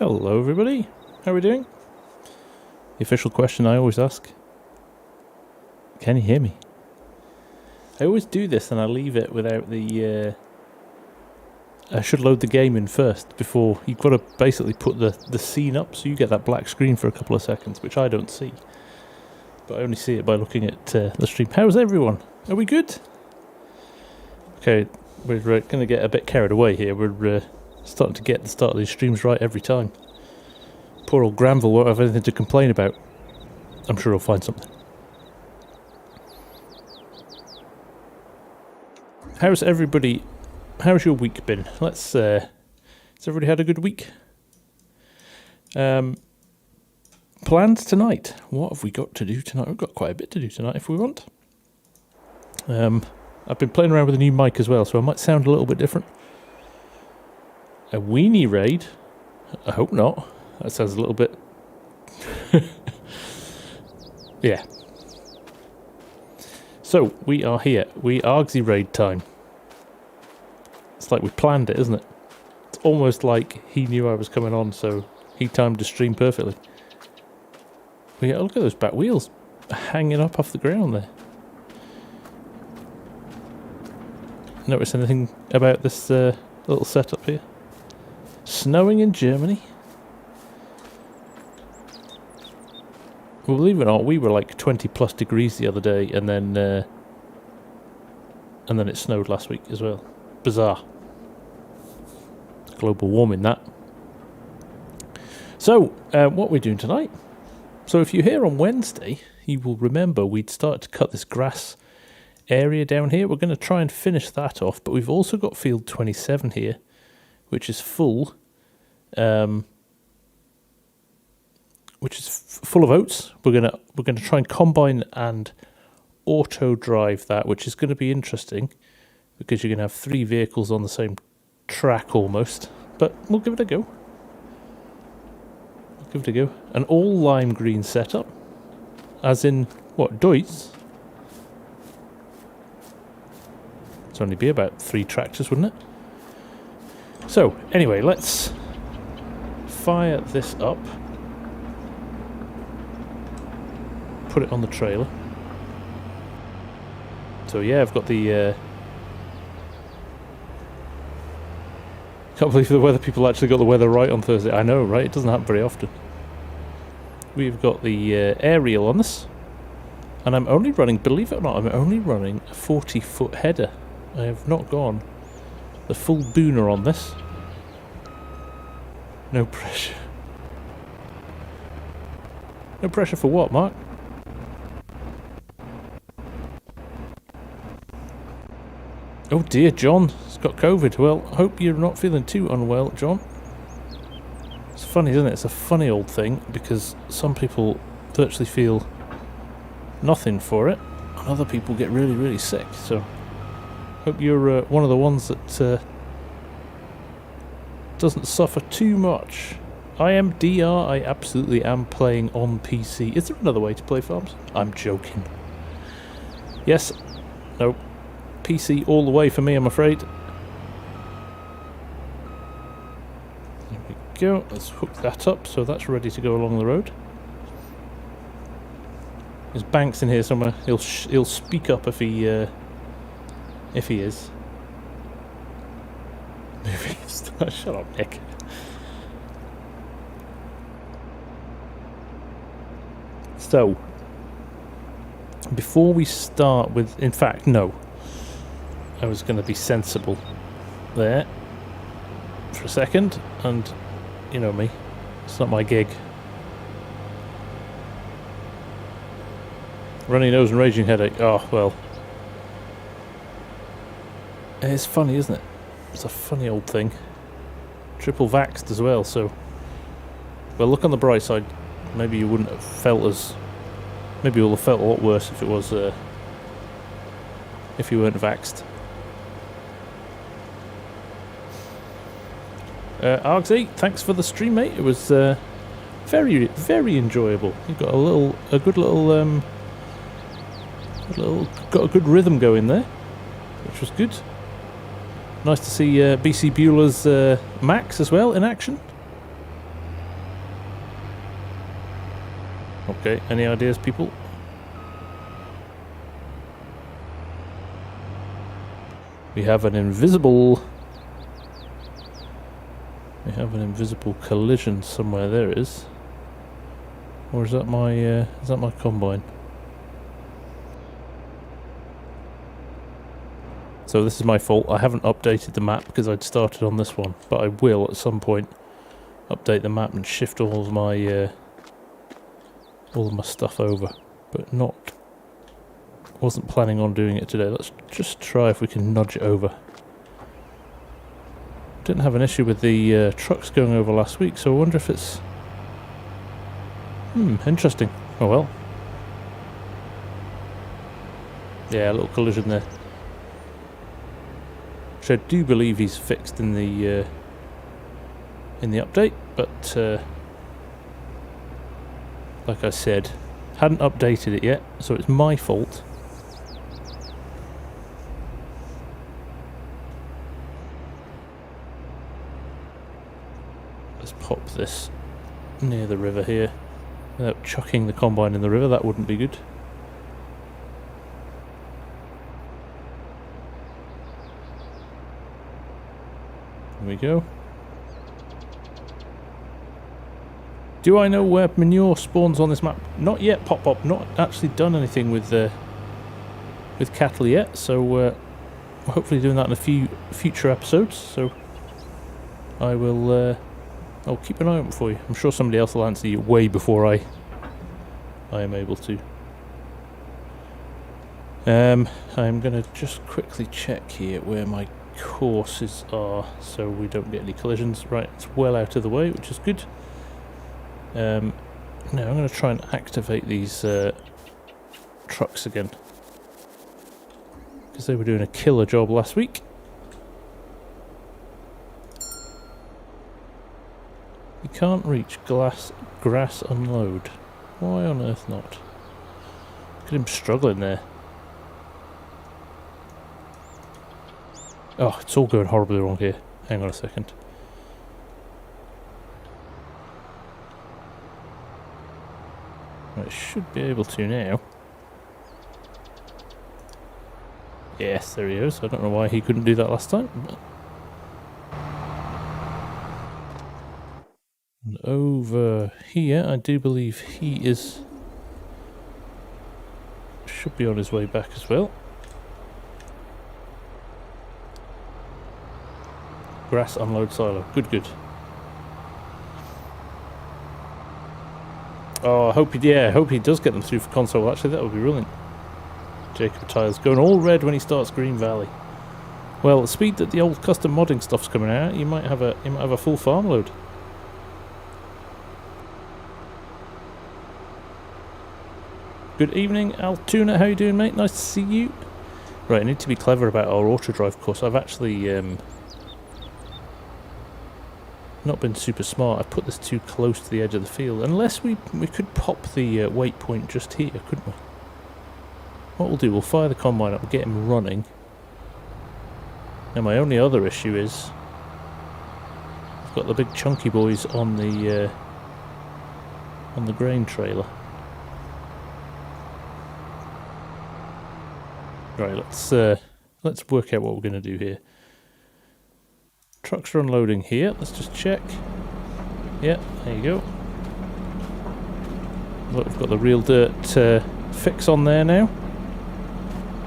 Hello everybody, how are we doing? The official question I always ask. Can you hear me? I always do this and I leave it without the... I should load the game in first before... You've got to basically put the scene up so you get that black screen for a couple of seconds, which I don't see. But I only see it by looking at the stream. How's everyone? Are we good? Okay, we're going to get a bit carried away here. We're starting to get the start of these streams right every time. Poor old Granville won't have anything to complain about. I'm sure he'll find something. How's everybody? How's your week been? Let's. Has everybody had a good week? Plans tonight. What have we got to do tonight? We've got quite a bit to do tonight if we want. I've been playing around with a new mic as well, so I might sound a little bit different. A weenie raid? I hope not. That sounds a little bit... yeah. So, we are here. We argsy raid time. It's like we planned it, isn't it? It's almost like he knew I was coming on, so he timed the stream perfectly. But yeah, look at those back wheels hanging up off the ground there. Notice anything about this little setup here? Snowing in Germany? Well, believe it or not, we were like 20 plus degrees the other day, and then it snowed last week as well. Bizarre. Global warming, that. So, what we're doing tonight? So if you're here on Wednesday, you will remember we'd started to cut this grass area down here. We're going to try and finish that off, but we've also got field 27 here, which is full, full of oats. We're gonna try and combine and auto drive that, which is going to be interesting because you're going to have 3 vehicles on the same track almost. But we'll give it a go. We'll give it a go. An all lime green setup, as in what, Deutz? It's only be about 3 tractors, wouldn't it? So, anyway, let's fire this up. Put it on the trailer. So yeah, I've got the... Can't believe the weather people actually got the weather right on Thursday. I know, right? It doesn't happen very often. We've got the aerial on this. And I'm only running, believe it or not, I'm only running a 40-foot header. I have not gone the full booner on this. No pressure. No pressure for what, Mark? Oh dear, John has got COVID. Well, hope you're not feeling too unwell, John. It's funny, isn't it? It's a funny old thing because some people virtually feel nothing for it, and other people get really, really sick. So, hope you're one of the ones that doesn't suffer too much. I am DR. I absolutely am playing on PC. Is there another way to play Farms? I'm joking. Yes. Nope. PC all the way for me, I'm afraid. There we go. Let's hook that up so that's ready to go along the road. There's Banks in here somewhere. He'll speak up if he is. Shut up, Nick. So, before we start with... In fact, no. I was going to be sensible there for a second, and you know me, it's not my gig. Runny nose and raging headache. Oh, well. It's funny, isn't it? It's a funny old thing. Triple vaxxed as well, so... Well, look on the bright side. Maybe you wouldn't have felt as... Maybe you'll have felt a lot worse if it was... if you weren't vaxxed. Argsy, thanks for the stream, mate. It was very, very enjoyable. You got a good little, got a good rhythm going there, which was good. Nice to see BC Bueller's Max as well in action. Okay, any ideas, people? We have an invisible collision somewhere. There it is. Or is that my combine? So this is my fault. I haven't updated the map because I'd started on this one, but I will at some point update the map and shift all of my stuff over. But wasn't planning on doing it today. Let's just try if we can nudge it over. Didn't have an issue with the trucks going over last week, so I wonder if it's interesting. Oh well. Yeah, a little collision there. Which I do believe he's fixed in the update, but like I said, hadn't updated it yet, so it's my fault. Let's pop this near the river here without chucking the combine in the river. That wouldn't be good. There we go. Do I know where manure spawns on this map? Not yet, Pop. Not actually done anything with cattle yet, so we're hopefully doing that in a few future episodes. So I will. I'll keep an eye out for you. I'm sure somebody else will answer you way before I am able to. I'm going to just quickly check here where my courses are so we don't get any collisions. Right, it's well out of the way, which is good. Now I'm going to try and activate these trucks again, because they were doing a killer job last week. You can't reach grass unload. Why on earth not? Look at him struggling there. Oh, it's all going horribly wrong here. Hang on a second. I should be able to now. Yes, there he is. I don't know why he couldn't do that last time. But and over here, I do believe he is... should be on his way back as well. Grass unload silo. Good, good. Oh, I hope he does get them through for console. Actually, that would be brilliant. Jacob Tyler's going all red when he starts Green Valley. Well, the speed that the old custom modding stuff's coming out, you might have a full farm load. Good evening, Altoona. How you doing, mate? Nice to see you. Right, I need to be clever about our Autodrive course. I've actually not been super smart. I've put this too close to the edge of the field. Unless we could pop the waypoint just here, couldn't we? What we'll do, we'll fire the combine up and get him running. Now my only other issue is I've got the big chunky boys on the grain trailer. Right, let's work out what we're going to do here. Trucks are unloading here. Let's just check. Yeah, there you go. Look, we've got the real dirt fix on there now.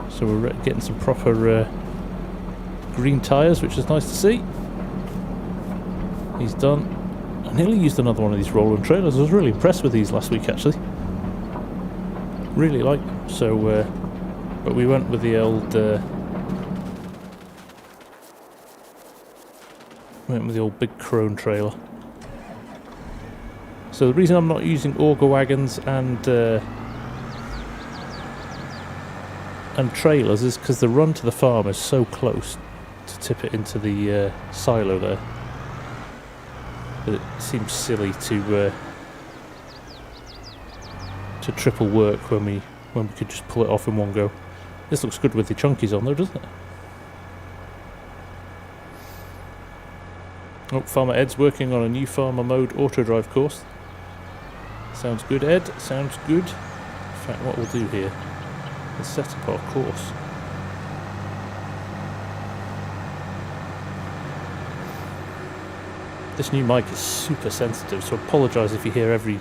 So we're getting some proper green tyres, which is nice to see. He's done. I nearly used another one of these rolling trailers. I was really impressed with these last week, actually. Really like them. So, but we went with the old... big crone trailer. So the reason I'm not using auger wagons and trailers is because the run to the farm is so close to tip it into the silo there that it seems silly to triple work when we could just pull it off in one go. This looks good with the chunkies on though, doesn't it? Oh, Farmer Ed's working on a new farmer mode Autodrive course. Sounds good, Ed. Sounds good. In fact, what we'll do here is set up our course. This new mic is super sensitive, so apologise if you hear every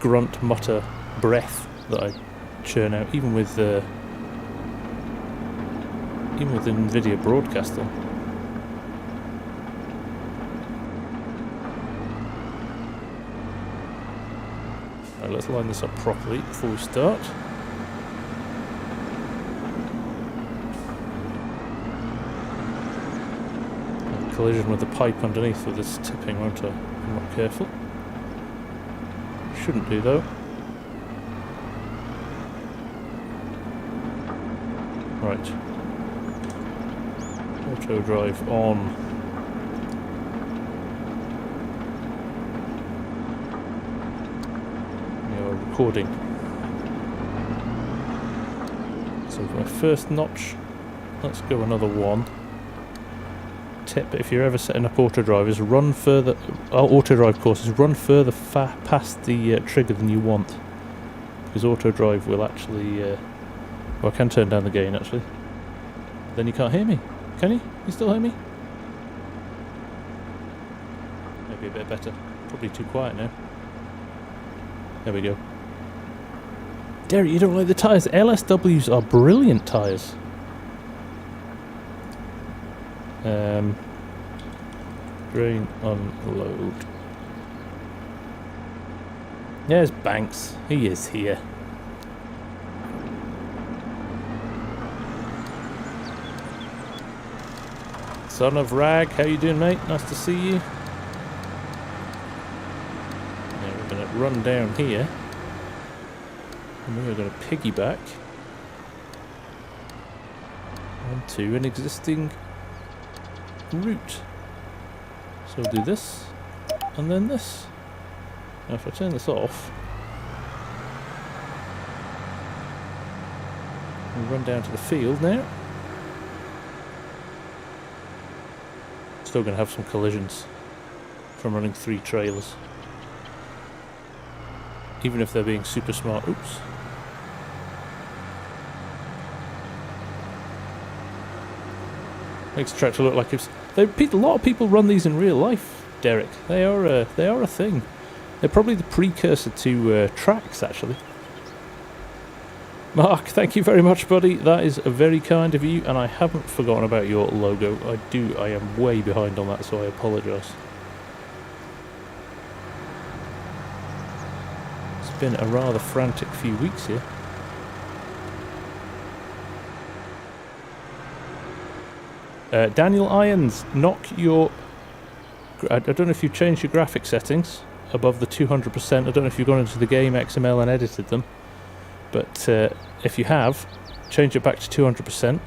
grunt, mutter, breath that I churn out, even with the Nvidia broadcast on. Right, let's line this up properly before we start. Collision with the pipe underneath with this tipping, won't I? I'm not careful. Shouldn't do though. Right. Auto drive on. We are recording. So for my first notch, let's go another one. Tip, if you're ever setting up autodrive, is run further. Autodrive courses run further past the trigger than you want, because autodrive will actually. Well, I can turn down the gain actually. Then you can't hear me, can you? You still hear me? Maybe a bit better. Probably too quiet now. There we go. Derek, you don't like the tyres? LSWs are brilliant tyres. Drain, unload. There's Banks. He is here. Son of Rag, how you doing, mate? Nice to see you. Now we're going to run down here. And we're going to piggyback onto an existing route. So we'll do this, and then this. Now if I turn this off, we'll run down to the field now. Still going to have some collisions from running 3 trailers. Even if they're being super smart. Oops. Makes the tractor look like it's... A lot of people run these in real life, Derek. They are a thing. They're probably the precursor to tracks, actually. Mark, thank you very much, buddy. That is very kind of you, and I haven't forgotten about your logo. I am way behind on that, so I apologise. It's been a rather frantic few weeks here. Daniel Irons, knock your... I don't know if you've changed your graphic settings above the 200%. I don't know if you've gone into the game XML and edited them. But if you have, change it back to 200%.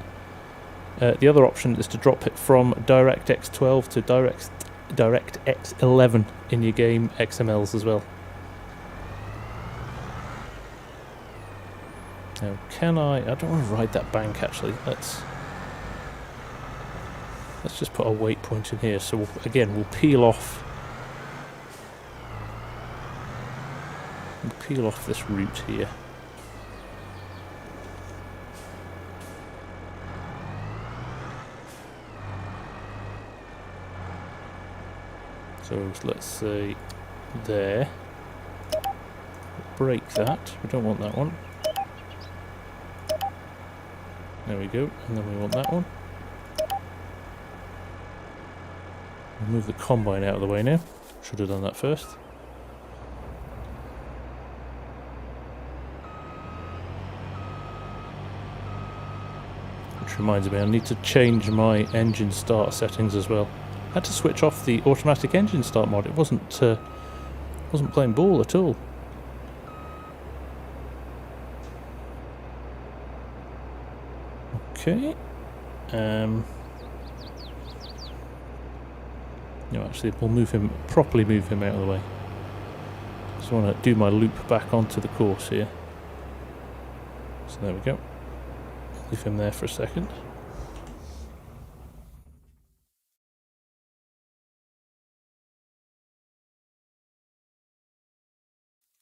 The other option is to drop it from DirectX 12 to DirectX 11 in your game XMLs as well. Now, can I don't want to ride that bank actually. Let's just put a waypoint in here. So we'll peel off. We'll peel off this route here. So let's say there. Break that. We don't want that one. There we go. And then we want that one. We'll move the combine out of the way now. Should have done that first. Which reminds me, I need to change my engine start settings as well. I had to switch off the automatic engine start mod. It wasn't playing ball at all. Okay. No, actually, we'll properly move him out of the way. Just want to do my loop back onto the course here. So there we go. Leave him there for a second.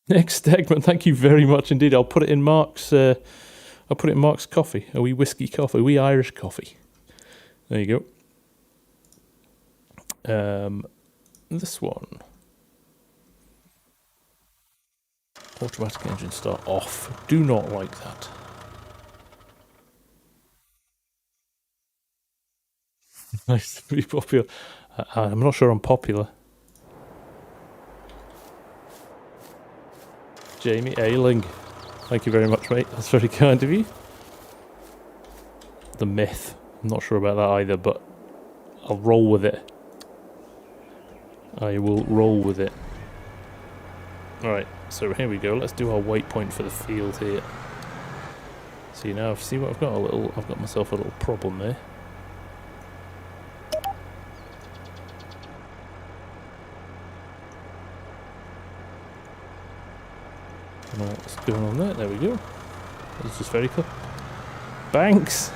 Nick Stegman, thank you very much indeed. I'll put it in Mark's. I'll put it in Mark's coffee. A wee whiskey coffee, a wee Irish coffee. There you go. This one. Automatic engine start off. Do not like that. Nice to be popular. I'm not sure I'm popular. Jamie Ailing. Thank you very much, mate. That's very kind of you. The myth. I'm not sure about that either, but I'll roll with it. I will roll with it. Alright, so here we go. Let's do our waypoint for the field here. See now, see what I've got? I've got myself a little problem there. I don't know what's going on there. There we go. This is very cool. Banks!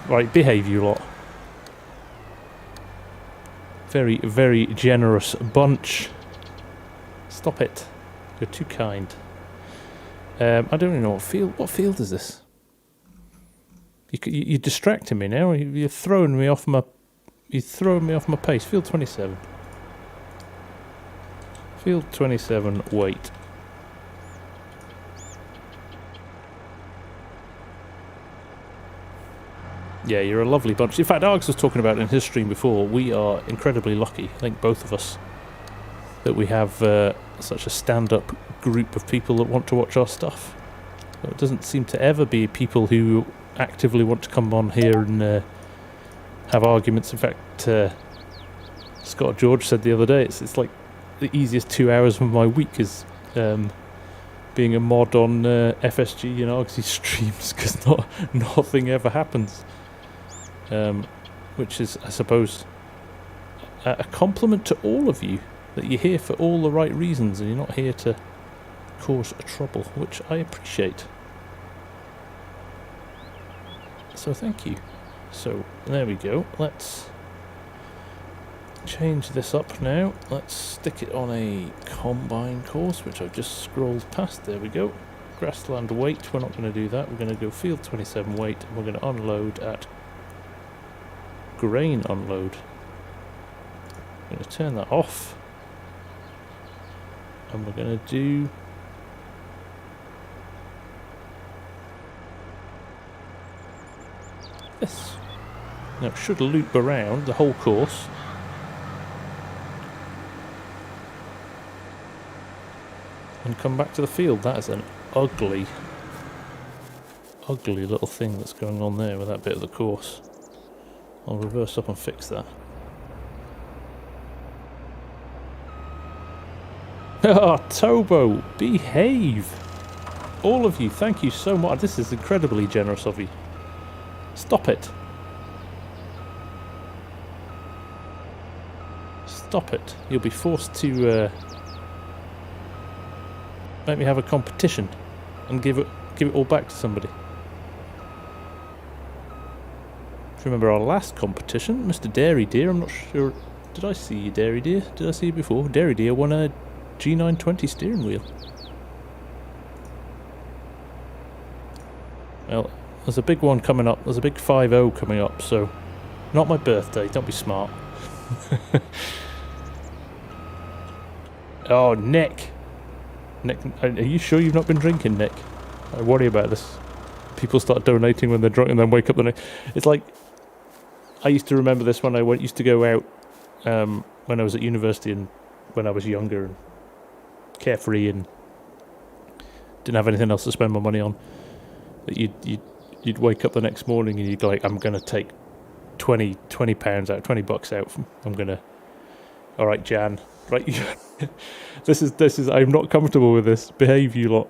Right, behave you lot. Very, very generous bunch. Stop it. You're too kind. I don't even know what field is this? You're distracting me now. You're throwing me off my. You're throwing me off my pace. Field 27. Field 27. Wait. Yeah, you're a lovely bunch. In fact, Args was talking about in his stream before, we are incredibly lucky, I think both of us, that we have such a stand-up group of people that want to watch our stuff. So it doesn't seem to ever be people who actively want to come on here and have arguments. In fact, Scott George said the other day, it's like the easiest 2 hours of my week is being a mod on FSG and argsy streams, because nothing ever happens. Which is, I suppose, a compliment to all of you, that you're here for all the right reasons and you're not here to cause trouble, which I appreciate. So thank you. So there we go. Let's change this up now. Let's stick it on a combine course, which I've just scrolled past. There we go. Grassland weight, we're not going to do that. We're going to go field 27 weight, and we're going to unload at grain unload. I'm going to turn that off, and we're going to do this. Now it should loop around the whole course. And come back to the field. That is an ugly little thing that's going on there with that bit of the course. I'll reverse up and fix that. Ah, Tobo, behave! All of you, thank you so much. This is incredibly generous of you. Stop it. Stop it. You'll be forced to make me have a competition and give it all back to somebody. Remember our last competition, Mr. Dairy Deer. I'm not sure. Did I see you, Dairy Deer? Did I see you before? Dairy Deer won a G920 steering wheel. Well, there's a big one coming up. There's a big 5-0 coming up, so not my birthday. Don't be smart. Oh, Nick. Nick, are you sure you've not been drinking, Nick? I worry about this. People start donating when they're drunk and then wake up the next. It's like, I used to remember this when I used to go out when I was at university and when I was younger and carefree and didn't have anything else to spend my money on. That you'd wake up the next morning and you'd go like, I'm gonna take 20 pounds out, $20 out. I'm gonna. All right, Jan. Right, this is. I'm not comfortable with this. Behave, you lot.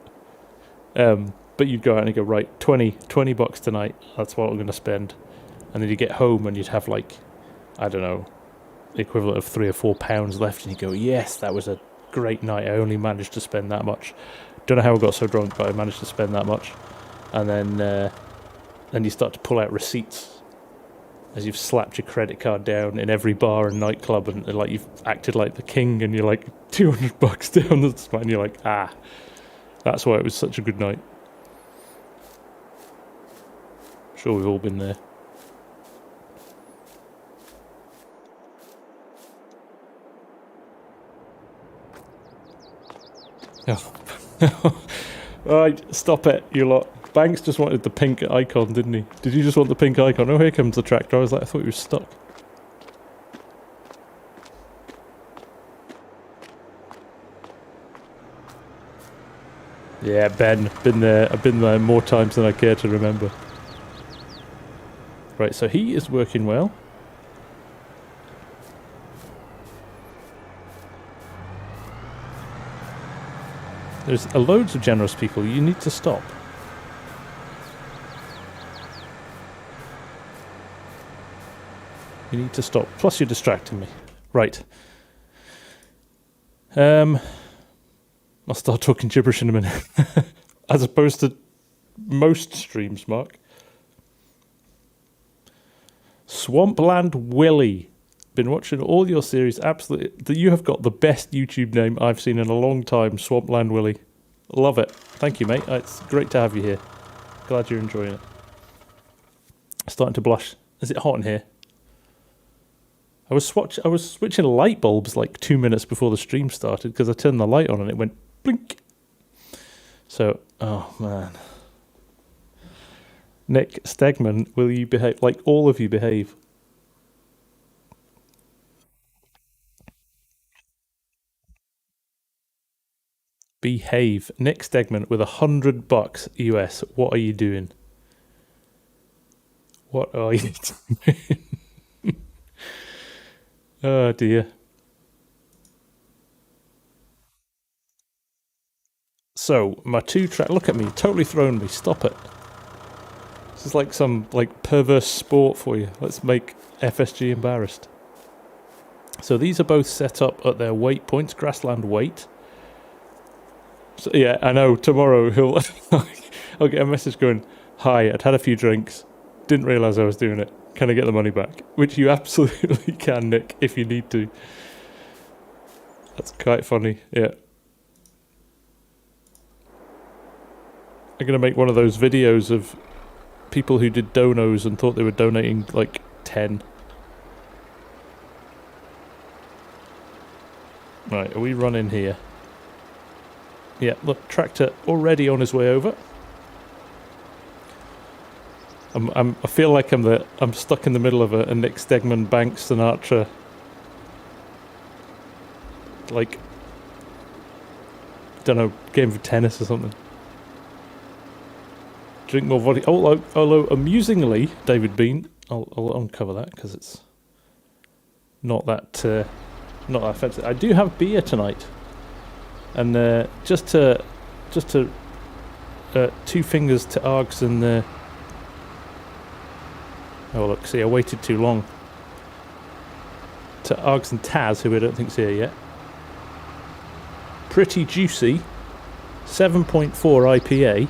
But you'd go out and go, right, $20 tonight. That's what I'm gonna spend. And then you get home and you'd have like, I don't know, the equivalent of £3 or £4 left, and you go, yes, that was a great night. I only managed to spend that much. Don't know how I got so drunk, but I managed to spend that much. And then you start to pull out receipts as you've slapped your credit card down in every bar and nightclub, and like you've acted like the king, and you're like $200 down the spine, and you're like, ah, That's why it was such a good night. I'm sure we've all been there. Oh. Right, stop it, you lot. Banks just wanted the pink icon, didn't he? Did you just want the pink icon? Oh, here comes the tractor. I was like, I thought he was stuck. Yeah, Ben, been there. I've been there more times than I care to remember. Right, so he is working well. There's loads of generous people. You need to stop. You need to stop. Plus you're distracting me. Right. I'll start talking gibberish in a minute. As opposed to most streams, Mark. Swampland Willy. Been watching all your series. Absolutely. You have got the best YouTube name I've seen in a long time. Swampland Willy. Love it. Thank you, mate. It's great to have you here. Glad you're enjoying it. Starting to blush. Is it hot in here? I was switching light bulbs like 2 minutes before the stream started because I turned the light on and it went blink. So, oh man. Nick Stegman, will you behave? Like all of you behave. Behave. Nick Stegman with $100 US. What are you doing? What are you doing? Oh dear. So, my two-track... Look at me, totally thrown me. Stop it. This is like some perverse sport for you. Let's make FSG embarrassed. So these are both set up at their weight points, grassland weight. So, yeah, I know, tomorrow I'll get a message going, hi, I'd had a few drinks, didn't realise I was doing it. Can I get the money back? Which you absolutely can, Nick, if you need to. That's quite funny, yeah. I'm going to make one of those videos of people who did donos and thought they were donating like 10. Right, are we running here? Yeah, look, tractor already on his way over. I feel like I'm stuck in the middle of a Nick Stegman Banks Sinatra, like, don't know, game of tennis or something. Drink more vodka. Although amusingly, David Bean, I'll uncover that because it's not that offensive. I do have beer tonight, and just to two fingers to Args and oh look, see, I waited too long. To Args and Taz, who I don't think's here yet. Pretty juicy, 7.4 IPA.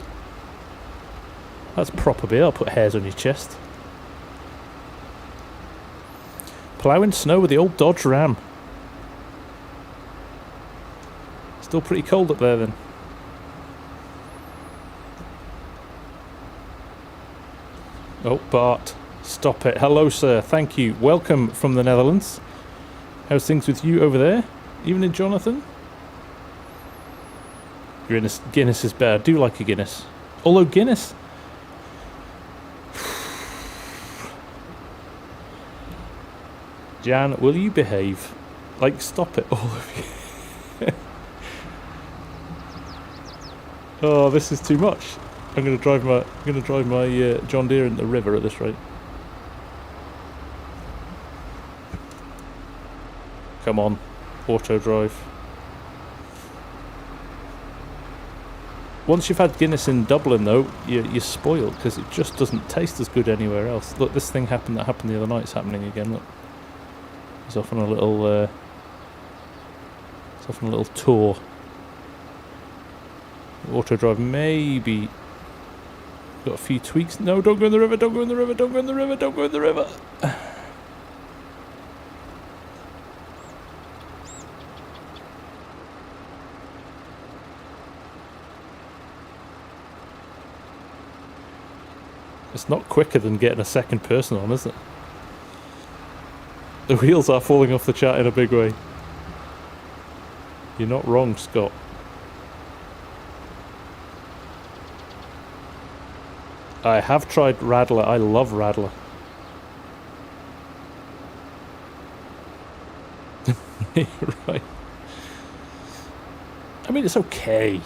That's proper beer. I'll put hairs on your chest. Ploughing snow with the old Dodge Ram. Still pretty cold up there then. Oh, Bart. Stop it. Hello, sir. Thank you. Welcome from the Netherlands. How's things with you over there? Evening, Jonathan? Guinness is bad. I do like a Guinness. Although Guinness... Jan, will you behave? Like, stop it, all of you. Oh, this is too much. I'm gonna drive my John Deere in the river at this rate. Come on, auto drive. Once you've had Guinness in Dublin, though, you're spoiled because it just doesn't taste as good anywhere else. Look, this thing that happened the other night. It's happening again. Look, he's off on a little. He's off on a little tour. Auto drive maybe got a few tweaks. No, don't go in the river. Don't go in the river. Don't go in the river. Don't go in the river. It's not quicker than getting a second person on, is it? The wheels are falling off the chat in a big way. You're not wrong, Scott. I have tried Radler. I love Radler. Right. I mean, it's okay.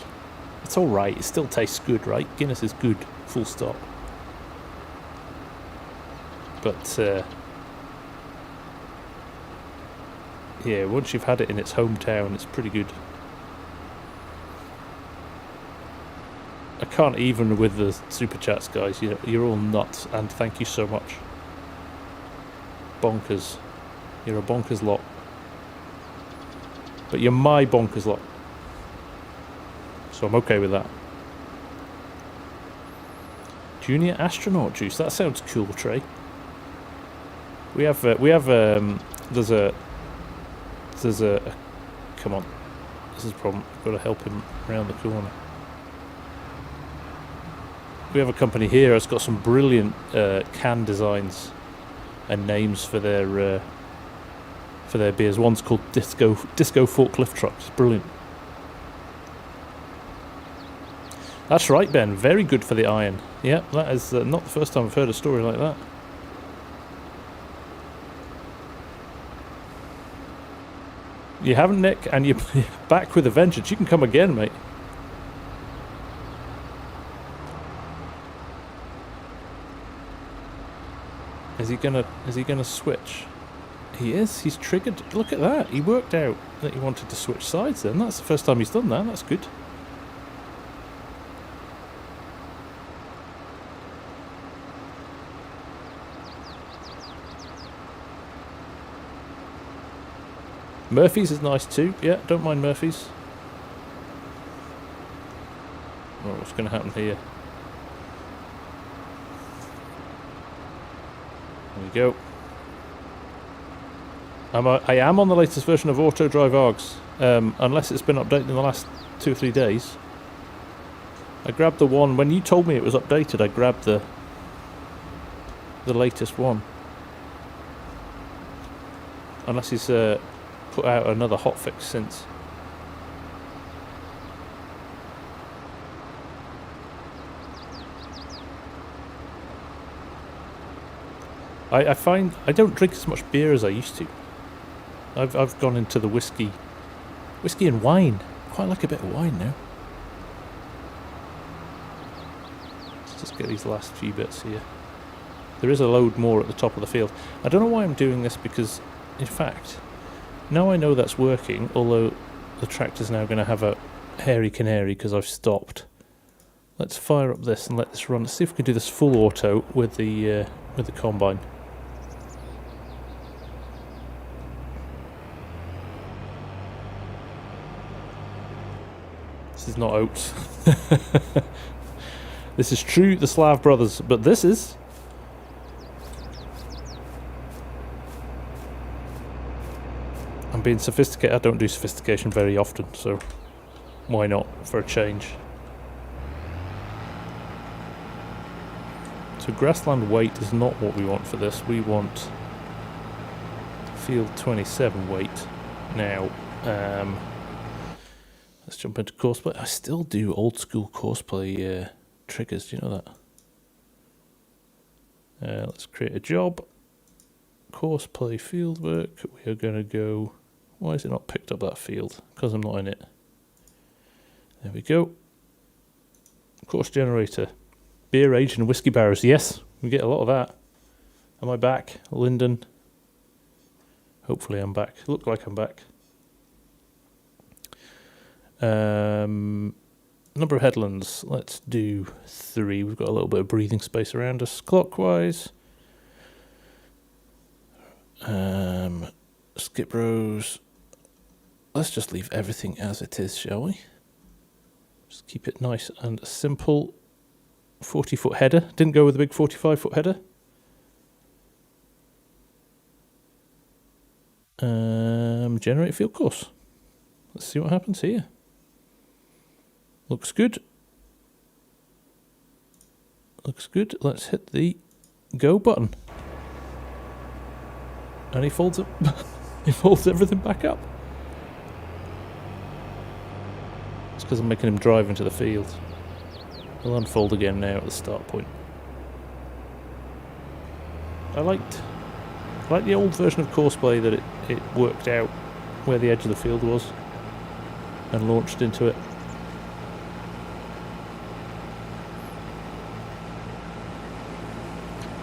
It's alright. It still tastes good, right? Guinness is good, full stop. But, yeah, once you've had it in its hometown, it's pretty good. I can't even with the super chats, guys. You're all nuts, and thank you so much. Bonkers. You're a bonkers lot. But you're my bonkers lot. So I'm okay with that. Junior astronaut juice. That sounds cool, Trey. There's a come on. This is a problem. I've got to help him around the corner. We have a company here that's got some brilliant can designs and names for their beers. One's called Disco Forklift Trucks. Brilliant. That's right, Ben. Very good for the iron. Yeah, that is not the first time I've heard a story like that. You haven't, Nick, and you're back with a vengeance. You can come again, mate. Is he gonna switch? He is. He's triggered. Look at that. He worked out that he wanted to switch sides then. That's the first time he's done that. That's good. Murphy's is nice too. Yeah, don't mind Murphy's. Oh, what's going to happen here? There we go. I am on the latest version of Autodrive Args, unless it's been updated in the last 2 or 3 days. I grabbed the one when you told me it was updated. I grabbed the latest one. Unless he's put out another hotfix since. I find I don't drink as much beer as I used to. I've gone into the whiskey and wine. Quite like a bit of wine now. Let's just get these last few bits here. There is a load more at the top of the field. I don't know why I'm doing this because, in fact, now I know that's working, although the tractor's now going to have a hairy canary because I've stopped. Let's fire up this and let this run. Let's see if we can do this full auto with the combine. This is not Oats. This is true, the Slav brothers, but this is. I'm being sophisticated. I don't do sophistication very often, so why not for a change? So grassland weight is not what we want for this. We want field 27 weight. Now, let's jump into Courseplay. I still do old school Courseplay triggers. Do you know that? Let's create a job. Courseplay fieldwork. We are going to go. Why is it not picked up that field? Because I'm not in it. There we go. Course generator. Beer aged and whiskey barrels. Yes, we get a lot of that. Am I back? Linden. Hopefully I'm back. Look like I'm back. Number of headlands. Let's do 3. We've got a little bit of breathing space around us. Clockwise. Skip rows. Let's just leave everything as it is, shall we? Just keep it nice and simple. 40-foot header. Didn't go with the big 45-foot header. Generate field course. Let's see what happens here. Looks good. Looks good. Let's hit the go button. And he folds it. He folds everything back up. It's because I'm making him drive into the field. He'll unfold again now at the start point. I liked the old version of Courseplay that it worked out where the edge of the field was and launched into it.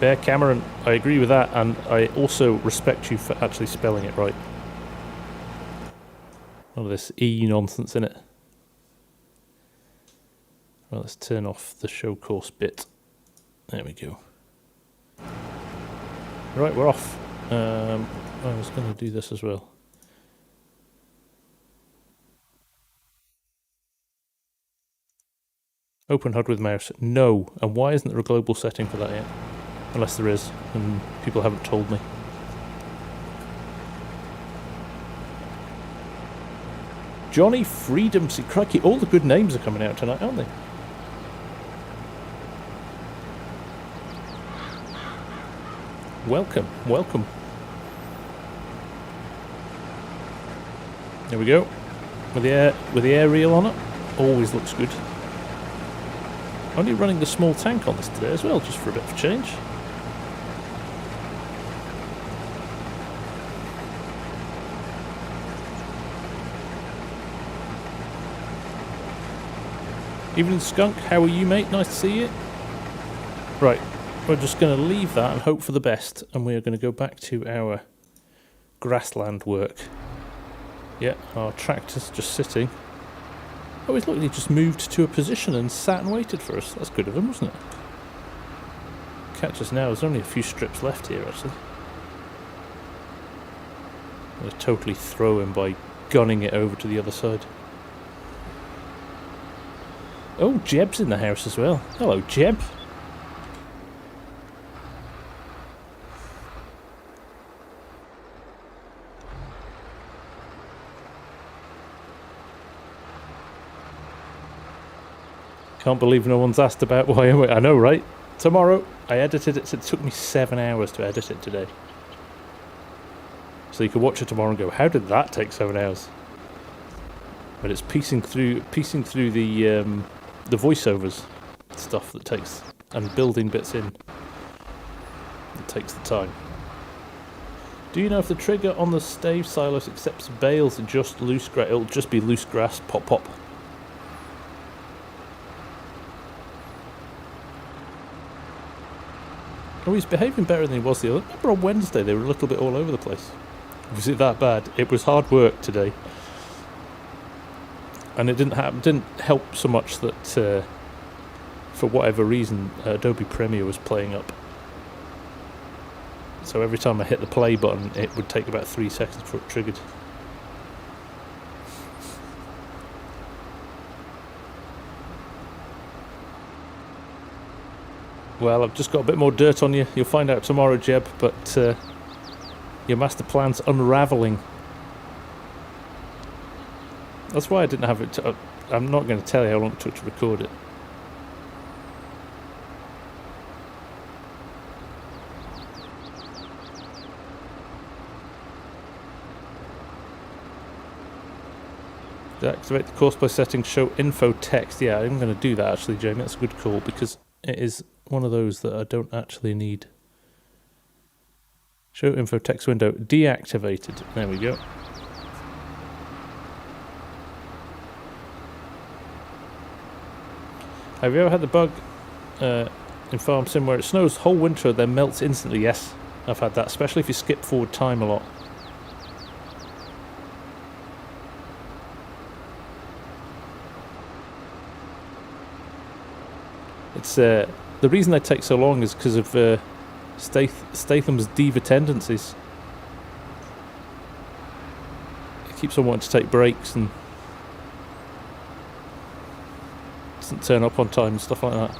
Bear Cameron, I agree with that, and I also respect you for actually spelling it right. None of this E nonsense in it. Well, let's turn off the show course bit. There we go. Right, we're off. I was going to do this as well. Open HUD with mouse. No. And why isn't there a global setting for that yet? Unless there is, and people haven't told me. Johnny Freedom. See, crikey, all the good names are coming out tonight, aren't they? Welcome, welcome. There we go. With the air reel on it, always looks good. Only running the small tank on this today as well, just for a bit of change. Evening Skunk, how are you, mate? Nice to see you. Right, we're just going to leave that and hope for the best, and we are going to go back to our grassland work. Yeah, our tractor's just sitting. Oh, he's look, he just moved to a position and sat and waited for us. That's good of him, wasn't it? Catch us now, there's only a few strips left here, actually. I'm going to totally throw him by gunning it over to the other side. Oh, Jeb's in the house as well. Hello, Jeb. Can't believe no one's asked about why I know, right? Tomorrow, I edited it. It took me 7 hours to edit it today. So you could watch it tomorrow and go, how did that take 7 hours? But it's piecing through the voiceovers stuff that takes, and building bits in. It takes the time. Do you know if the trigger on the stave silos accepts bales or just loose grass? It'll just be loose grass, pop pop. Oh, he's behaving better than he was the other. Remember on Wednesday they were a little bit all over the place. Was it that bad? It was hard work today. And it didn't help so much that, for whatever reason, Adobe Premiere was playing up. So every time I hit the play button, it would take about 3 seconds before it triggered. Well, I've just got a bit more dirt on you. You'll find out tomorrow, Jeb, but your master plan's unravelling. That's why I didn't have it. I'm not going to tell you how long it took to record it. Activate the Courseplay settings, show info text. Yeah, I'm going to do that actually, Jamie. That's a good call because it is one of those that I don't actually need. Show info text window deactivated. There we go. Have you ever had the bug in FarmSim where it snows whole winter then melts instantly? Yes, I've had that, especially if you skip forward time a lot. It's the reason they take so long is because of Statham's diva tendencies. He keeps on wanting to take breaks and doesn't turn up on time and stuff like that.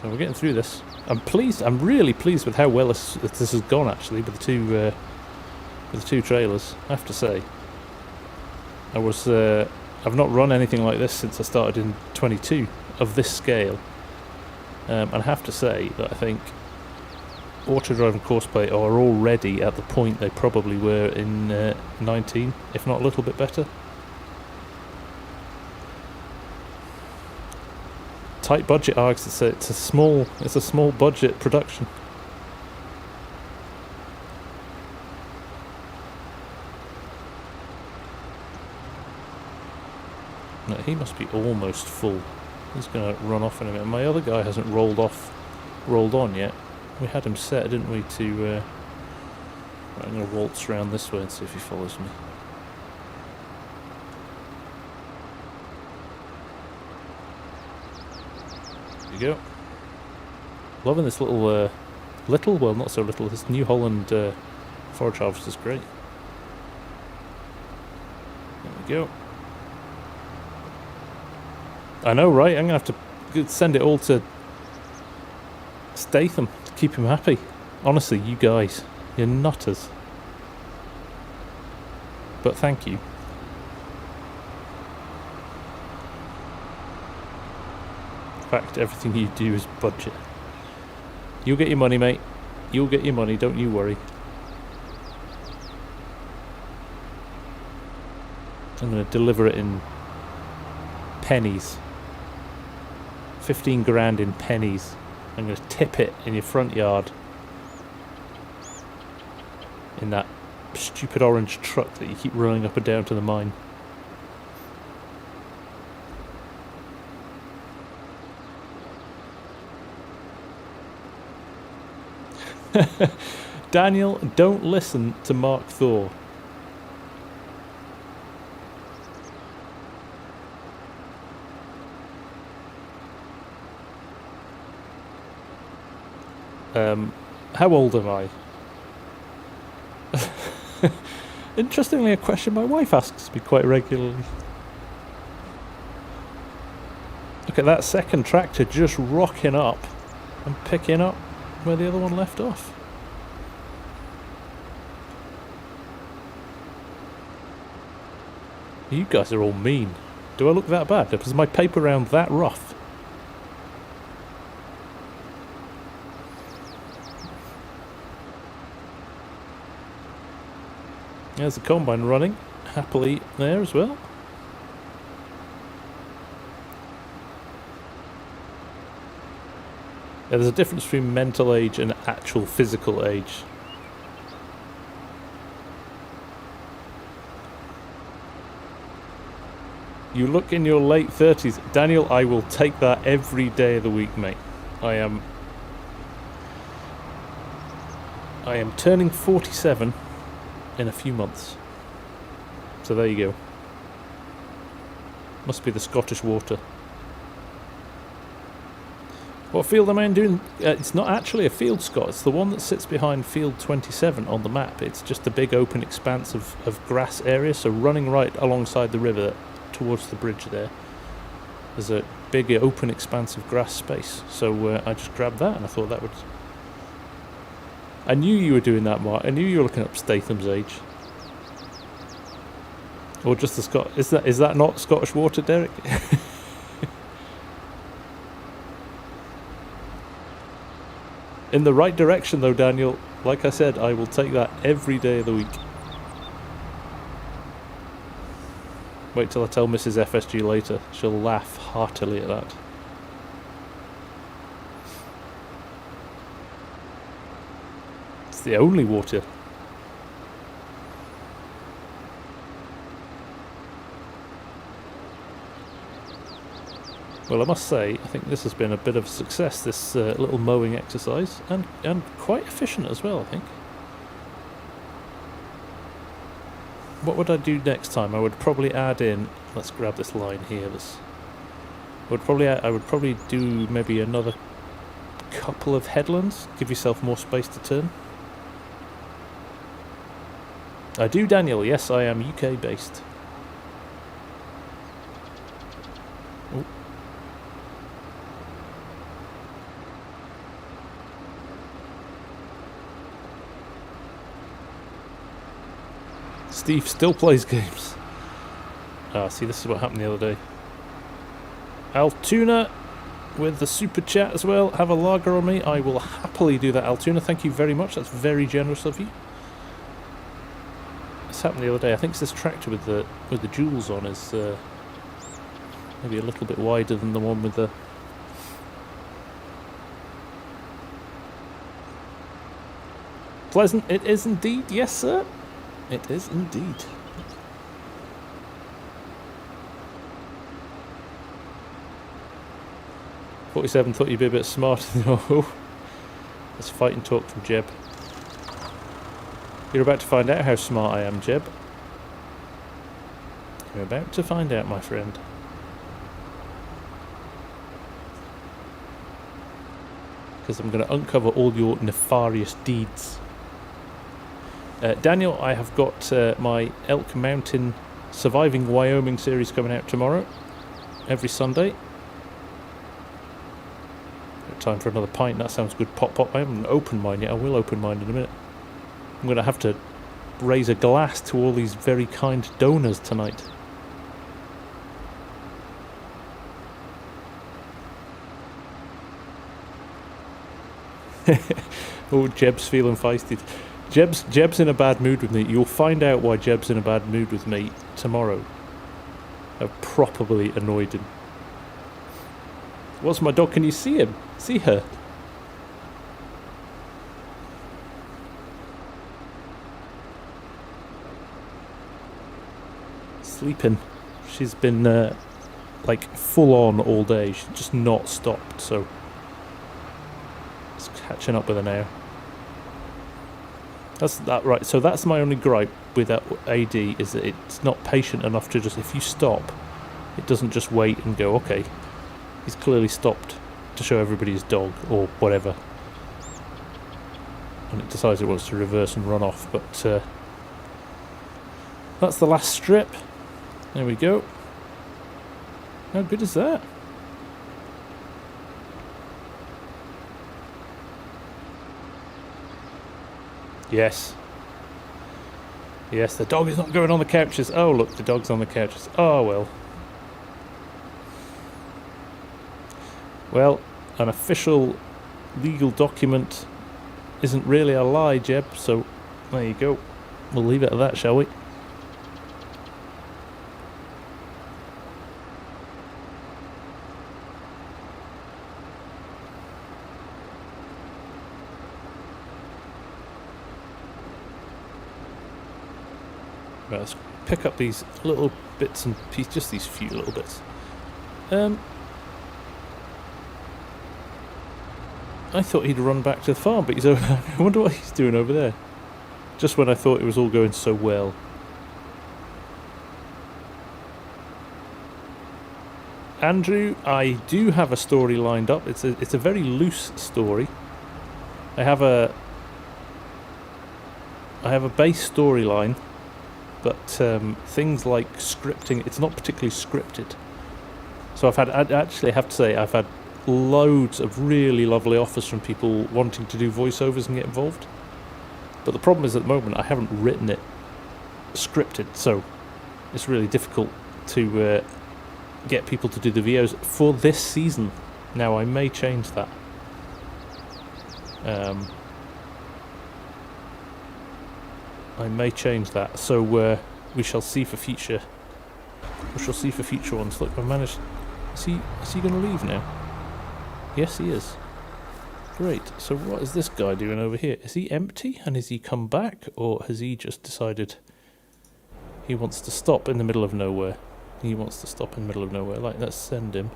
So we're getting through this. I'm pleased. I'm really pleased with how well this has gone, actually, with the two trailers. I have to say, I've not run anything like this since I started in 22 of this scale, and I have to say that I think Autodrive and Courseplay are already at the point they probably were in 19, if not a little bit better. Tight budget args. It's a small budget production. No, he must be almost full. He's going to run off in a minute. My other guy hasn't rolled on yet. We had him set, didn't we, to... Right, I'm going to waltz around this way and see if he follows me. There you go. Loving this little, well, not so little, this New Holland forage harvest is great. There we go. I know, right? I'm going to have to send it all to Statham to keep him happy. Honestly, you guys, you're nutters. But thank you. In fact, everything you do is budget. You'll get your money, mate. You'll get your money, don't you worry. I'm going to deliver it in pennies. 15 grand in pennies. I'm going to tip it in your front yard in that stupid orange truck that you keep running up and down to the mine. Daniel, don't listen to Mark Thor. How old am I? Interestingly, a question my wife asks me quite regularly. Look at that second tractor just rocking up and picking up where the other one left off. You guys are all mean. Do I look that bad? Is my paper round that rough? There's the combine running happily there as well. Yeah, there's a difference between mental age and actual physical age. You look in your late 30s. Daniel, I will take that every day of the week, mate. I am turning 47 in a few months. So there you go. Must be the Scottish water. What field am I doing? It's not actually a field, Scott. It's the one that sits behind field 27 on the map. It's just a big open expanse of grass area. So running right alongside the river towards the bridge there, there's a big open expanse of grass space. So I just grabbed that and I thought that would... I knew you were doing that, Mark. I knew you were looking up Statham's age. Or just the Scot... Is that not Scottish water, Derek? In the right direction, though, Daniel. Like I said, I will take that every day of the week. Wait till I tell Mrs. FSG later. She'll laugh heartily at that. It's the only water. Well, I must say, I think this has been a bit of a success, this little mowing exercise, and quite efficient as well, I think. What would I do next time? I would probably add in... Let's grab this line here. I would probably do maybe another couple of headlands. Give yourself more space to turn. I do, Daniel. Yes, I am UK based. Steve still plays games. Ah, see, this is what happened the other day. Altuna with the super chat as well. Have a lager on me. I will happily do that, Altuna. Thank you very much. That's very generous of you. This happened the other day. I think it's this tractor with the jewels on is maybe a little bit wider than the one with the... Pleasant it is indeed. Yes, sir. It is indeed. "47 thought you'd be a bit smarter than oh." That's fighting talk from Jeb. You're about to find out how smart I am, Jeb. You're about to find out, my friend. Because I'm going to uncover all your nefarious deeds. Daniel, I have got my Elk Mountain Surviving Wyoming series coming out tomorrow. Every Sunday. Time for another pint. That sounds good. Pop, pop. I haven't opened mine yet. I will open mine in a minute. I'm going to have to raise a glass to all these very kind donors tonight. Oh, Jeb's feeling feisty. Jeb's in a bad mood with me. You'll find out why Jeb's in a bad mood with me tomorrow. I've properly annoyed him. What's my dog? Can you see him? See her? Sleeping. She's been like full on all day. She's just not stopped, so it's catching up with her now. That's that right. So that's my only gripe with that AD is that it's not patient enough to just, if you stop, it doesn't just wait and go, okay, he's clearly stopped to show everybody his dog or whatever, and it decides it wants to reverse and run off. But that's the last strip. There we go. How good is that? Yes. Yes, the dog is not going on the couches. Oh, look, the dog's on the couches. Oh, well. Well, an official legal document isn't really a lie, Jeb, so there you go. We'll leave it at that, shall we? Right, let's pick up these little bits and pieces, just these few little bits. I thought he'd run back to the farm, but he's over. I wonder what he's doing over there. Just when I thought it was all going so well. Andrew, I do have a story lined up. It's a very loose story. I have a base storyline, but things like scripting, it's not particularly scripted. So I'd actually have to say I've had loads of really lovely offers from people wanting to do voiceovers and get involved. But the problem is at the moment I haven't written it scripted, so it's really difficult to get people to do the videos for this season. Now I may change that. I may change that, so we shall see for future. We shall see for future ones. Look, I've managed. Is he going to leave now? Yes, he is. Great. So what is this guy doing over here? Is he empty, and has he come back, or has he just decided he wants to stop in the middle of nowhere? He wants to stop in the middle of nowhere. Like, let's send him.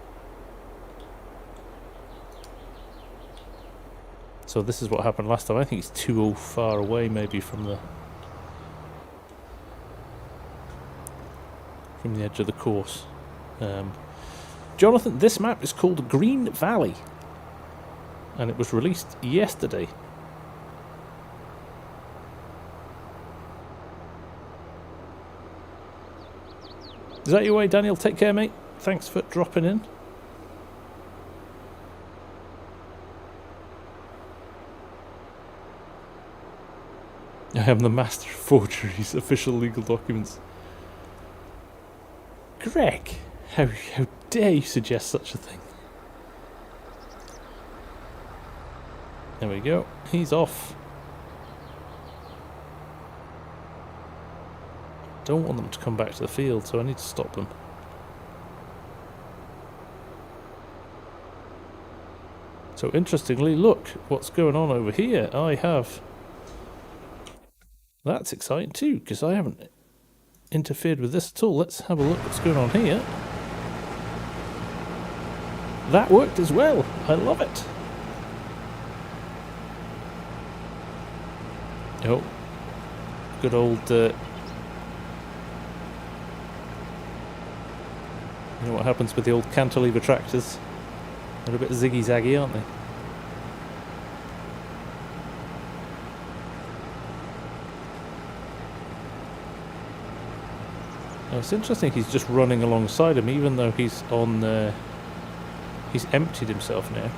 So this is what happened last time. I think he's too far away, maybe from the edge of the course. Jonathan, this map is called Green Valley, and it was released yesterday. Is that your way, Daniel? Take care, mate. Thanks for dropping in. I am the master of forgeries, official legal documents. Greg, how dare you suggest such a thing? There we go, he's off. Don't want them to come back to the field, so I need to stop them. So interestingly, look what's going on over here. I have... That's exciting too, because I haven't interfered with this at all. Let's have a look what's going on here. That worked as well. I love it. Oh, good old... you know what happens with the old cantilever tractors? They're a bit ziggy-zaggy, aren't they? Now it's interesting he's just running alongside him, even though he's on... he's emptied himself now.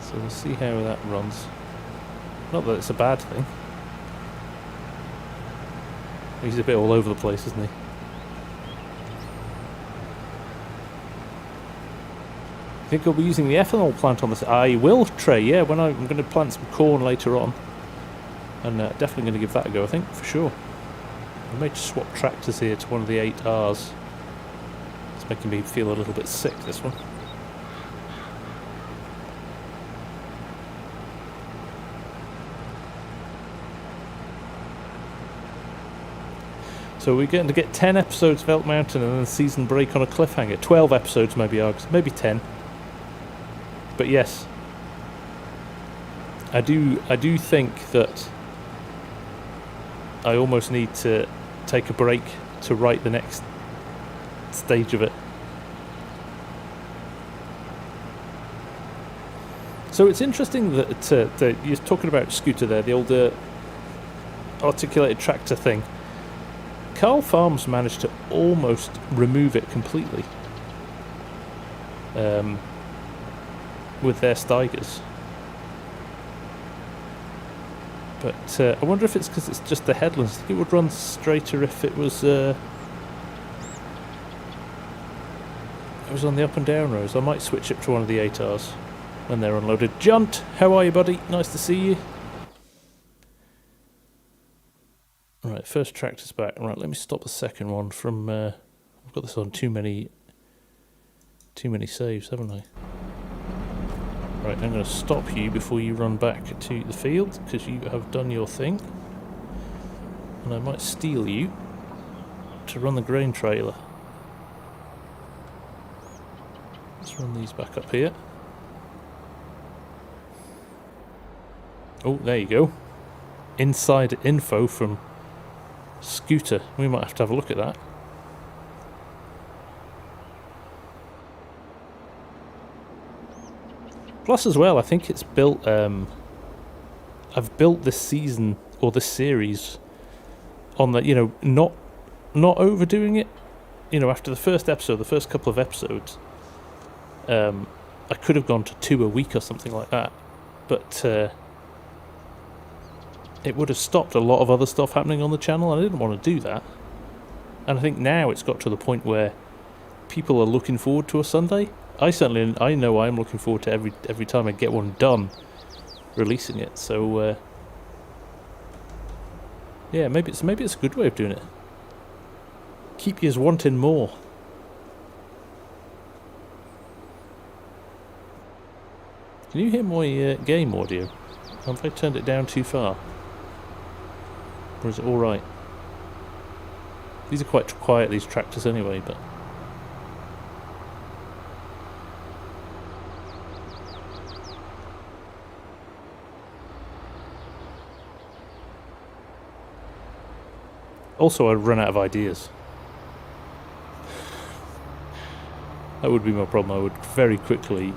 So we'll see how that runs. Not that it's a bad thing. He's a bit all over the place, isn't he? I think I'll be using the ethanol plant on this. I will, Trey, yeah, when I'm going to plant some corn later on. And definitely going to give that a go, I think, for sure. I may just swap tractors here to one of the 8Rs. It's making me feel a little bit sick, this one. So we're going to get 10 episodes of Elk Mountain and then a season break on a cliffhanger. 12 episodes maybe, Args. Maybe 10. But yes, I do think that I almost need to take a break to write the next stage of it. So it's interesting that you're talking about Scooter there, the old articulated tractor thing. Carl Farms managed to almost remove it completely. With their Steigers. But I wonder if it's because it's just the headlands. I think it would run straighter if it was on the up and down rows. I might switch it to one of the 8Rs when they're unloaded. Junt, how are you, buddy? Nice to see you. Right, first tractor's back. Right, let me stop the second one from... I've got this on too many saves, haven't I? Right, I'm going to stop you before you run back to the field, because you have done your thing. And I might steal you to run the grain trailer. Let's run these back up here. Oh, there you go. Inside info from Scooter. We might have to have a look at that. Plus as well, I think it's built, I've built this season, or this series, on the, you know, not overdoing it. You know, after the first episode, the first couple of episodes, I could have gone to 2 a week or something like that. But it would have stopped a lot of other stuff happening on the channel, and I didn't want to do that. And I think now it's got to the point where people are looking forward to a Sunday. I know I'm looking forward to every time I get one done, releasing it. So yeah, maybe it's a good way of doing it. Keep yous wanting more. Can you hear my game audio? Have I turned it down too far? Or is it alright? These are quite quiet, these tractors anyway, but... Also, I'd run out of ideas. That would be my problem. I would very quickly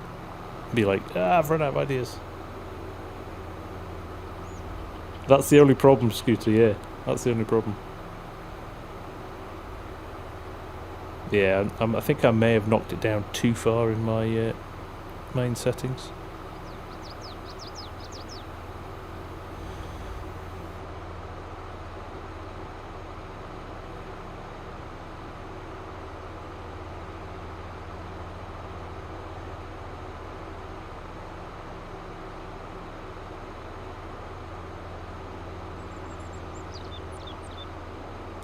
be like, I've run out of ideas. That's the only problem, Scooter, yeah. That's the only problem. Yeah, I think I may have knocked it down too far in my main settings.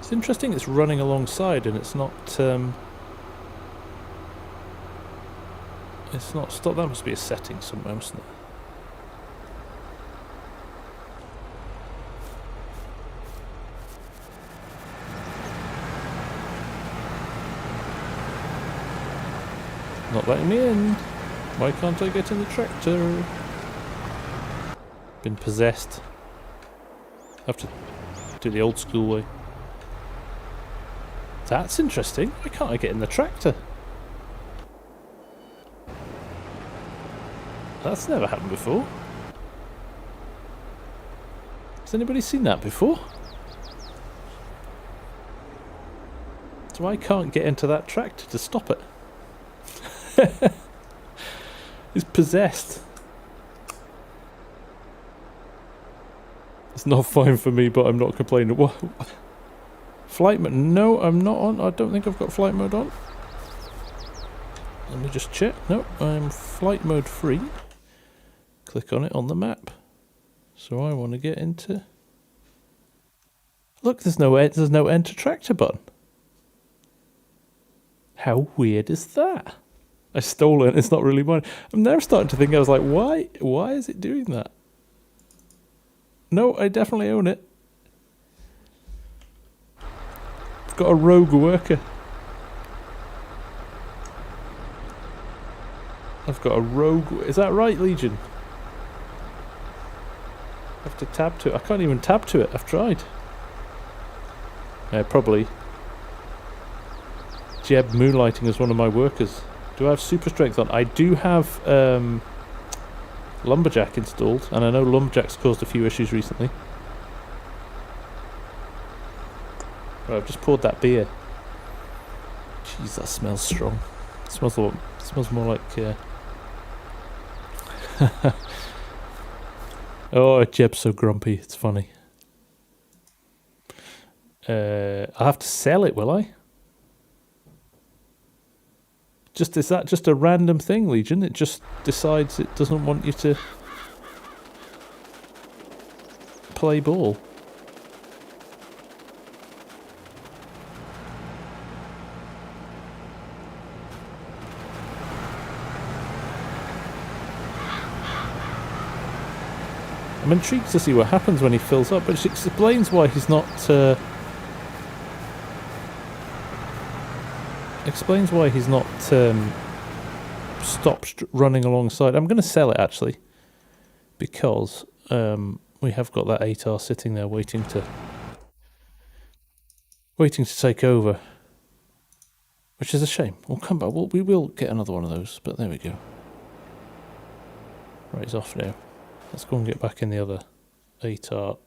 It's interesting it's running alongside and it's not stop. That must be a setting somewhere, mustn't it? Not letting me in. Why can't I get in the tractor? Been possessed. I have to do the old school way. That's interesting. Why can't I get in the tractor? That's never happened before. Has anybody seen that before? So I can't get into that tractor to stop it. It's possessed. It's not fine for me, but I'm not complaining. What? Flight mode? No, I'm not on. I don't think I've got flight mode on. Let me just check. No, I'm flight mode free. Click on it on the map. So I want to get into... Look, there's no enter tractor button. How weird is that? I stole it. It's not really mine. I'm now starting to think. I was like, why? Why is it doing that? No, I definitely own it. I've got a rogue worker. I've got a rogue... Is that right, Legion? I have to tab to it. I can't even tab to it. I've tried. Probably. Jeb moonlighting as one of my workers. Do I have super strength on? I do have Lumberjack installed, and I know Lumberjack's caused a few issues recently. Right, I've just poured that beer. Jeez, that smells strong. It smells more like... Oh, Jeb's so grumpy. It's funny. I'll have to sell it, will I? Is that just a random thing, Legion? It just decides it doesn't want you to play ball. I'm intrigued to see what happens when he fills up, but it explains why he's not... explains why he's not stopped running alongside. I'm going to sell it, actually, because we have got that 8R sitting there waiting to take over, which is a shame. We'll come back. We will get another one of those, but there we go. Right, he's off now. Let's go and get back in the other 8R.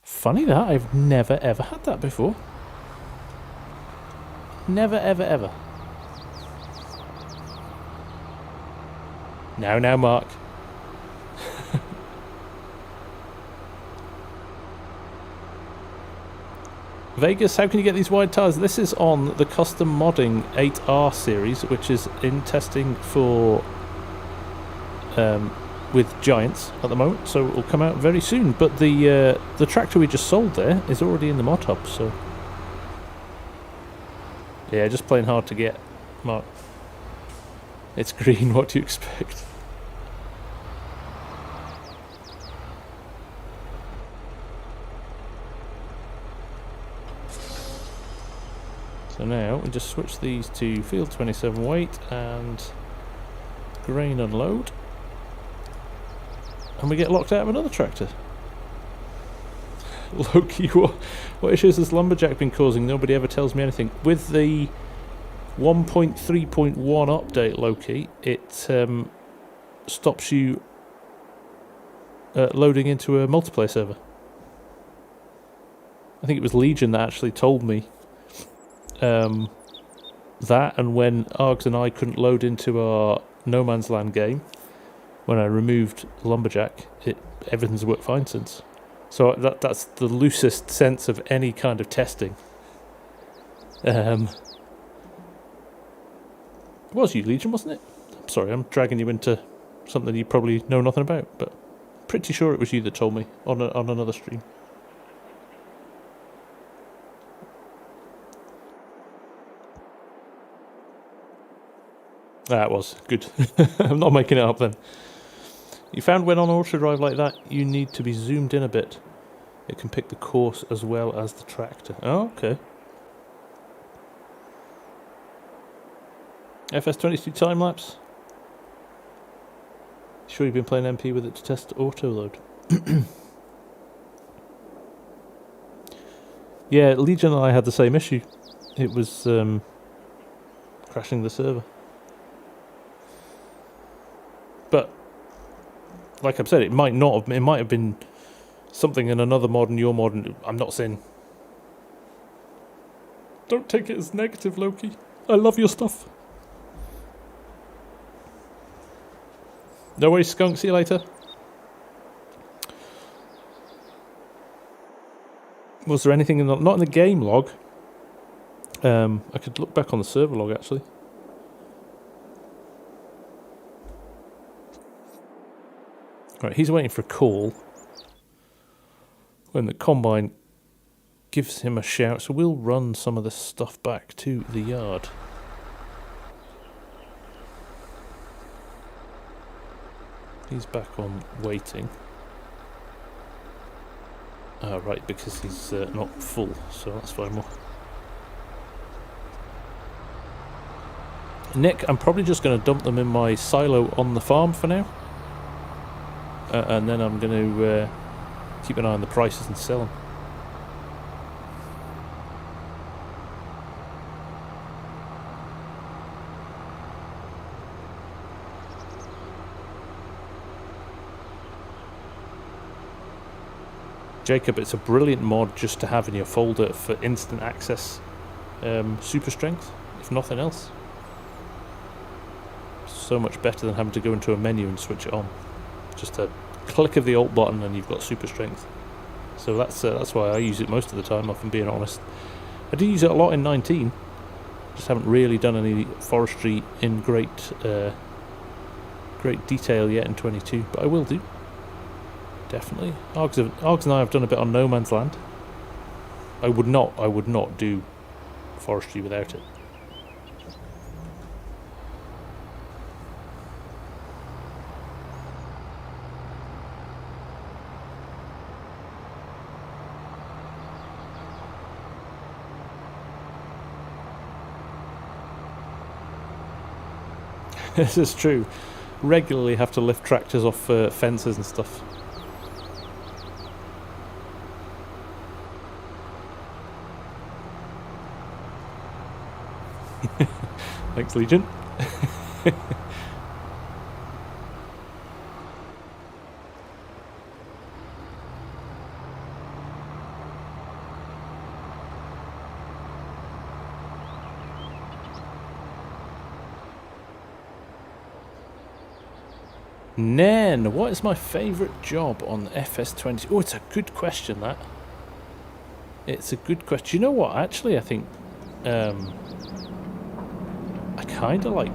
Funny that, I've never ever had that before. Never ever ever. Now, Mark. Vegas, how can you get these wide tires? This is on the custom modding 8R series, which is in testing for with Giants at the moment, so it will come out very soon. But the tractor we just sold there is already in the mod hub, so yeah, just plain hard to get, Mark. It's green. What do you expect? So now we just switch these to field 27 weight and grain unload, and we get locked out of another tractor. Loki, what issues has Lumberjack been causing? Nobody ever tells me anything. With the 1.3.1 update, Loki, it stops you loading into a multiplayer server. I think it was Legion that actually told me that, and when Args and I couldn't load into our No Man's Land game, when I removed Lumberjack, everything's worked fine since. So that's the loosest sense of any kind of testing. It was you, Legion, wasn't it? I'm sorry, I'm dragging you into something you probably know nothing about, but pretty sure it was you that told me on another stream. Ah, it was. Good. I'm not making it up then. You found when on Autodrive like that, you need to be zoomed in a bit. It can pick the course as well as the tractor. Oh, okay. FS22 time-lapse. Sure you've been playing MP with it to test auto-load? Yeah, Legion and I had the same issue. It was crashing the server. But like I've said, it might not have. It might have been something in another mod and your mod. And I'm not saying. Don't take it as negative, Loki. I love your stuff. No worries, Skunk. See you later. Was there anything in the, not in the game log? I could look back on the server log actually. Right, he's waiting for a call when the combine gives him a shout, so we'll run some of this stuff back to the yard. He's back on waiting. Right, because he's not full, so that's fine more. Nick, I'm probably just going to dump them in my silo on the farm for now. And then I'm going to keep an eye on the prices and sell them. Jacob, it's a brilliant mod just to have in your folder for instant access super strength, if nothing else. So much better than having to go into a menu and switch it on. Just a click of the Alt button and you've got super strength. So that's why I use it most of the time, if I'm being honest. I do use it a lot in 19. Just haven't really done any forestry in great detail yet in 22, but I will do. Definitely. Args and I have done a bit on No Man's Land. I would not do forestry without it. This is true. Regularly have to lift tractors off fences and stuff. Thanks, Legion. Nen, what is my favourite job on FS20? Oh, it's a good question, that. It's a good question. You know what? Actually, I think I kind of like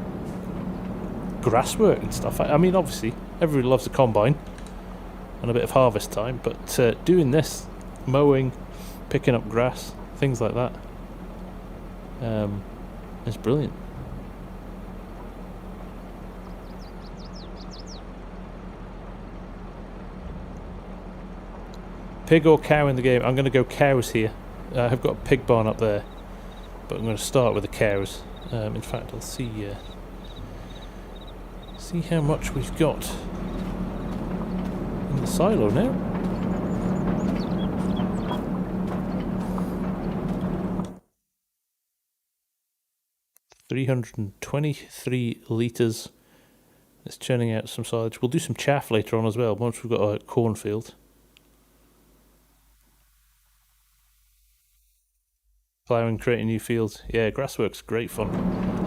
grasswork and stuff. I mean, obviously, everybody loves a combine and a bit of harvest time, but doing this, mowing, picking up grass, things like that, is brilliant. Pig or cow in the game? I'm going to go cows here. I've got a pig barn up there, but I'm going to start with the cows. In fact, I'll see how much we've got in the silo now. $323 litres. It's churning out some silage. We'll do some chaff later on as well, once we've got a cornfield. Ploughing, creating new fields. Yeah, grasswork's great fun.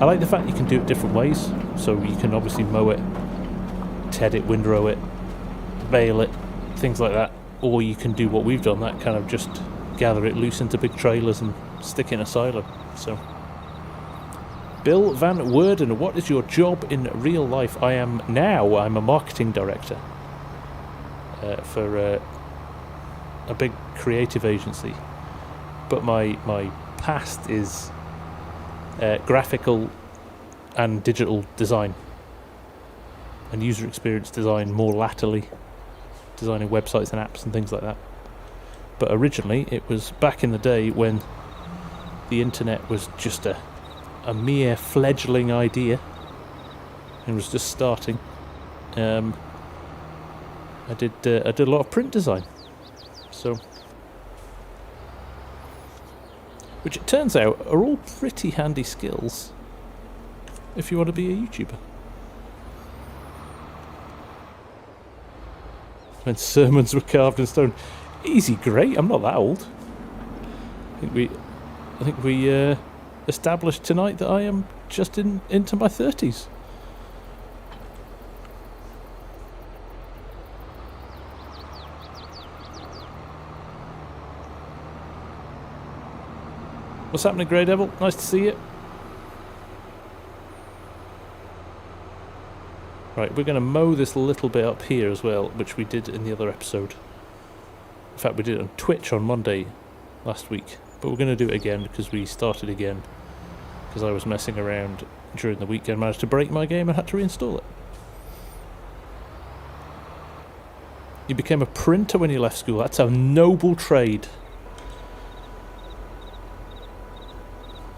I like the fact you can do it different ways. So you can obviously mow it, ted it, windrow it, bale it, things like that. Or you can do what we've done, that kind of just gather it loose into big trailers and stick it in a silo. So, Bill Van Worden, what is your job in real life? I'm a marketing director for a big creative agency. But my past is graphical and digital design and user experience design more latterly, designing websites and apps and things like that. But originally it was back in the day when the internet was just a mere fledgling idea and was just starting. I did a lot of print design, so which it turns out are all pretty handy skills if you want to be a YouTuber. When sermons were carved in stone. Easy, great. I'm not that old. I think we established tonight that I am just into my 30s. What's happening, Grey Devil? Nice to see you. Right, we're going to mow this little bit up here as well, which we did in the other episode. In fact, we did it on Twitch on Monday last week. But we're going to do it again because we started again. Because I was messing around during the weekend, managed to break my game and had to reinstall it. You became a printer when you left school. That's a noble trade.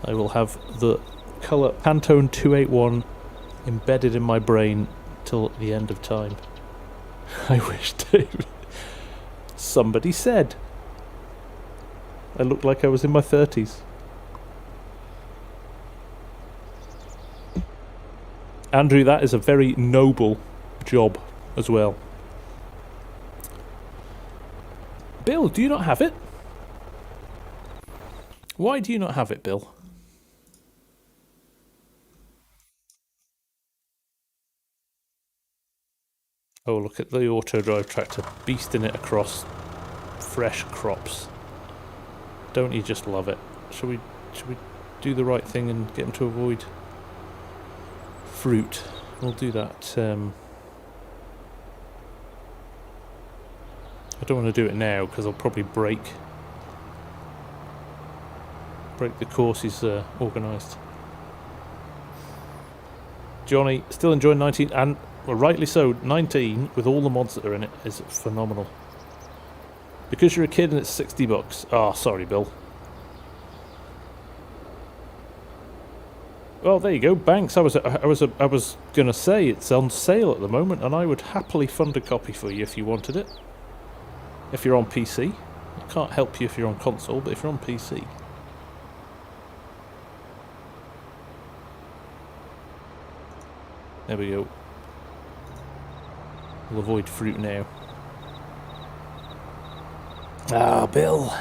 I will have the colour Pantone 281 embedded in my brain till the end of time. I wish, David. Somebody said I looked like I was in my 30s. Andrew, that is a very noble job as well. Bill, do you not have it? Why do you not have it, Bill? Oh, look at the Autodrive tractor beasting it across fresh crops. Don't you just love it? Should we do the right thing and get him to avoid fruit? We'll do that. I don't want to do it now because I'll probably break the course he's organised. Johnny, still enjoying 19, and well, rightly so. 19 with all the mods that are in it is phenomenal. Because you're a kid and it's $60. Oh, sorry, Bill. Well, there you go. Banks. I was gonna say it's on sale at the moment, and I would happily fund a copy for you if you wanted it. If you're on PC, I can't help you if you're on console, but if you're on PC. There we go. We'll avoid fruit now. Ah, Bill.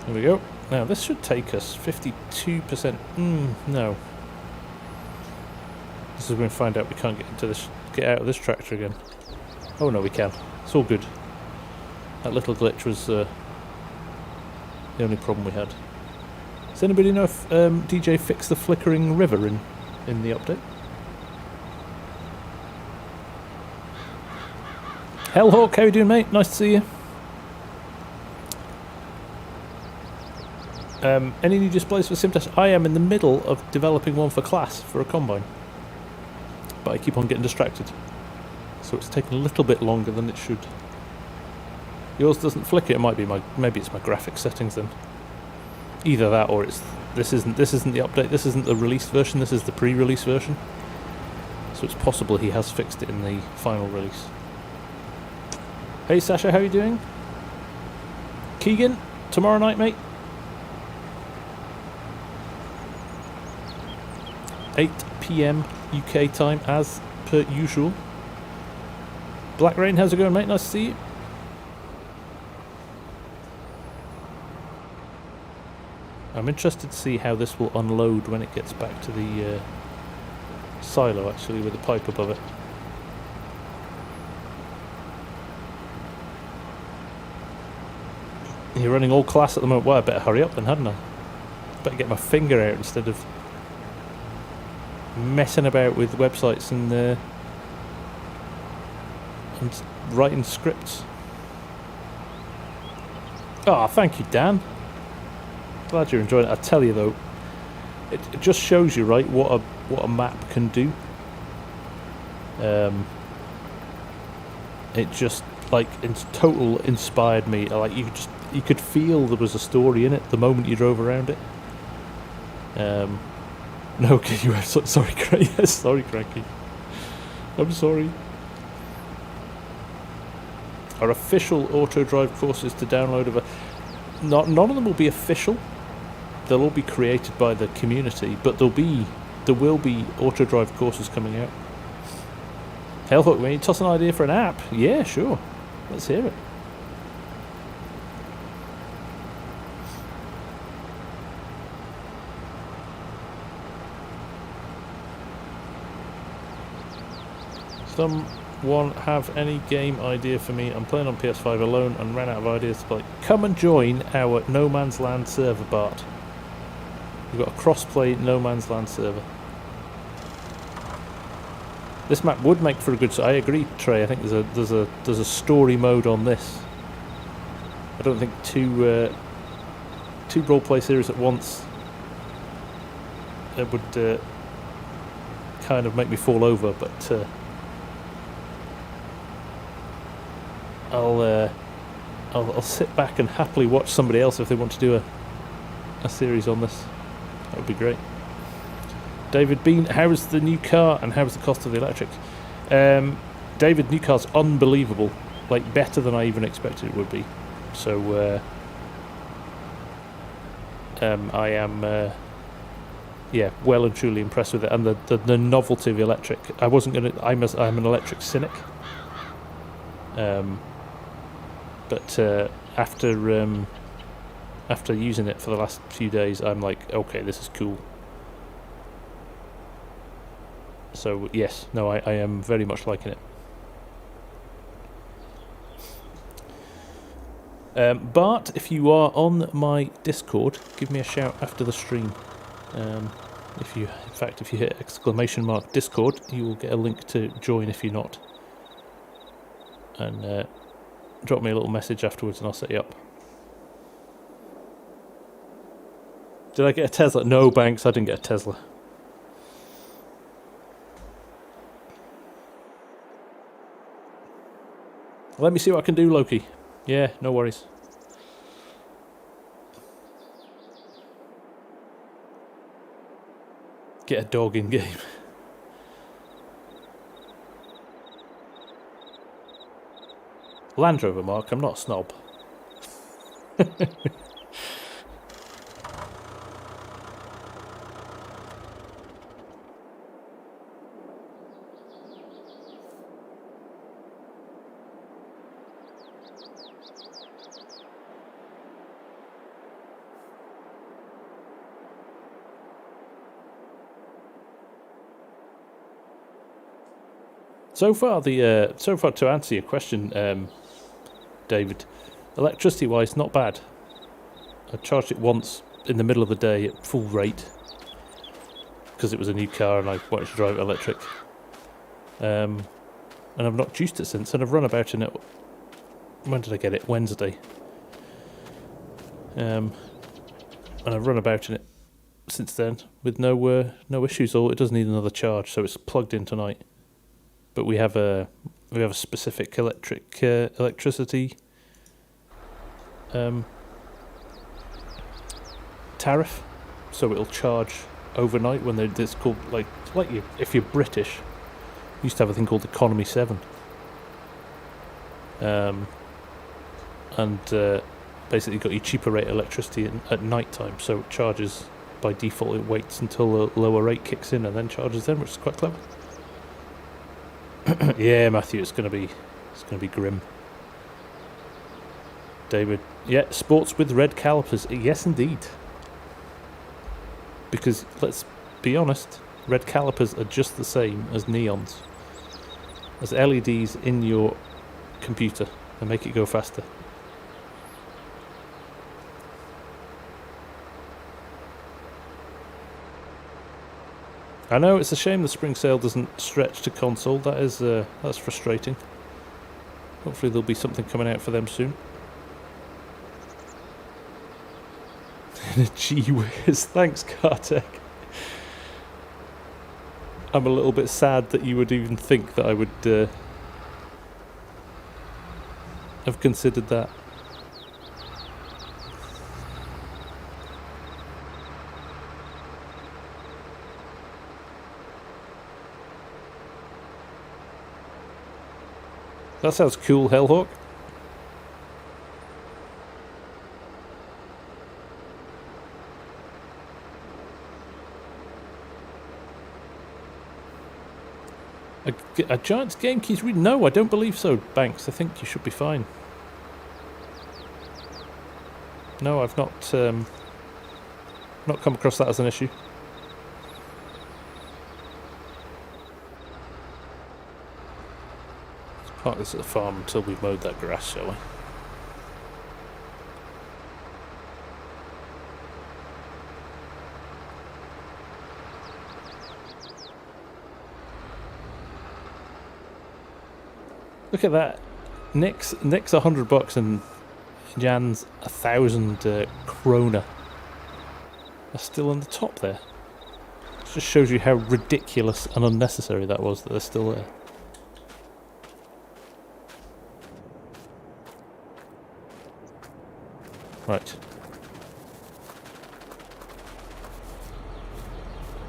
There we go. Now this should take us 52%. No. This is when we find out we can't get out of this tractor again. Oh no, we can. It's all good. That little glitch was the only problem we had. Does anybody know if DJ fixed the flickering river in the update? Hellhawk, how you doing, mate? Nice to see you. Any new displays for SimTest? I am in the middle of developing one for class for a combine, but I keep on getting distracted, so it's taking a little bit longer than it should. Yours doesn't flicker. It might be maybe it's my graphics settings then. Either that or this isn't the update. This isn't the released version. This is the pre-release version. So it's possible he has fixed it in the final release. Hey Sasha, how are you doing? Keegan, tomorrow night, mate. 8 PM UK time as per usual. Black Rain, how's it going, mate? Nice to see you. I'm interested to see how this will unload when it gets back to the silo, actually, with the pipe above it. You're running all class at the moment. Well, I better hurry up then, hadn't I? Better get my finger out instead of messing about with websites and writing scripts. Oh, thank you, Dan. Glad you're enjoying it. I tell you though, it just shows you, right, what a map can do. It just like in total inspired me. Like you could feel there was a story in it the moment you drove around it. No, okay, you are sorry, Craig. Sorry, Cranky. I'm sorry. Our official Autodrive courses to download none of them will be official. They'll all be created by the community, but there will be Autodrive courses coming out. Hellhook, when you toss an idea for an app, yeah, sure. Let's hear it. Someone have any game idea for me? I'm playing on PS5 alone and ran out of ideas to play. Come and join our No Man's Land server, Bart. We've got a cross-play No Man's Land server. This map would make for a good. I agree, Trey. I think there's a story mode on this. I don't think two role-play series at once. It would kind of make me fall over, but. I'll sit back and happily watch somebody else if they want to do a series on this. That would be great. David Bean, how's the new car and how's the cost of the electric? David, new car's unbelievable. Like better than I even expected it would be. So I am yeah, well and truly impressed with it, and the novelty of electric. I'm an electric cynic. But after using it for the last few days, I'm like, okay, this is cool. So yes, no, I am very much liking it. Bart, if you are on my Discord, give me a shout after the stream. If you hit ! Discord, you will get a link to join if you're not. And drop me a little message afterwards and I'll set you up. Did I get a Tesla? No, Banks, I didn't get a Tesla. Let me see what I can do, Loki. Yeah, no worries. Get a dog in game. Land Rover, Mark, I'm not a snob. So far, to answer your question, David, electricity-wise, not bad. I charged it once in the middle of the day at full rate because it was a new car and I wanted to drive it electric. And I've not juiced it since, and I've run about in it. When did I get it? Wednesday. And I've run about in it since then with no issues. Or it doesn't need another charge, so it's plugged in tonight. But we have a specific electricity tariff, so it'll charge overnight when it's called like you, if you're British, you used to have a thing called Economy 7, and basically got you cheaper rate electricity at night time, so it charges by default. It waits until the lower rate kicks in and then charges then, which is quite clever. Yeah, Matthew, it's gonna be grim. David, yeah, sports with red calipers. Yes, indeed. Because let's be honest, red calipers are just the same as neons, as LEDs in your computer, and make it go faster. I know it's a shame the spring sale doesn't stretch to console. That is that's frustrating. Hopefully there'll be something coming out for them soon. Gee whiz, thanks Kartek. I'm a little bit sad that you would even think that I would have considered that. That sounds cool, Hellhawk. A Giants game keys read? No, I don't believe so, Banks. I think you should be fine. No, I've not come across that as an issue. Let's park this at the farm until we've mowed that grass, shall we? Look at that. Nick's $100 and Jan's 1,000 krona. They're still on the top there. It just shows you how ridiculous and unnecessary that was that they're still there. Right.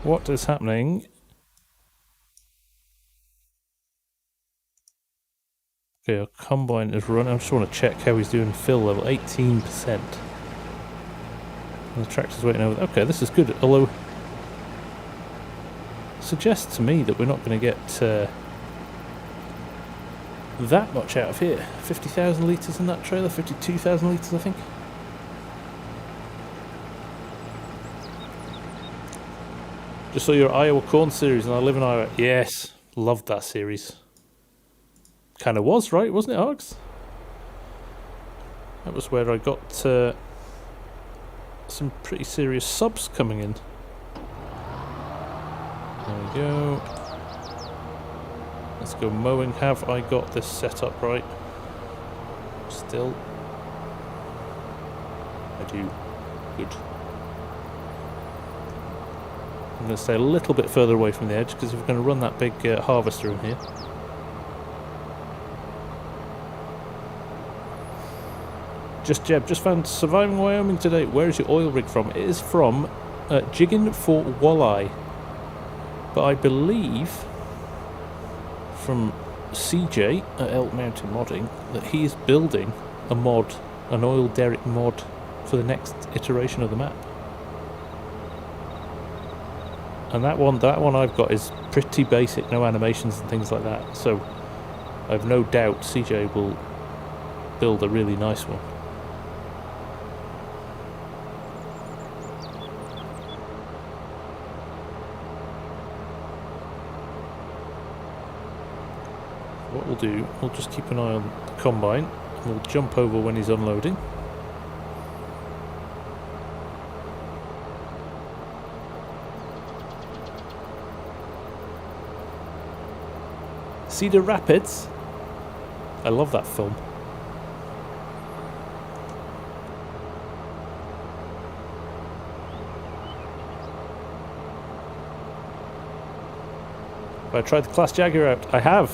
What is happening? Okay, our combine is running. I just want to check how he's doing fill level. 18%. And the tractor's waiting over there. Okay, this is good. Although, suggests to me that we're not going to get that much out of here. 50,000 litres in that trailer. 52,000 litres, I think. Just saw your Iowa Corn series, and I live in Iowa. Yes, loved that series. Kind of was, right? Wasn't it, Args? That was where I got some pretty serious subs coming in. There we go. Let's go mowing. Have I got this set up right? Still. I do. Good. I'm going to stay a little bit further away from the edge because we're going to run that big harvester in here. Jeb, just found Surviving Wyoming today. Where is your oil rig from? It is from Jiggin for Walleye. But I believe from CJ at Elk Mountain Modding that he is building a mod, an oil derrick mod for the next iteration of the map. And that one I've got is pretty basic, no animations and things like that. So I've no doubt CJ will build a really nice one. What we'll do, we'll just keep an eye on the combine, and we'll jump over when he's unloading. Cedar Rapids? I love that film. Have I tried the Class Jaguar out? I have.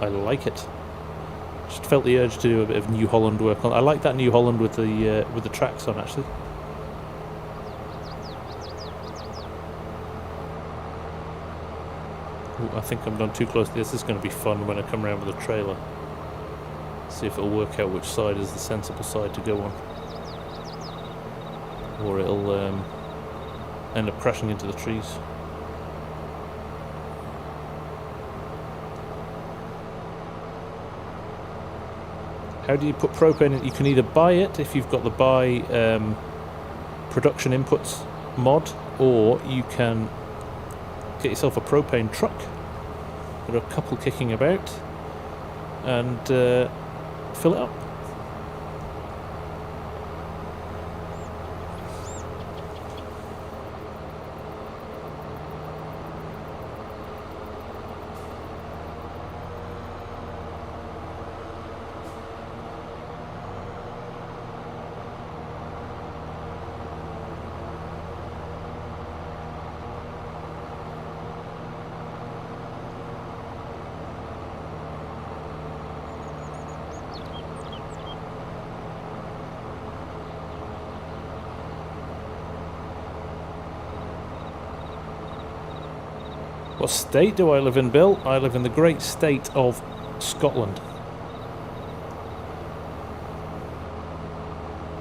I like it. Just felt the urge to do a bit of New Holland work on. I like that New Holland with the tracks on, actually. Ooh, I think I'm done too close. This is going to be fun when I come around with a trailer. See if it'll work out which side is the sensible side to go on, or it'll end up crashing into the trees. How do you put propane in? You can either buy it if you've got the buy production inputs mod, or you can get yourself a propane truck. There are a couple kicking about, and fill it up. What state do I live in, Bill? I live in the great state of Scotland.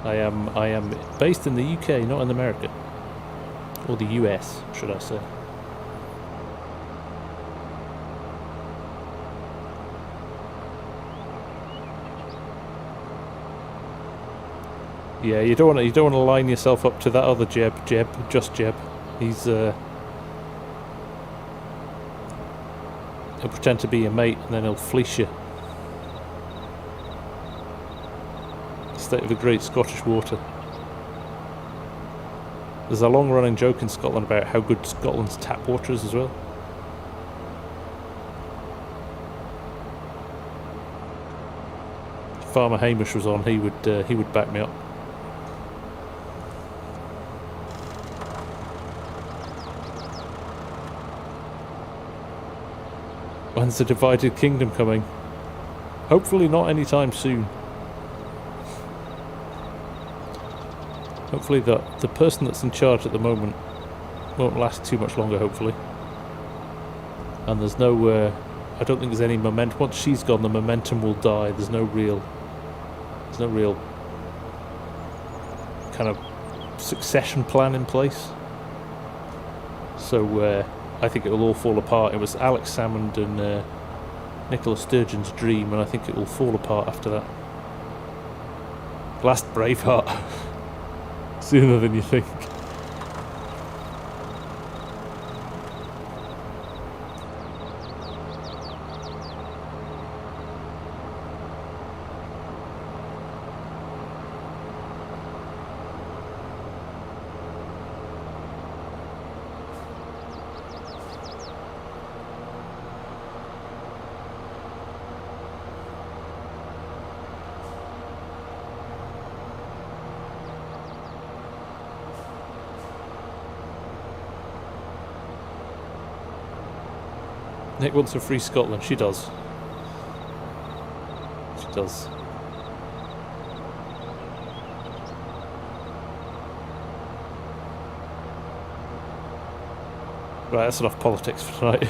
I am based in the UK, not in America. Or the US, should I say. Yeah, you don't want to line yourself up to that other Jeb. He's he'll pretend to be your mate and then he'll fleece you. State of the Great Scottish Water. There's a long-running joke in Scotland about how good Scotland's tap water is as well. If Farmer Hamish was on, he would back me up. When's the divided kingdom coming? Hopefully not anytime soon. Hopefully the person that's in charge at the moment won't last too much longer, hopefully. And there's no, I don't think there's any momentum. Once she's gone, the momentum will die. There's no real kind of succession plan in place. So I think it will all fall apart. It was Alex Salmond and Nicola Sturgeon's dream, and I think it will fall apart after that. Last Braveheart. Sooner than you think. Nick wants a free Scotland. She does. She does. Right, that's enough politics for tonight.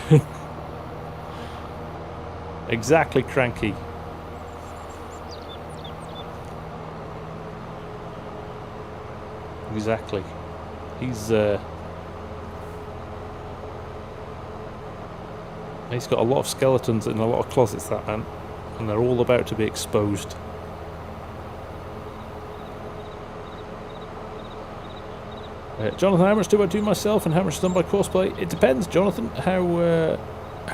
Exactly, Cranky. Exactly. He's got a lot of skeletons in a lot of closets, that man, and they're all about to be exposed. Jonathan, how much do I do myself and how much is done by Courseplay? It depends, Jonathan, how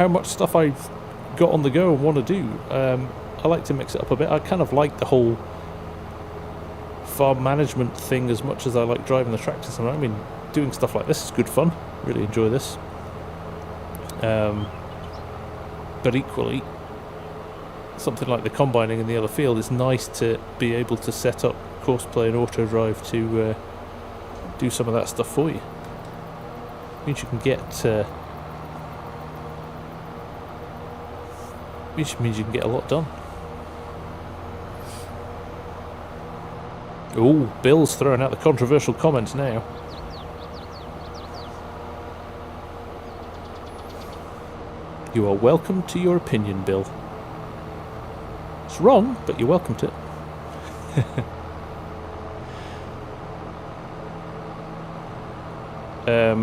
much stuff I've got on the go and want to do. I like to mix it up a bit. I kind of like the whole farm management thing as much as I like driving the tractors. I mean, doing stuff like this is good fun. Really enjoy this. But equally, something like the combining in the other field, it's nice to be able to set up Courseplay and Autodrive to do some of that stuff for you. Means you can get means you can get a lot done. Oh, Bill's throwing out the controversial comments now. You are welcome to your opinion, Bill. It's wrong, but you're welcome to it.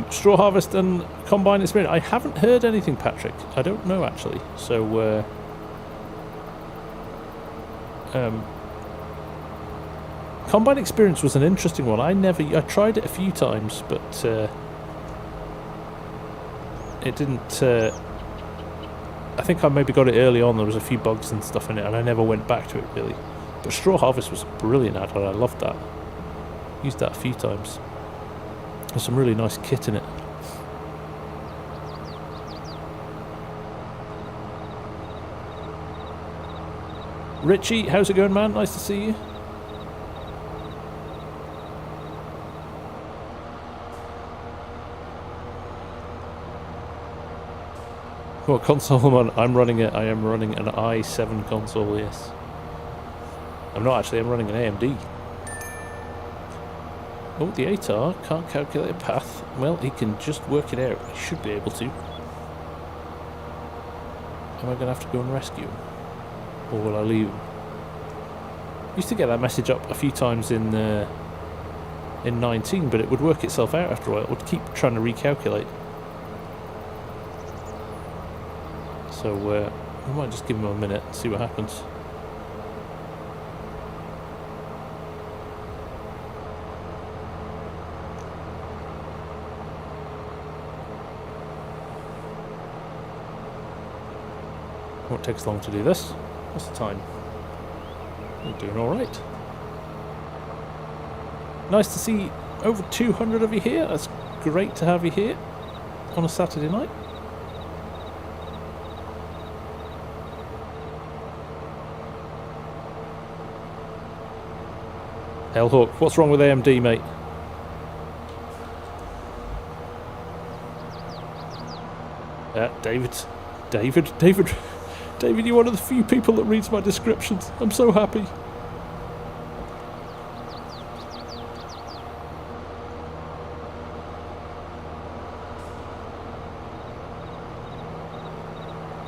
Straw harvest and combine experience. I haven't heard anything, Patrick. I don't know, actually. So, combine experience was an interesting one. I tried it a few times, but it didn't. I think I maybe got it early on. There was a few bugs and stuff in it, and I never went back to it really. But straw harvest was a brilliant add-on. I loved that. Used that a few times. There's some really nice kit in it. Richie, how's it going, man? Nice to see you. What console am I running? I am running an i7 console, yes. I'm not actually, I'm running an AMD. Oh, the ATAR can't calculate a path. Well, he can just work it out. He should be able to. Am I going to have to go and rescue him? Or will I leave him? Used to get that message up a few times in 19, but it would work itself out after a while. It would keep trying to recalculate. So we might just give him a minute and see what happens. Won't take us long to do this. What's the time? We're doing alright. Nice to see over 200 of you here. That's great to have you here on a Saturday night. Hellhawk, what's wrong with AMD, mate? David, you're one of the few people that reads my descriptions. I'm so happy.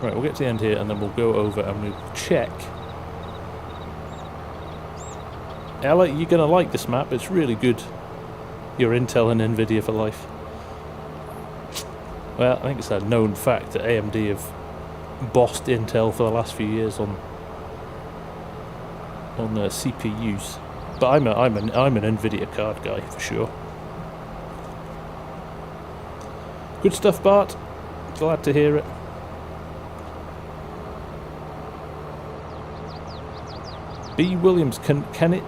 Right, we'll get to the end here and then we'll go over and we'll check. Ella, you're going to like this map. It's really good. Your Intel and Nvidia for life. Well, I think it's a known fact that AMD have bossed Intel for the last few years on CPUs, but I'm an Nvidia card guy for sure. Good stuff, Bart. Glad to hear it. B. Williams, can it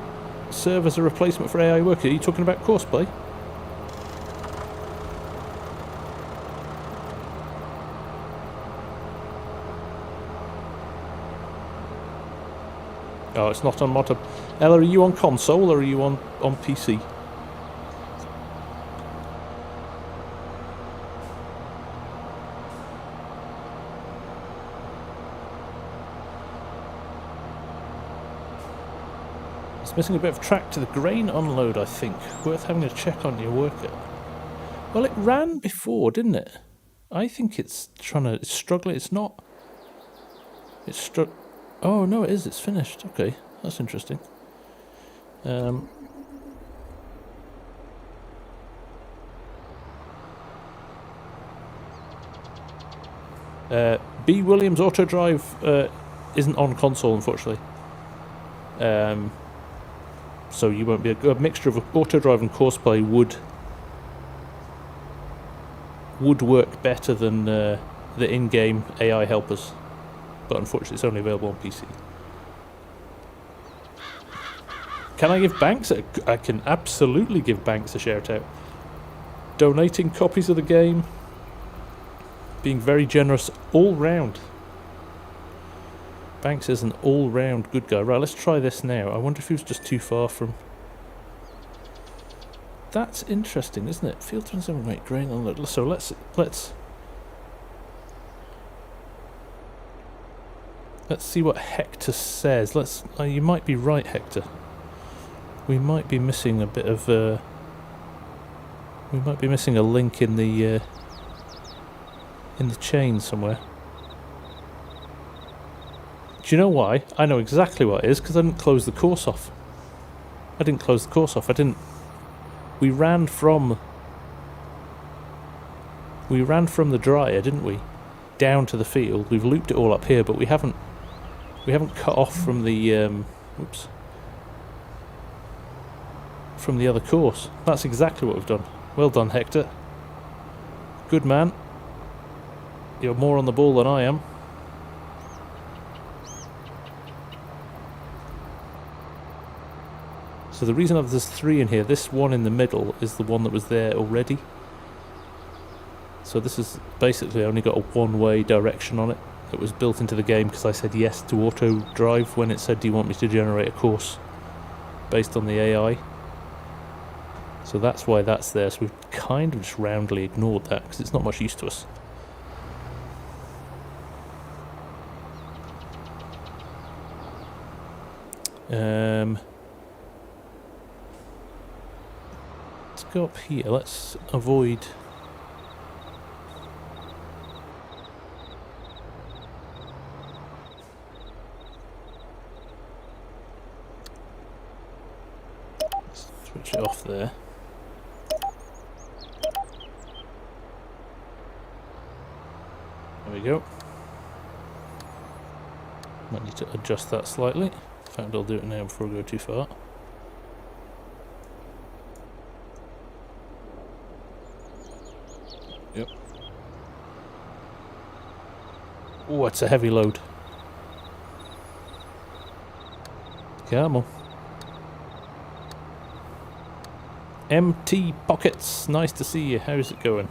serve as a replacement for AI worker? Are you talking about Courseplay? Oh, it's not on Motherboard. Ella, are you on console or are you on PC? It's missing a bit of track to the grain unload, I think. Worth having a check on your worker. Well, it ran before, didn't it? I think it's struggling. It's not. It's Oh, no, it is. It's finished. Okay, that's interesting. B. Williams Autodrive isn't on console, unfortunately. So you won't be a mixture of Autodrive and Courseplay would work better than the in-game AI helpers. But unfortunately it's only available on PC. Can I give Banks I can absolutely give Banks a shout out. Donating copies of the game. Being very generous all round. Banks is an all round good guy. Right, let's try this now. I wonder if he was just too far from... That's interesting, isn't it? Field 27, wait, grain on that. So let's see what Hector says. You might be right, Hector. We might be missing a bit of we might be missing a link in the chain somewhere. Do you know why? I know exactly what it is, because I didn't close the course off. We ran from the dryer, didn't we? Down to the field. We've looped it all up here, but we haven't cut off from the from the other course. That's exactly what we've done. Well done, Hector. Good man. You're more on the ball than I am. So the reason there's 3 in here, this one in the middle is the one that was there already. So this is basically only got a one-way direction on it. It was built into the game because I said yes to auto drive when it said, do you want me to generate a course based on the AI? So that's why that's there. So we've kind of just roundly ignored that because it's not much use to us. Let's go up here. Let's avoid... Switch it off there. There we go. Might need to adjust that slightly. In fact, I'll do it now before I go too far. Yep. Oh, it's a heavy load. Come on. MT Pockets, nice to see you. How's it going?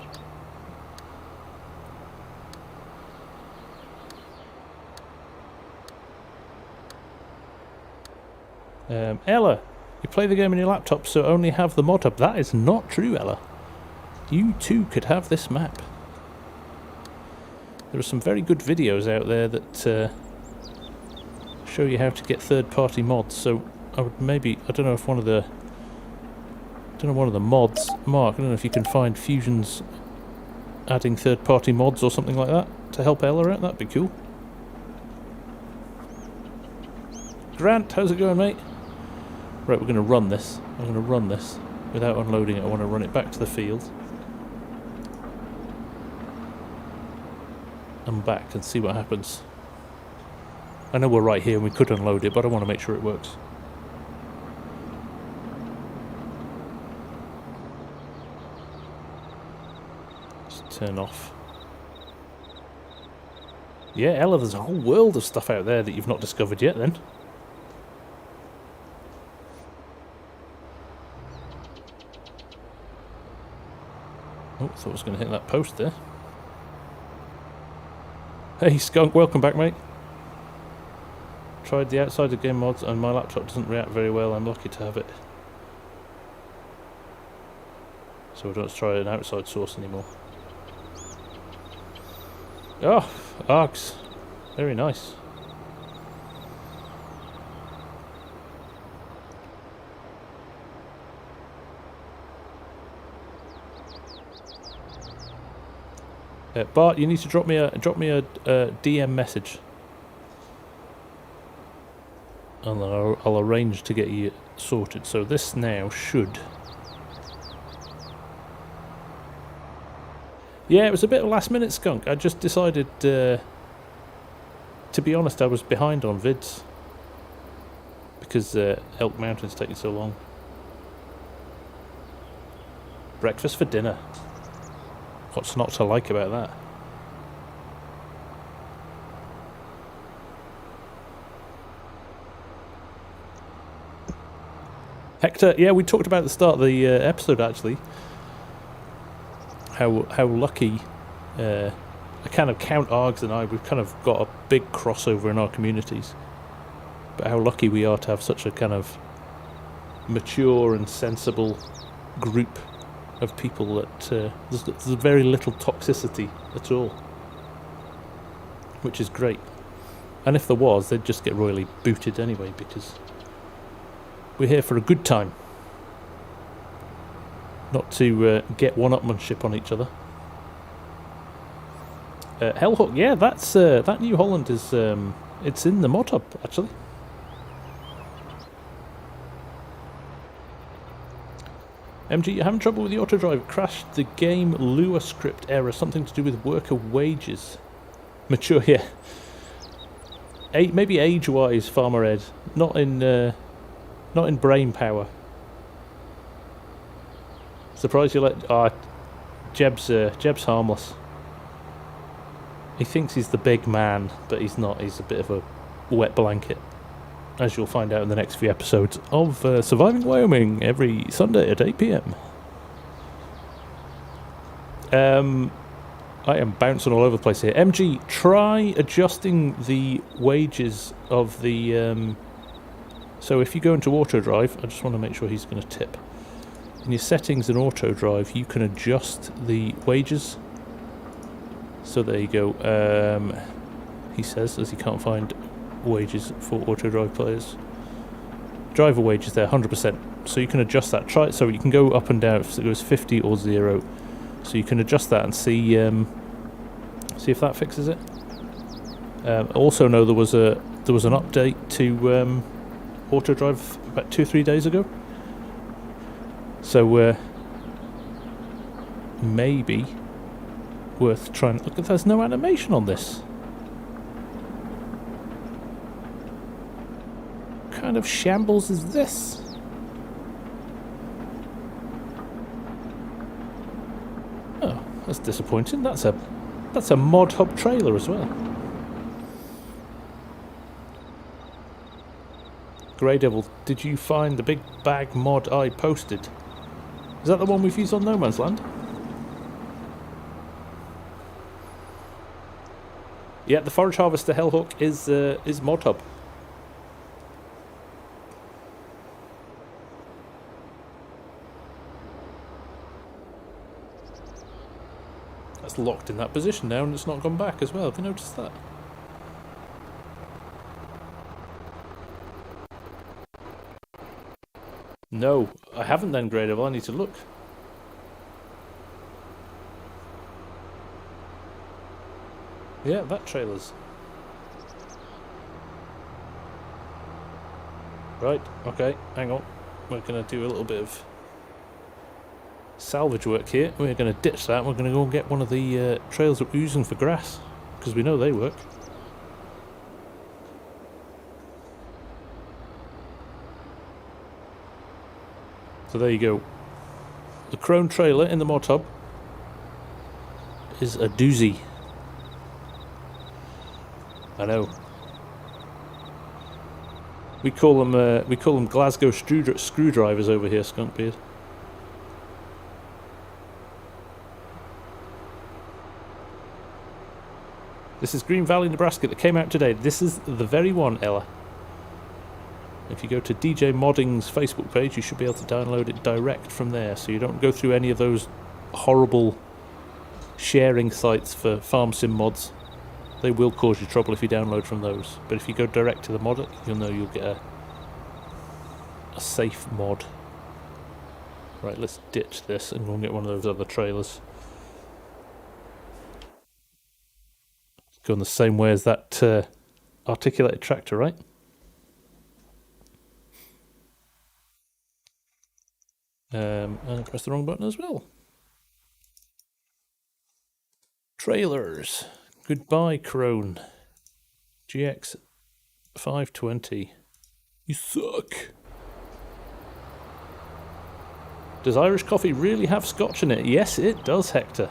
Ella, you play the game on your laptop so only have the mod hub. That is not true, Ella. You too could have this map. There are some very good videos out there that show you how to get third-party mods. So I would maybe, I don't know if one of the mods, Mark, I don't know if you can find Fusion's adding third-party mods or something like that to help Ella out. That'd be cool. Grant, how's it going, mate? Right, we're going to run this. I'm going to run this without unloading it. I want to run it back to the field and back and see what happens. I know we're right here and we could unload it, but I want to make sure it works. Just turn off. Yeah, Ella, there's a whole world of stuff out there that you've not discovered yet then. Oh, thought I was going to hit that post there. Hey Skunk, welcome back, mate. Tried the outside of game mods and my laptop doesn't react very well. I'm lucky to have it. So we don't try an outside source anymore. Oh, args. Very nice. Bart, you need to drop me a DM message, and I'll arrange to get you sorted. So this now should. Yeah, it was a bit of a last minute, Skunk. I just decided, to be honest, I was behind on vids because Elk Mountain's taking so long. Breakfast for dinner. What's not to like about that? Hector, yeah, we talked about at the start of the episode actually. How lucky I kind of count Args and I, we've kind of got a big crossover in our communities. But how lucky we are to have such a kind of mature and sensible group of people that there's very little toxicity at all, which is great. And if there was, they'd just get royally booted anyway, because we're here for a good time, not to get one-upmanship on each other. Hellhook, yeah, that's that New Holland is it's in the mod hub actually. MG, you're having trouble with the Autodrive. It crashed the game Lua script error, something to do with worker wages. Mature, yeah. Maybe age-wise, Farmer Ed, not in brain power. Surprised you let Jeb's harmless. He thinks he's the big man, but he's not. He's a bit of a wet blanket, as you'll find out in the next few episodes of Surviving Wyoming every Sunday at 8 PM. I am bouncing all over the place here. MG, try adjusting the wages of the... so if you go into Autodrive, I just want to make sure he's going to tip. In your settings in Autodrive, you can adjust the wages. So there you go. He says, as he can't find wages for Autodrive players. Driver wages there, 100%. So you can adjust that. Try it so you can go up and down if it goes 50 or 0. So you can adjust that and see if that fixes it. Also know there was an update to Autodrive about 2 or 3 days ago, So maybe worth trying. Look, there's no animation on this. What kind of shambles is this? Oh, that's disappointing. That's a mod hub trailer as well. Grey Devil, did you find the big bag mod I posted? Is that the one we've used on No Man's Land? Yeah, the Forage Harvester Hellhawk is mod hub. That's locked in that position now and it's not gone back as well. Have you noticed that? No, I haven't then, Grey Devil. I need to look. Yeah, that trailer's. Right, okay, hang on. We're going to do a little bit of salvage work here. We're going to ditch that. We're going to go and get one of the trails that we're using for grass, because we know they work. So there you go. The Crone trailer in the mod hub is a doozy. I know. We call them Glasgow screwdrivers over here, Skunkbeard. This is Green Valley, Nebraska that came out today. This is the very one, Ella. If you go to DJ Modding's Facebook page, you should be able to download it direct from there, so you don't go through any of those horrible sharing sites for FarmSim mods. They will cause you trouble if you download from those. But if you go direct to the mod, you'll know you'll get a safe mod. Right, let's ditch this and go and get one of those other trailers. Going the same way as that articulated tractor, right? And I pressed the wrong button as well. Trailers. Goodbye, Crone. GX 520. You suck. Does Irish coffee really have scotch in it? Yes, it does, Hector.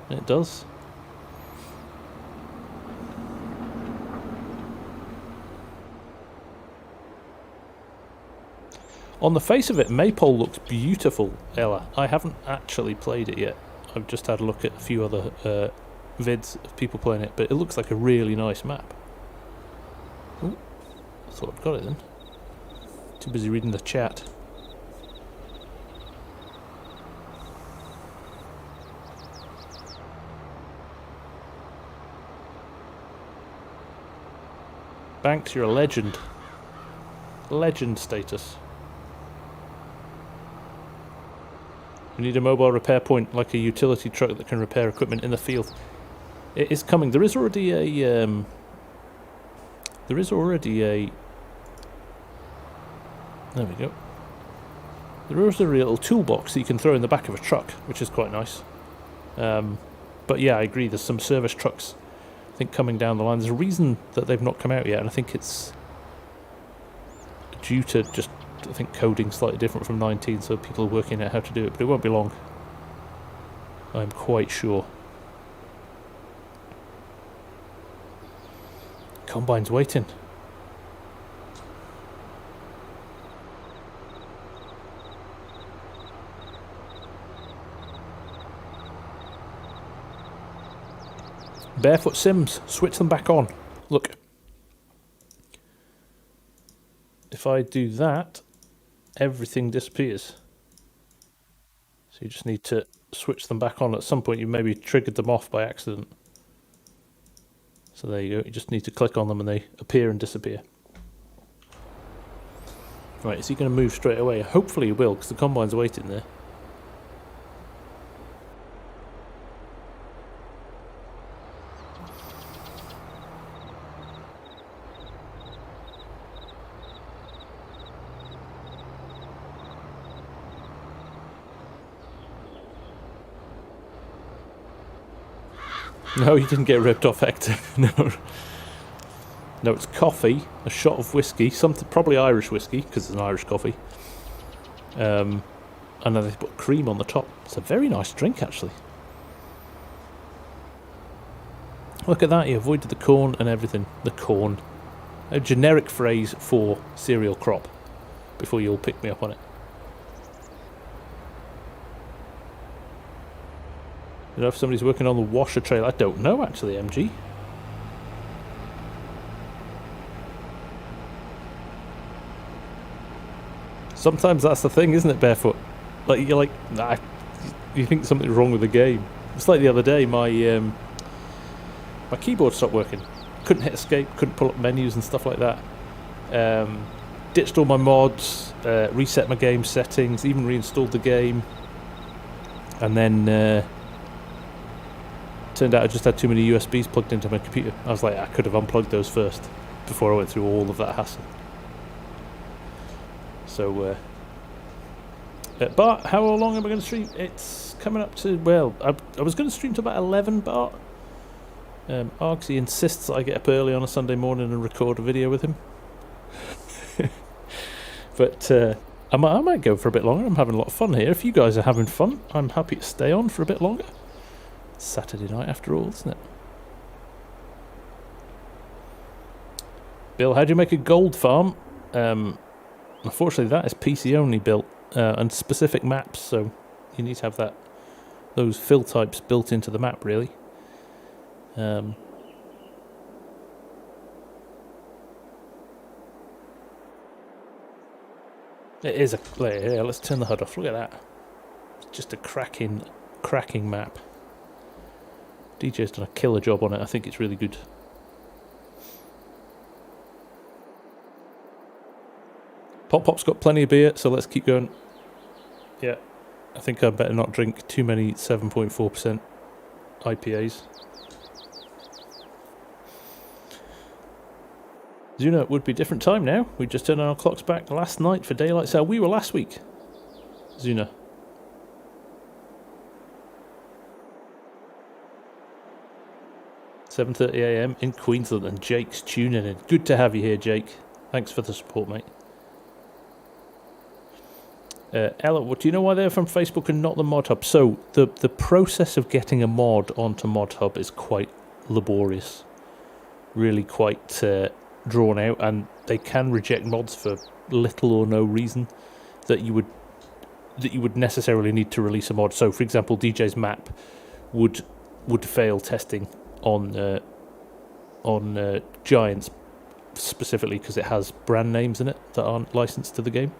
It does. On the face of it, Maypole looks beautiful, Ella. I haven't actually played it yet. I've just had a look at a few other vids of people playing it, but it looks like a really nice map. Ooh, I thought I'd got it then. Too busy reading the chat. Banks, you're a legend. Legend status. We need a mobile repair point, like a utility truck that can repair equipment in the field. It is coming. There is already a. There we go. There is a little toolbox that you can throw in the back of a truck, which is quite nice. But yeah, I agree. There's some service trucks, I think, coming down the line. There's a reason that they've not come out yet, and I think it's due to just, I think, coding slightly different from 19, so people are working out how to do it, but it won't be long. I'm quite sure. Combine's waiting. Barefoot Sims, switch them back on. Look. If I do that, everything disappears. So you just need to switch them back on. At some point you maybe triggered them off by accident. So there you go, you just need to click on them and they appear and disappear. Right, is he going to move straight away? Hopefully he will, because the Combine's waiting there. No, you didn't get ripped off, Hector. No. No, it's coffee, a shot of whiskey, something probably Irish whiskey, because it's an Irish coffee. And then they put cream on the top. It's a very nice drink, actually. Look at that, you avoided the corn and everything. The corn. A generic phrase for cereal crop, before you all pick me up on it. You know if somebody's working on the washer trailer? I don't know, actually, MG. Sometimes that's the thing, isn't it, Barefoot? Like, you're like, nah, you think something's wrong with the game. It's like the other day, my keyboard stopped working. Couldn't hit escape, couldn't pull up menus and stuff like that. Ditched all my mods, reset my game settings, even reinstalled the game. And then turned out I just had too many USBs plugged into my computer. I was like, I could have unplugged those first before I went through all of that hassle. So, Bart, how long am I going to stream? It's coming up to, well, I was going to stream to about 11, Bart. Argsy insists that I get up early on a Sunday morning and record a video with him. But I might go for a bit longer. I'm having a lot of fun here. If you guys are having fun, I'm happy to stay on for a bit longer. It's Saturday night after all, isn't it? Bill, how do you make a gold farm? Unfortunately, that is PC only built and specific maps, so you need to have those fill types built into the map, really. It is a... Yeah, let's turn the HUD off. Look at that. It's just a cracking map. DJ's done a killer job on it. I think it's really good. Pop's got plenty of beer, so let's keep going. Yeah, I think I better not drink too many 7.4% IPAs. Zuna, it would be a different time now. We just turned our clocks back last night for daylight sale. We were last week, Zuna. $7:30 AM in Queensland, and Jake's tuning in. Good to have you here, Jake. Thanks for the support, mate. Ella, what do you know why they're from Facebook and not the Mod Hub? So the process of getting a mod onto Mod Hub is quite laborious, really quite drawn out, and they can reject mods for little or no reason that you would necessarily need to release a mod. So, for example, DJ's map would fail testing on Giants specifically because it has brand names in it that aren't licensed to the game.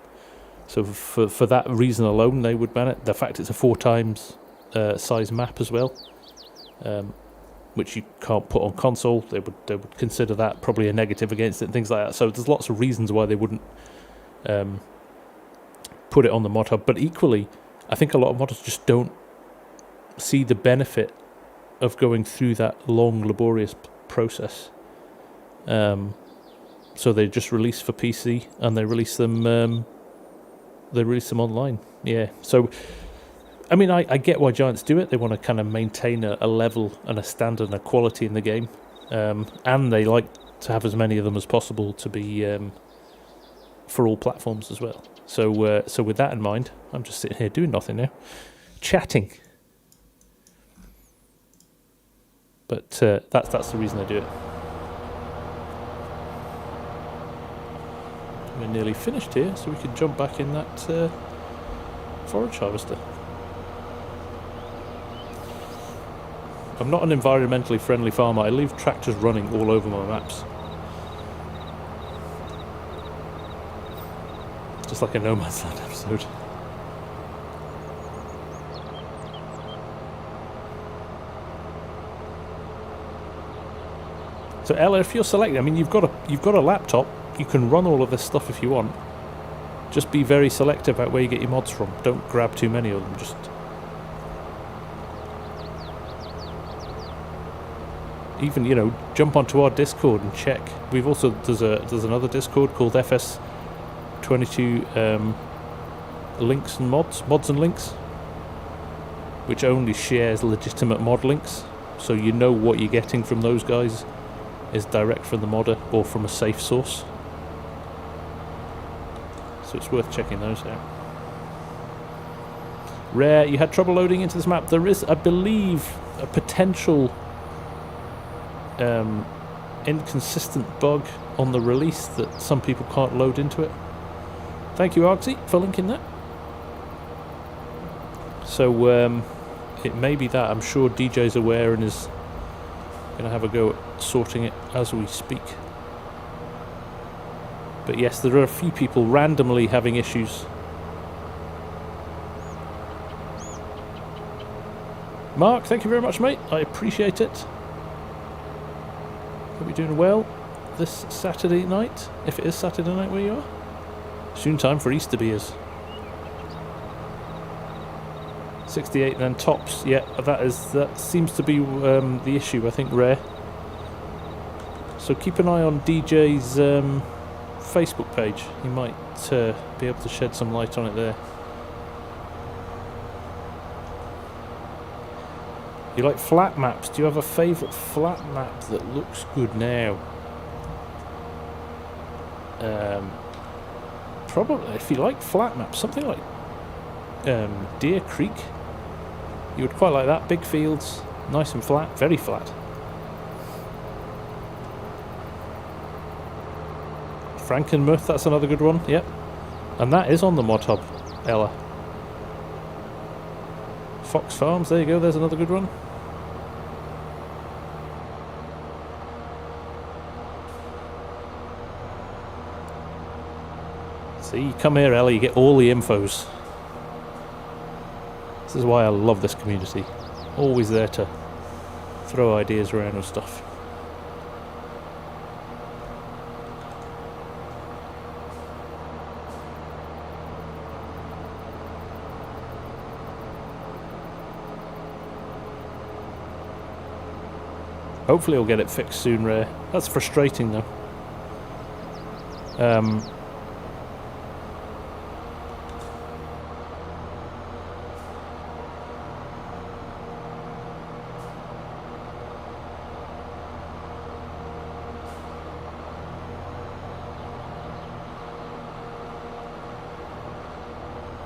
So for that reason alone, they would ban it. The fact it's a 4 times size map as well, which you can't put on console, they would consider that probably a negative against it and things like that. So there's lots of reasons why they wouldn't put it on the Mod Hub. But equally, I think a lot of modders just don't see the benefit of going through that long, laborious process. So they just release for PC and they release them. They release them online. Yeah. So, I mean, I get why Giants do it. They want to kind of maintain a level and a standard and a quality in the game, and they like to have as many of them as possible to be for all platforms as well. So with that in mind, I'm just sitting here doing nothing now, chatting. But that's the reason I do it. We're nearly finished here, so we can jump back in that forage harvester. I'm not an environmentally friendly farmer. I leave tractors running all over my maps. Just like a No Man's Land episode. So Ella, if you're selecting, I mean, you've got a laptop. You can run all of this stuff if you want. Just be very selective about where you get your mods from. Don't grab too many of them. Just even, you know, jump onto our Discord and check. We've also there's another Discord called FS22 links and mods and links, which only shares legitimate mod links. so you know what you're getting from those guys is direct from the modder or from a safe source. So it's worth checking those out. Rare, you had trouble loading into this map. There is, I believe, a potential inconsistent bug on the release that some people can't load into it. Thank you, Argsy, for linking that. So it may be that. I'm sure DJ's aware and is going to have a go at sorting it as we speak. But yes, there are a few people randomly having issues. Mark, thank you very much, mate. I appreciate it. Hope you're doing well this Saturday night, if it is Saturday night where you are. Soon time for Easter beers. 68 and then tops. Yeah, that seems to be the issue, I think, Rare. So keep an eye on DJ's Facebook page. He might be able to shed some light on it there. You like flat maps? Do you have a favourite flat map that looks good now? Probably, if you like flat maps, something like Deer Creek. You would quite like that. Big fields, nice and flat, very flat. Frankenmuth, that's another good one, yep. And that is on the mod hub, Ella. Fox Farms, there you go, there's another good one. See, you come here, Ella, you get all the infos. This is why I love this community. Always there to throw ideas around and stuff. Hopefully we'll get it fixed soon, Rare. That's frustrating though.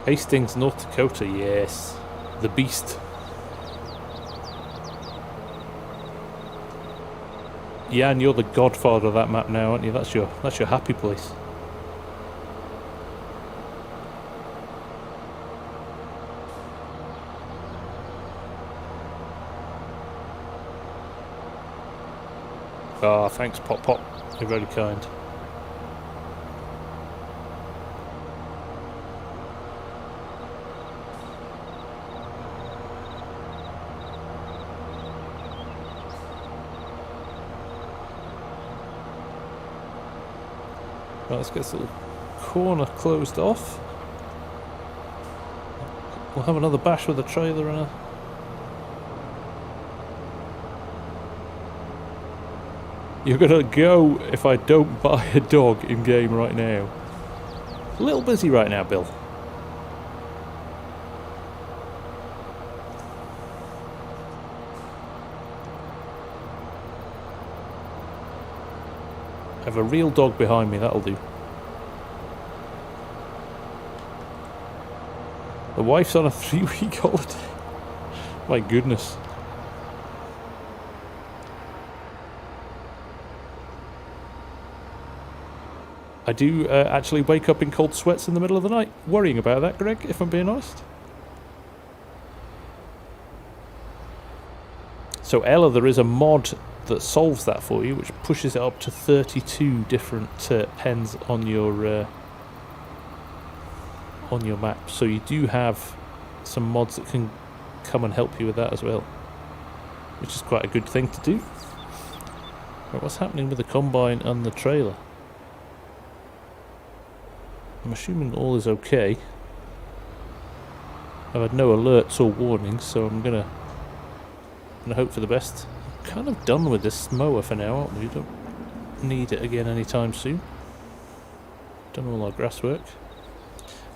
Hastings, North Dakota, yes. The beast. Yeah, and you're the godfather of that map now, aren't you? That's your happy place. Ah, thanks, Pop Pop. You're very kind. Right, let's get this little corner closed off. We'll have another bash with a trailer and a... You're gonna go if I don't buy a dog in game right now. A little busy right now, Bill. I have a real dog behind me, that'll do. The wife's on a 3-week holiday. My goodness. I do actually wake up in cold sweats in the middle of the night, worrying about that, Greg, if I'm being honest. So Ella, there is a mod that solves that for you, which pushes it up to 32 different pens on your map. So you do have some mods that can come and help you with that as well, which is quite a good thing to do. Right, what's happening with the combine and the trailer? I'm assuming all is okay. I've had no alerts or warnings, so I'm gonna hope for the best. Kind of done with this mower for now, aren't we? Don't need it again anytime soon. Done all our grass work.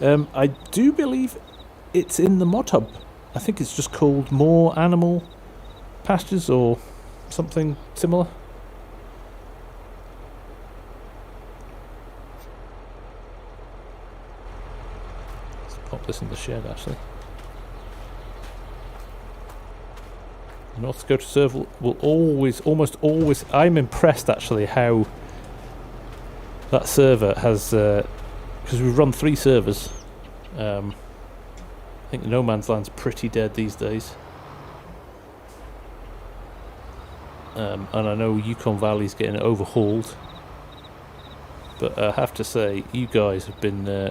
I do believe it's in the mod hub. I think it's just called More Animal pastures or something similar? Let's pop this in the shed actually. North Dakota server will always, almost always, I'm impressed actually how that server has, because we've run 3 servers, I think No Man's Land's pretty dead these days. And I know Yukon Valley's getting overhauled, but I have to say, you guys have been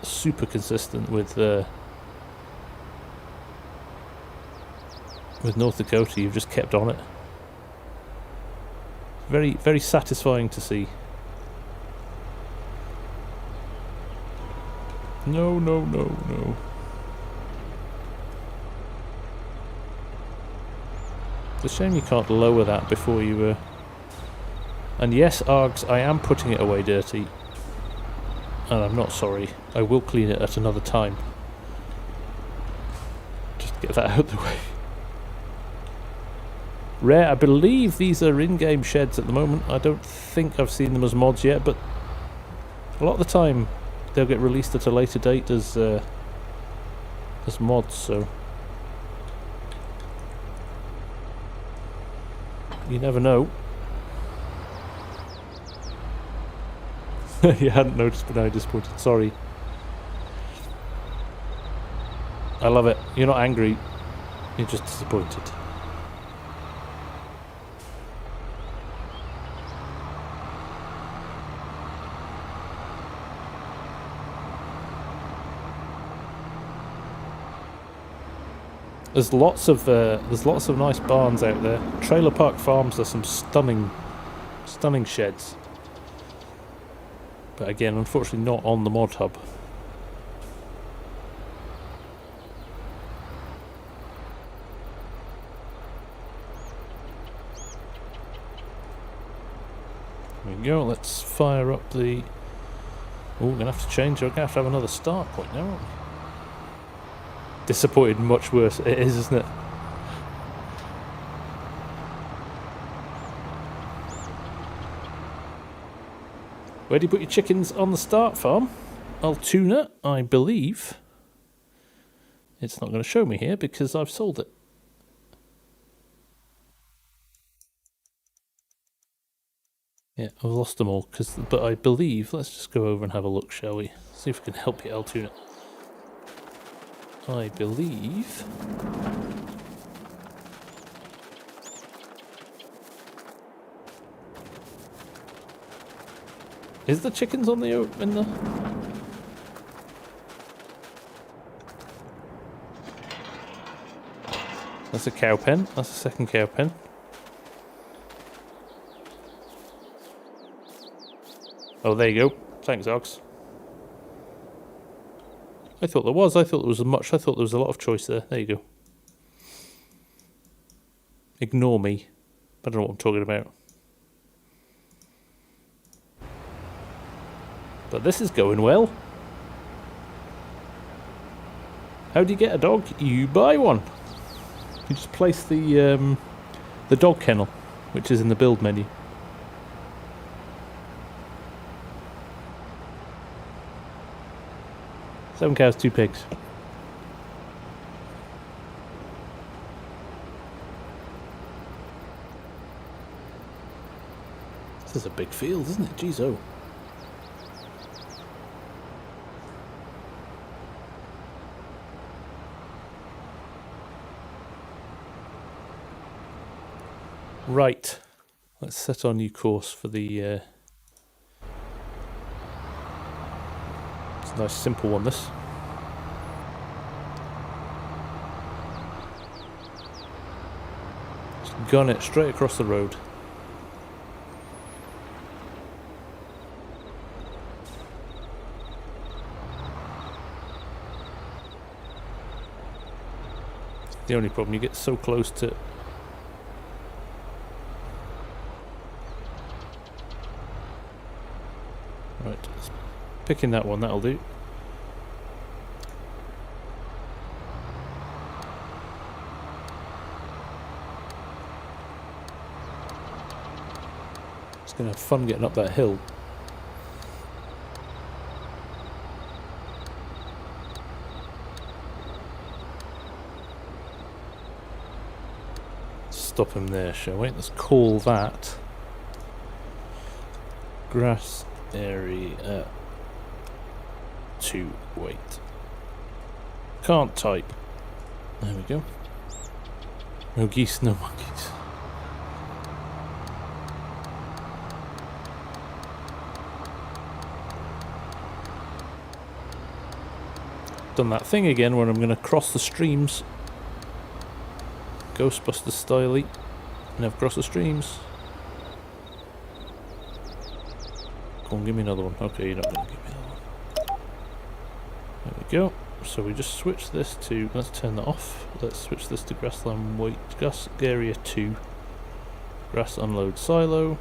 super consistent with North Dakota. You've just kept on it. Very, very satisfying to see. No, no, no, no. It's a shame you can't lower that before you... And yes, Args, I am putting it away dirty. And I'm not sorry. I will clean it at another time. Just to get that out of the way. Rare, I believe these are in-game sheds at the moment. I don't think I've seen them as mods yet, but a lot of the time they'll get released at a later date as mods, so you never know. You hadn't noticed, but I disappointed. Sorry. I love it. You're not angry. You're just disappointed. There's lots of nice barns out there. Trailer Park Farms, there's some stunning sheds. But again, unfortunately not on the mod hub. There we go, let's fire up the... Oh, we're going to have to change, we're going to have another start point now, aren't we? Disappointed, much worse it is, isn't it? Where do you put your chickens on the start farm? Altoona, I believe. It's not going to show me here because I've sold it. Yeah, I've lost them all, but I believe, let's just go over and have a look, shall we? See if we can help you, Altoona. I believe... Is the chickens on the... in the... That's a cow pen. That's a second cow pen. Oh, there you go. Thanks, Ox. I thought there was. I thought there was much. I thought there was a lot of choice there. There you go. Ignore me. I don't know what I'm talking about. But this is going well. How do you get a dog? You buy one. You just place the dog kennel, which is in the build menu. Seven cows, 2 pigs. This is a big field, isn't it? Jeez, oh. Right. Let's set our new course for the... It's a nice simple one, this. Just gun it straight across the road. The only problem, you get so close to... Right, let's pick in that one, that'll do. Gonna have fun getting up that hill. Stop him there, shall we? Let's call that grass area 2. Wait. Can't type. There we go. No geese, no monkeys. Done that thing again when I'm going to cross the streams. Ghostbuster styley. Never cross the streams. Come on, give me another one. Okay, you're not going to give me another one. There we go. So we just switch this to, let's turn that off. Let's switch this to grassland weight, grass area 2. Grass unload silo.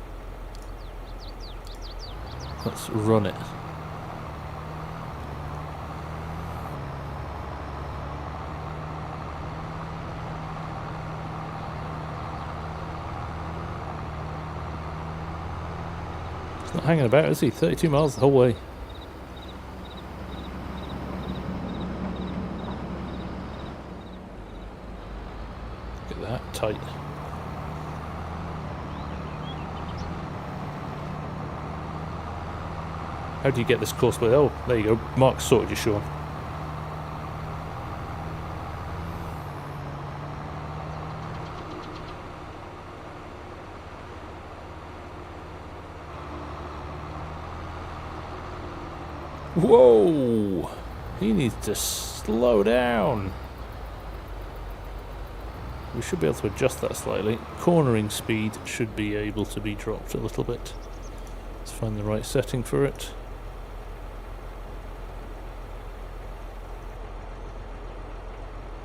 Let's run it. He's not hanging about, is he? 32 miles the whole way. Look at that, tight. How do you get this course? Oh, there you go. Mark sorted you, Sean. Whoa! He needs to slow down. We should be able to adjust that slightly. Cornering speed should be able to be dropped a little bit. Let's find the right setting for it.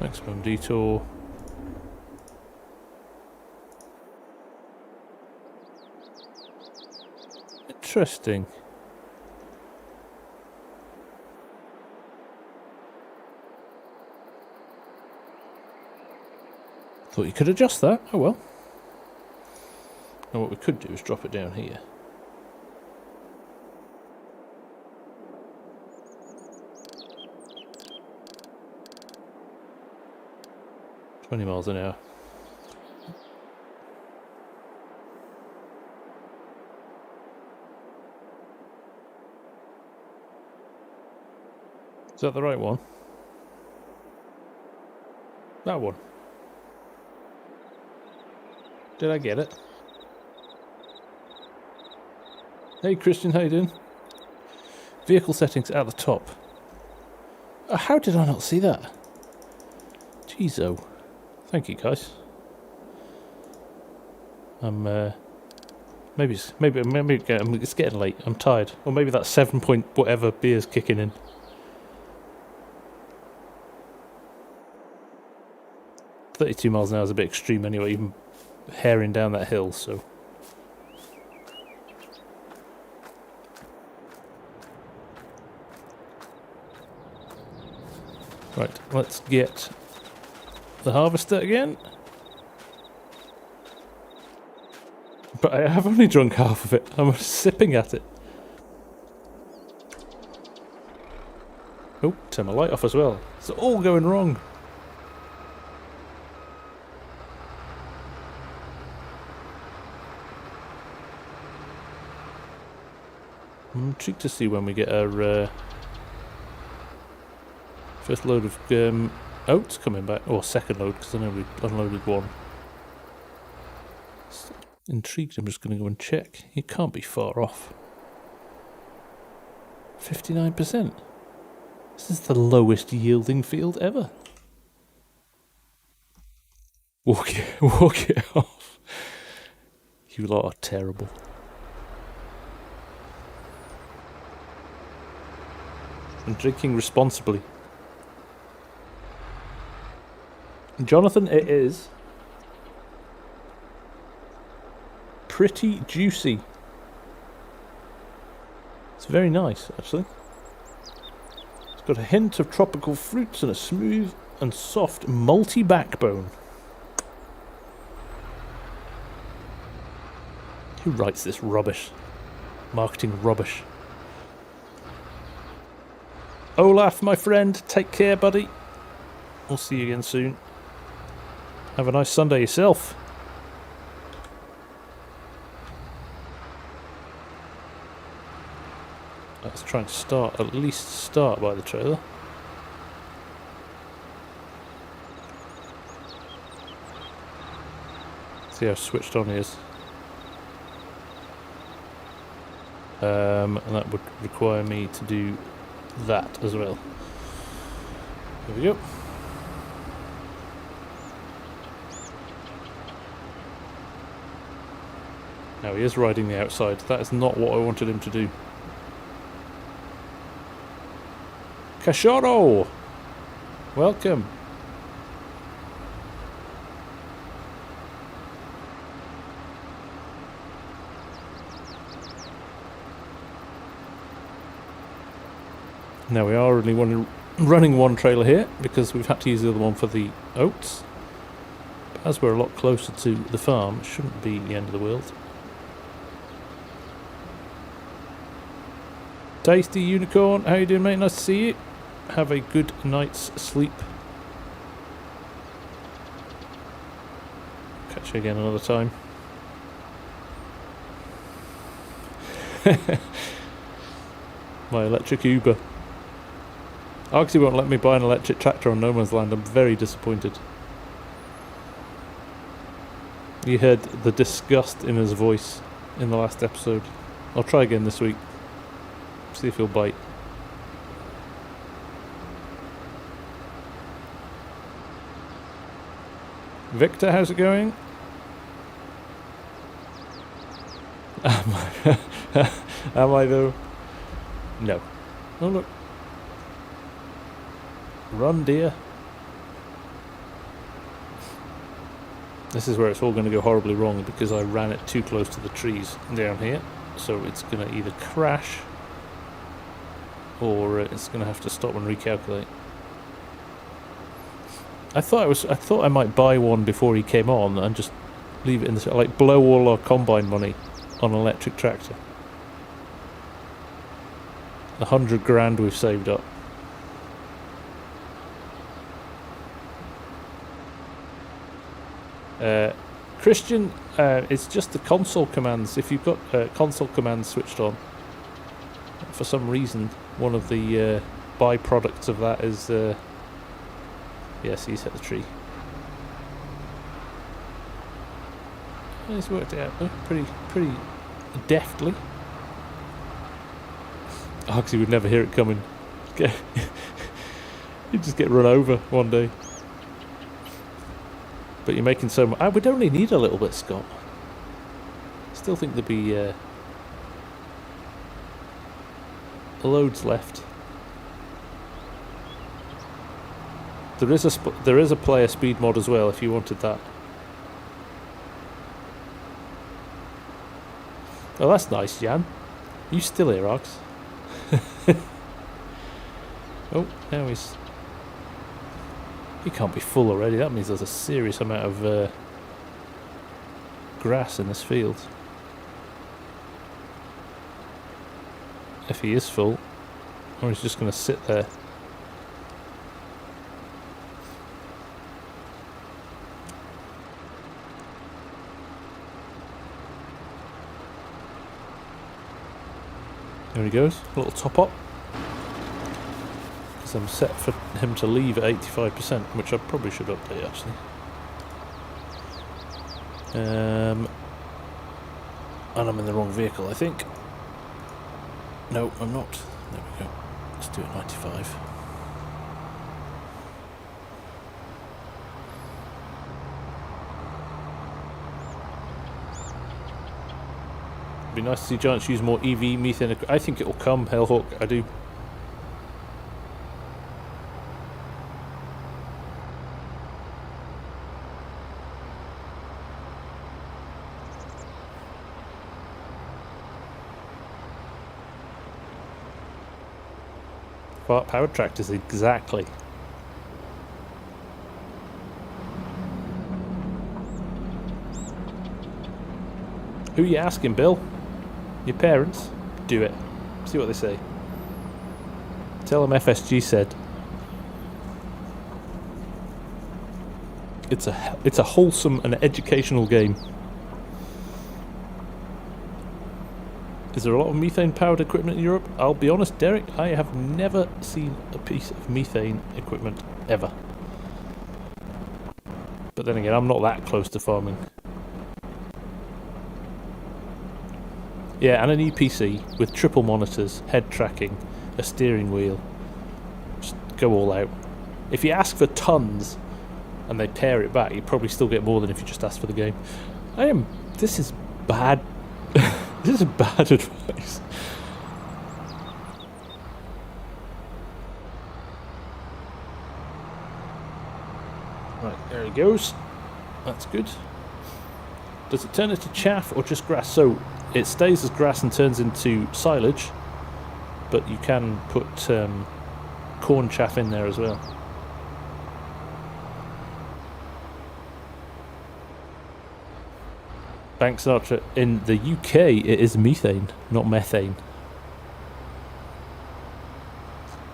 Maximum detour. Interesting. Thought you could adjust that. Oh well. Now what we could do is drop it down here. $20 an hour. Is that the right one? That one. Did I get it? Hey Christian, how you doing? Vehicle settings at the top. How did I not see that? Jeez, oh. Thank you, guys. I'm maybe it's getting late. I'm tired, or maybe that 7 point whatever beer's kicking in. $32 miles an hour is a bit extreme anyway, even herring down that hill. So right, let's get the harvester again. But I have only drunk half of it. I'm sipping at it. Oh, turn my light off as well. It's all going wrong. I'm intrigued to see when we get our first load of oats coming back, or second load, because I know we unloaded one. Intrigued, I'm just going to go and check. It can't be far off. 59%. This is the lowest yielding field ever. Walk it off. You lot are terrible. And drinking responsibly. Jonathan, it is pretty juicy. It's very nice, actually. It's got a hint of tropical fruits and a smooth and soft malty backbone. Who writes this rubbish? Marketing rubbish. Olaf, my friend, take care, buddy. We'll see you again soon. Have a nice Sunday yourself. Let's try and start, at least start by the trailer. See how switched on he is. And that would require me to do that as well. There we go. Now he is riding the outside. That is not what I wanted him to do. Cachorro! Welcome. Now we are only running one trailer here because we've had to use the other one for the oats. But as we're a lot closer to the farm, it shouldn't be the end of the world. Tasty Unicorn, how you doing, mate? Nice to see you. Have a good night's sleep. Catch you again another time. My electric Uber. Argsy won't let me buy an electric tractor on No Man's Land. I'm very disappointed. You heard the disgust in his voice in the last episode. I'll try again this week. See if he'll bite. Victor, how's it going? Am I though? No. Oh look. Run, dear. This is where it's all going to go horribly wrong because I ran it too close to the trees down here. So it's going to either crash or it's going to have to stop and recalculate. I thought I might buy one before he came on and just leave it in the, like, blow all our combine money on an electric tractor. 100 grand we've saved up. Christian, it's just the console commands. If you've got console commands switched on, for some reason, one of the byproducts of that is... yes, he's hit the tree. He's worked it out though, pretty deftly. Argsy would never hear it coming. He'd just get run over one day. But you're making so much. We'd only need a little bit, Scott. Still think there'd be loads left. There is a player speed mod as well if you wanted that. Oh, that's nice, Jan. You still here, Args? Oh, now he's... He can't be full already. That means there's a serious amount of grass in this field. If he is full, or he's just going to sit there. There he goes, a little top up. Because I'm set for him to leave at 85%, which I probably should update actually. And I'm in the wrong vehicle, I think. No, I'm not. There we go. Let's do it 95. It'd be nice to see Giants use more EV methane. I think it will come, Hellhawk, I do. Powered tractors, exactly. Who you asking, Bill? Your parents? Do it. See what they say. Tell them FSG said. It's a wholesome and educational game. Is there a lot of methane-powered equipment in Europe? I'll be honest, Derek, I have never seen a piece of methane equipment, ever. But then again, I'm not that close to farming. Yeah, and an EPC with triple monitors, head tracking, a steering wheel. Just go all out. If you ask for tons and they pare it back, you probably still get more than if you just ask for the game. This is bad. This is bad advice. Right, there he goes. That's good. Does it turn into chaff or just grass? So it stays as grass and turns into silage, but you can put corn chaff in there as well. Thanks, Sinatra. In the UK, it is methane, not methane.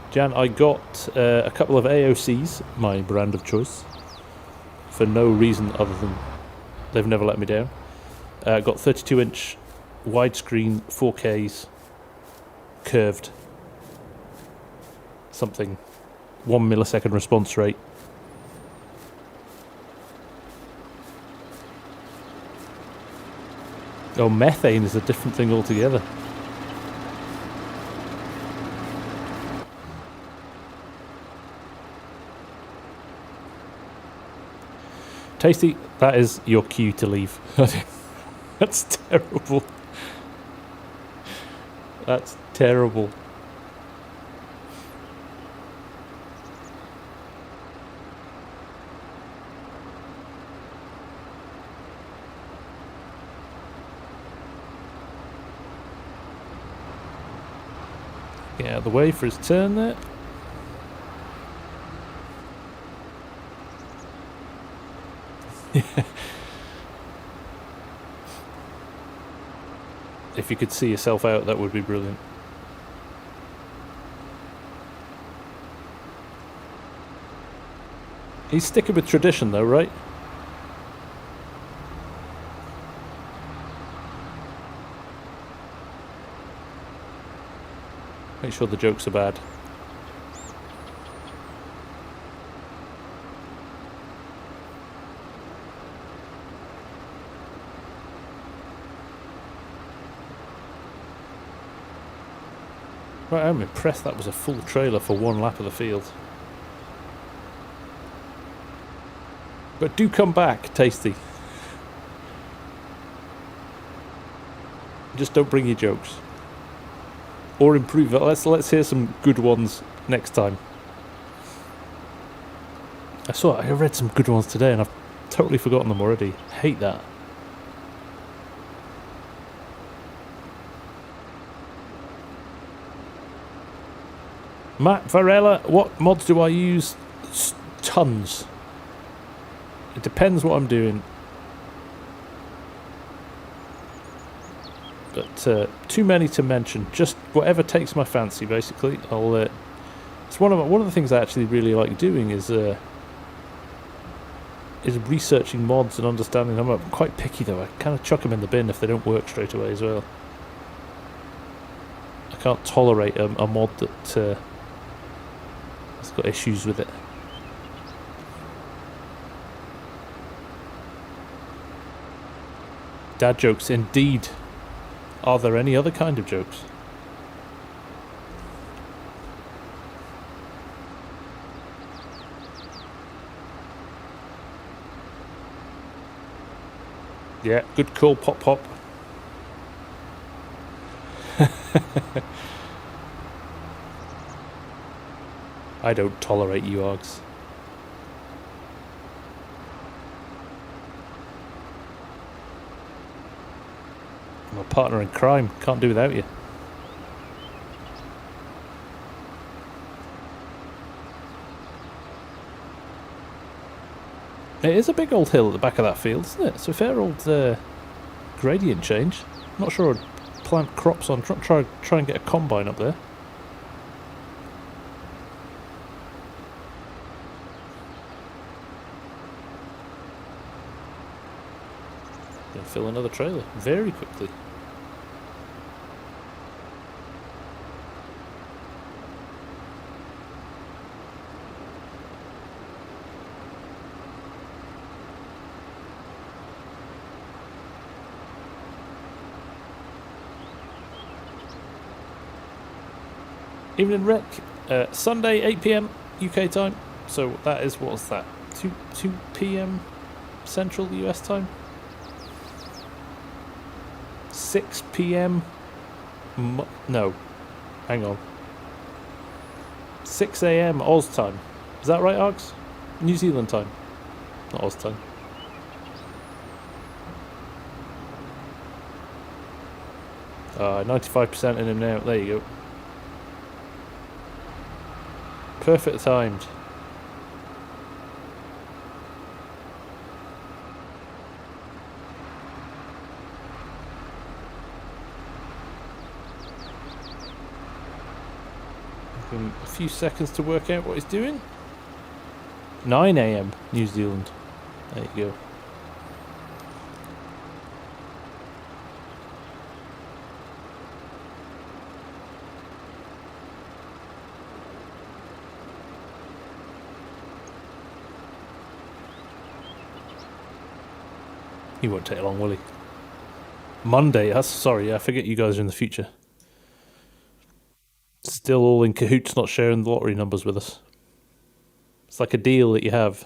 Jan, I got a couple of AOCs, my brand of choice, for no reason other than they've never let me down. Got 32-inch widescreen 4Ks, curved, something, 1 millisecond response rate. Oh, methane is a different thing altogether. Tasty, that is your cue to leave. That's terrible. That's terrible. Get out of the way for his turn there. If you could see yourself out, that would be brilliant. He's sticking with tradition though, right? Make sure the jokes are bad. Right, I'm impressed that was a full trailer for one lap of the field. But do come back, Tasty. Just don't bring your jokes. Or improve it. Let's hear some good ones next time. I read some good ones today and I've totally forgotten them already. Hate that. Matt Varela, what mods do I use? Tons. It depends what I'm doing. But too many to mention. Just whatever takes my fancy, basically. It's one of the things I actually really like doing is researching mods and understanding them. I'm quite picky though. I kind of chuck them in the bin if they don't work straight away as well. I can't tolerate a mod that has got issues with it. Dad jokes, indeed. Are there any other kind of jokes? Yeah, good call, Pop Pop. I don't tolerate you, Args. I'm a partner in crime. Can't do without you. It is a big old hill at the back of that field, isn't it? It's a fair old gradient change. Not sure I'd plant crops on. Try and get a combine up there. Gonna fill another trailer very quickly. Evening rec, Sunday 8 PM UK time, so that is, what was that, 2 PM Central US time? 6 PM, no, hang on, 6 AM Oz time, is that right, Args? New Zealand time, not Oz time. Ah, 95% in him now, there you go. Perfect timed. Give him a few seconds to work out what he's doing. 9 AM New Zealand. There you go. He won't take long, will he? Monday, sorry, I forget you guys are in the future. Still all in cahoots, not sharing the lottery numbers with us. It's like a deal that you have.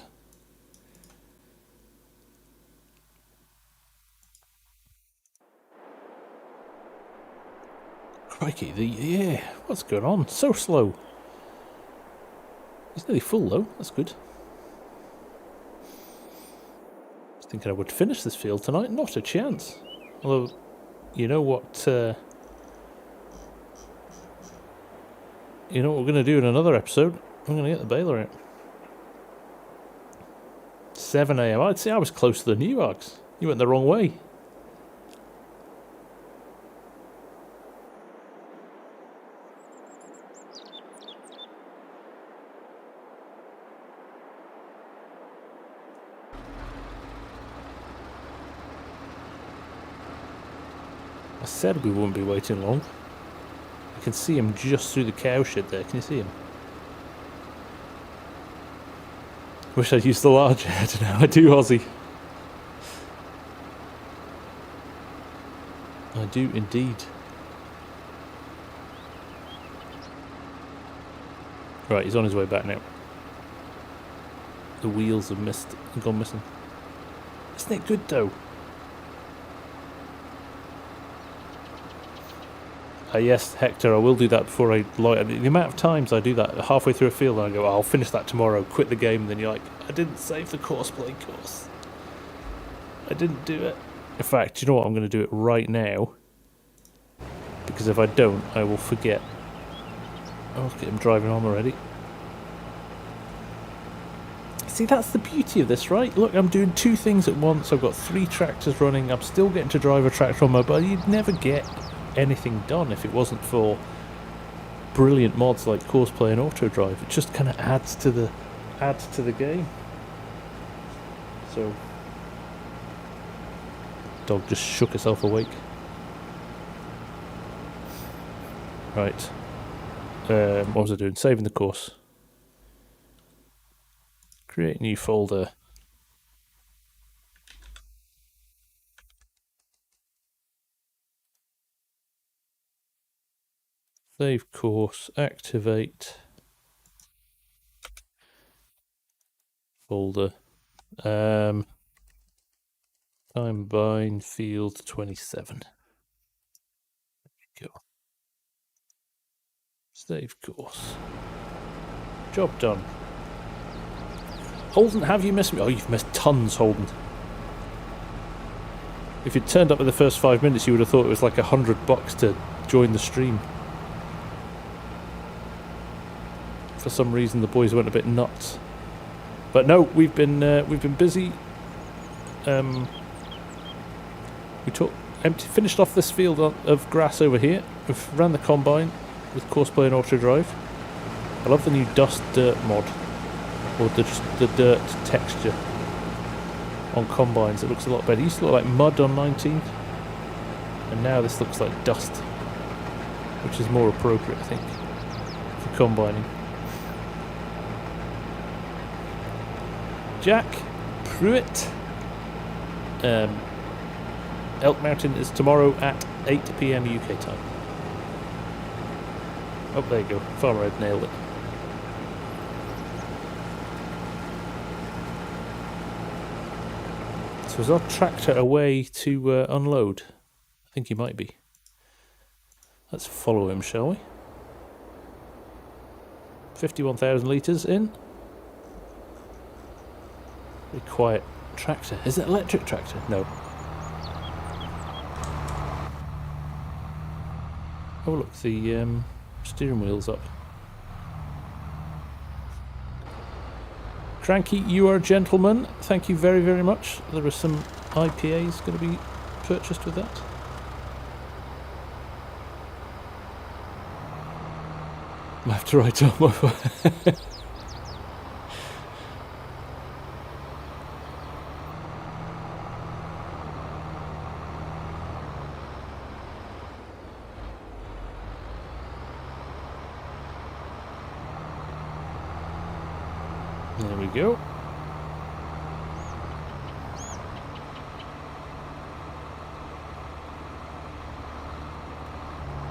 Crikey, yeah, what's going on? So slow. It's nearly full though, that's good. Thinking I would finish this field tonight, not a chance. Although, you know what we're going to do in another episode? I'm going to get the baler out. 7 AM. I'd say I was closer than you, Args. You went the wrong way. I said we wouldn't be waiting long. I can see him just through the cow shed there. Can you see him? Wish I'd used the large head. Now I do, Aussie. I do indeed. Right, he's on his way back now. The wheels have gone missing. Isn't it good though? Yes, Hector, I will do that before I light. The amount of times I do that halfway through a field and I go, oh, I'll finish that tomorrow, quit the game, and then you're like, I didn't save the Courseplay course. I didn't do it. In fact, you know what? I'm going to do it right now. Because if I don't, I will forget. Oh, look at him driving on already. See, that's the beauty of this, right? Look, I'm doing 2 things at once. I've got 3 tractors running. I'm still getting to drive a tractor on my bike. You'd never get anything done if it wasn't for brilliant mods like Courseplay and Autodrive. It just kind of adds to the game. So, dog just shook herself awake. Right. What was I doing? Saving the course. Create new folder. Save course, activate folder, time bind field 27. There you go. Save course. Job done. Holden, have you missed me? Oh, you've missed tons, Holden. If you'd turned up in the first 5 minutes, you would have thought it was like $100 to join the stream. For some reason, the boys went a bit nuts, but no, we've been busy. We finished off this field of grass over here. We've ran the combine with Courseplay and Autodrive. I love the new dust dirt mod, or just the dirt texture on combines. It looks a lot better. It used to look like mud on 19, and now this looks like dust, which is more appropriate, I think, for combining. Jack Pruitt. Elk Mountain is tomorrow at 8 PM UK time. Oh, there you go. Farmer Ed nailed it. So is our tractor away to unload? I think he might be. Let's follow him, shall we? 51,000 litres in. Very quiet tractor. Is it electric tractor? No. Oh look, the steering wheel's up. Cranky, you are a gentleman. Thank you very, very much. There are some IPAs going to be purchased with that. I have to write on my phone. There we go.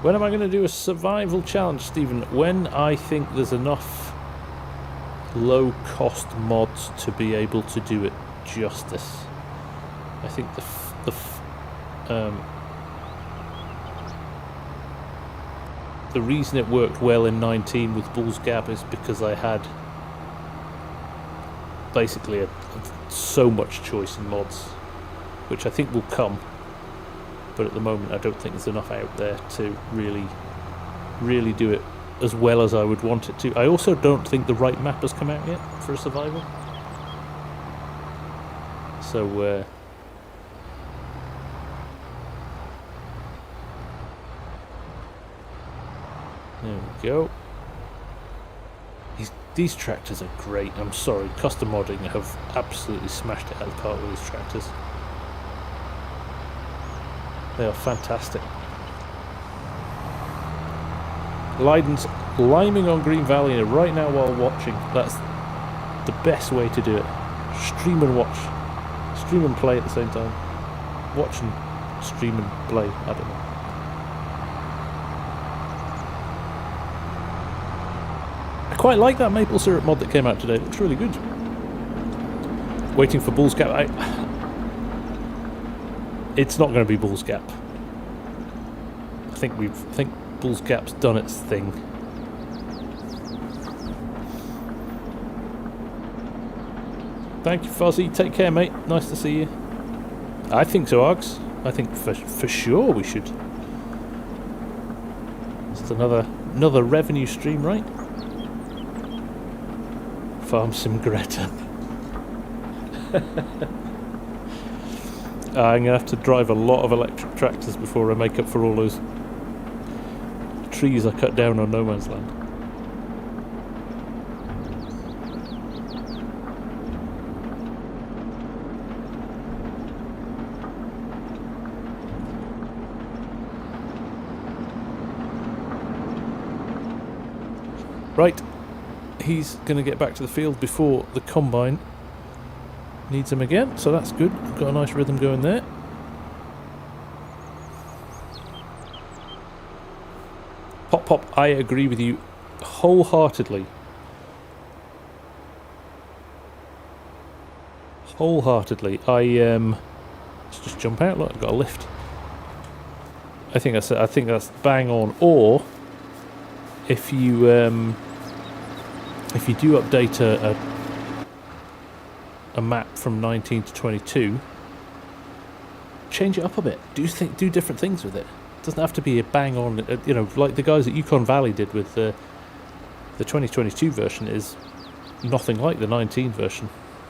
When am I going to do a survival challenge, Stephen? When I think there's enough low-cost mods to be able to do it justice. I think the reason it worked well in 19 with Bull's Gap is because I had basically so much choice in mods, which I think will come, but at the moment I don't think there's enough out there to really do it as well as I would want it to. I also don't think the right map has come out yet for a survival, so there we go. These tractors are great. I'm sorry, custom modding have absolutely smashed it out of the park with these tractors. They are fantastic. Leiden's liming on Green Valley right now while watching. That's the best way to do it. Stream and watch. Stream and play at the same time. Watch and stream and play. I don't know. I quite like that maple syrup mod that came out today. It looks really good. Waiting for Bull's Gap. It's not going to be Bull's Gap. I think Bull's Gap's done its thing. Thank you, Fuzzy. Take care, mate. Nice to see you. I think so, Args. I think for sure we should. Just another revenue stream, right? FarmSim Greta. I'm going to have to drive a lot of electric tractors before I make up for all those trees I cut down on No Man's Land. Right. He's going to get back to the field before the combine needs him again, so that's good. Got a nice rhythm going there. Pop, I agree with you wholeheartedly. Let's just jump out. Look, I've got a lift. I think that's bang on. Or if you do update a map from 19 to 22, change it up a bit. Do different things with it. It doesn't have to be a bang on. Like the guys at Yukon Valley did with the 2022 version is nothing like the 19 version.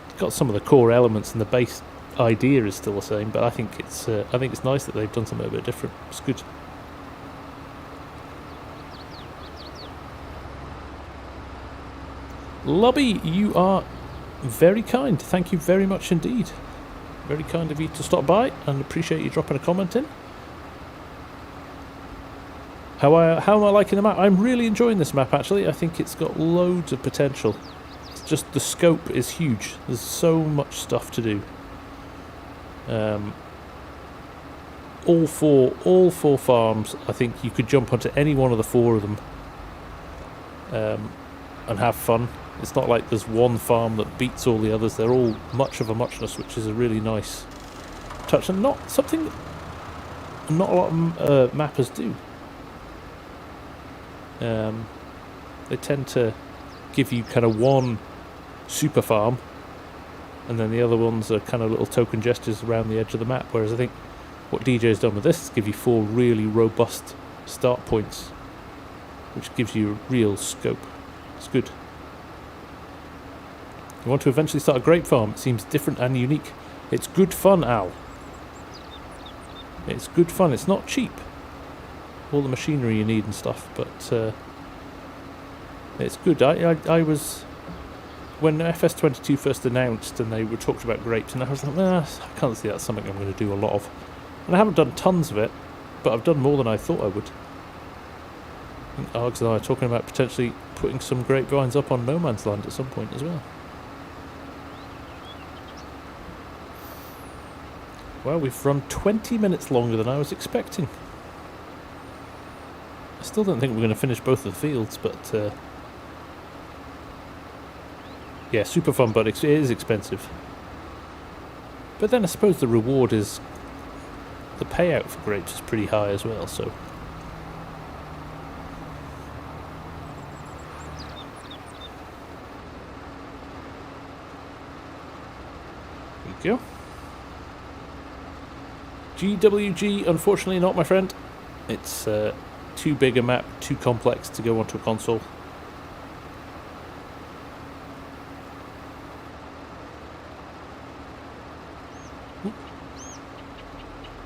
It's got some of the core elements and the base idea is still the same, but I think it's nice that they've done something a bit different. It's good. Lobby, you are very kind. Thank you very much indeed. Very kind of you to stop by, and appreciate you dropping a comment in. How am I liking the map? I'm really enjoying this map, actually. I think it's got loads of potential. It's just the scope is huge. There's so much stuff to do. All four farms, I think you could jump onto any one of the four of them and have fun. It's not like there's one farm that beats all the others. They're all much of a muchness, which is a really nice touch, and not something not a lot of mappers do. They tend to give you kind of one super farm, and then the other ones are kind of little token gestures around the edge of the map, whereas I think what DJ's done with this is give you 4 really robust start points, which gives you real scope. It's good. You want to eventually start a grape farm. It seems different and unique. It's good fun, Al. It's good fun. It's not cheap, all the machinery you need and stuff, but it's good. I was, when FS22 first announced and they were talked about grapes, and I was like, I can't see that's something I'm going to do a lot of. And I haven't done tons of it, but I've done more than I thought I would. I think Args and I are talking about potentially putting some grapevines up on No Man's Land at some point as well. Well, we've run 20 minutes longer than I was expecting. I still don't think we're going to finish both of the fields, but yeah, super fun, but it is expensive. But then I suppose the reward is, the payout for grapes is pretty high as well, so. There you go. GWG, unfortunately not, my friend. It's too big a map, too complex to go onto a console.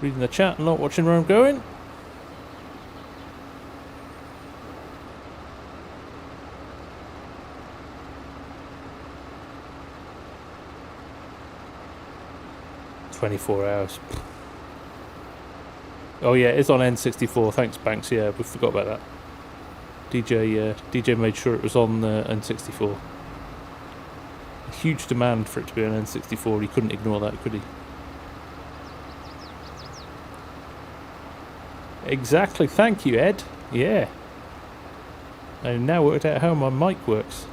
Reading the chat and not watching where I'm going. "24 hours. Oh yeah, it's on N64. Thanks, Banks. Yeah, we forgot about that. DJ made sure it was on N64. A huge demand for it to be on N64. He couldn't ignore that, could he? Exactly. Thank you, Ed. Yeah. I've now worked out how my mic works.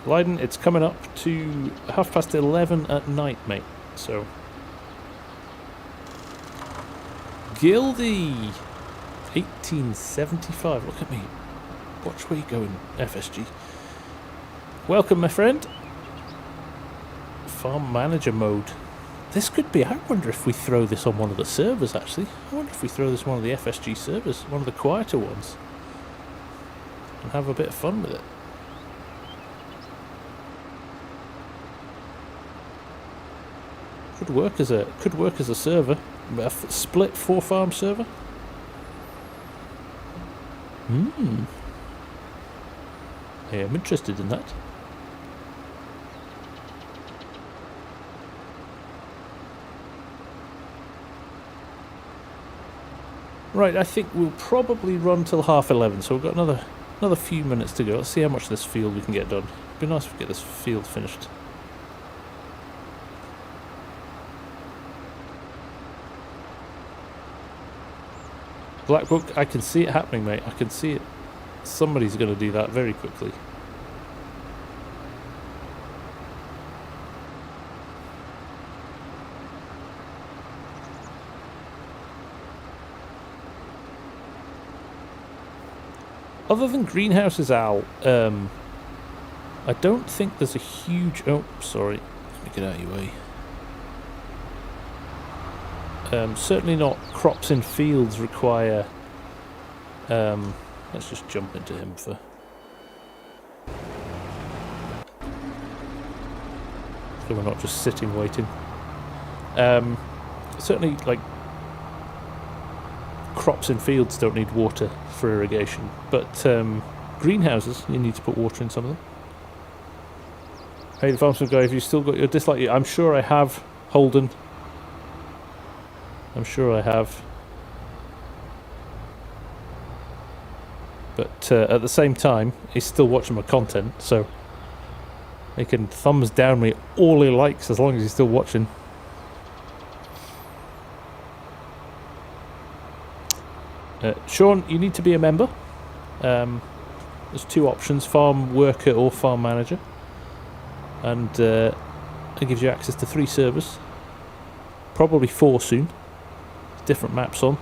Leiden, it's coming up to 11:30 at night, mate. So. Gildy 1875. Look at me. Watch where you're going, FSG. Welcome, my friend. Farm manager mode. This could be, I wonder if we throw this on one of the servers, actually. I wonder if we throw this on one of the FSG servers, one of the quieter ones, and have a bit of fun with it. Could work as a server. A split 4-farm server. I am interested in that. Right, I think we'll probably run till 11:30, so we've got another few minutes to go. Let's see how much of this field we can get done. It'd be nice if we get this field finished. Black Book, I can see it happening, mate. I can see it. Somebody's going to do that very quickly. Other than greenhouses, Al, I don't think there's a huge... Oh, sorry. Let me get out of your way. Certainly not crops in fields require... let's just jump into him for... so we're not just sitting waiting. Certainly, like, crops in fields don't need water for irrigation, but greenhouses, you need to put water in some of them. Hey, the FarmSim guy, have you still got your dislike? I'm sure I have, Holden. I'm sure I have. But at the same time, he's still watching my content, so he can thumbs down me all he likes as long as he's still watching. Sean, you need to be a member. There's two options, farm worker or farm manager. And it gives you access to 3 servers. Probably 4 soon. Different maps on.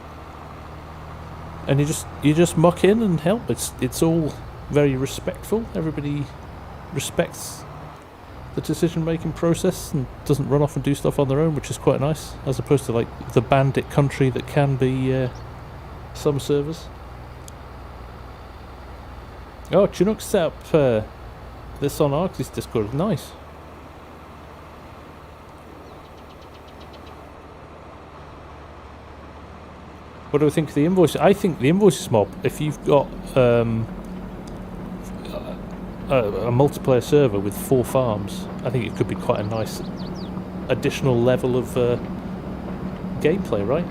And you just muck in and help. It's all very respectful. Everybody respects the decision-making process and doesn't run off and do stuff on their own, which is quite nice, as opposed to like the bandit country that can be some servers. Oh, Chinook set up this on Argsy's Discord. Nice. What do I think of the invoice? I think the invoices mob, if you've got a multiplayer server with 4 farms, I think it could be quite a nice additional level of gameplay, right?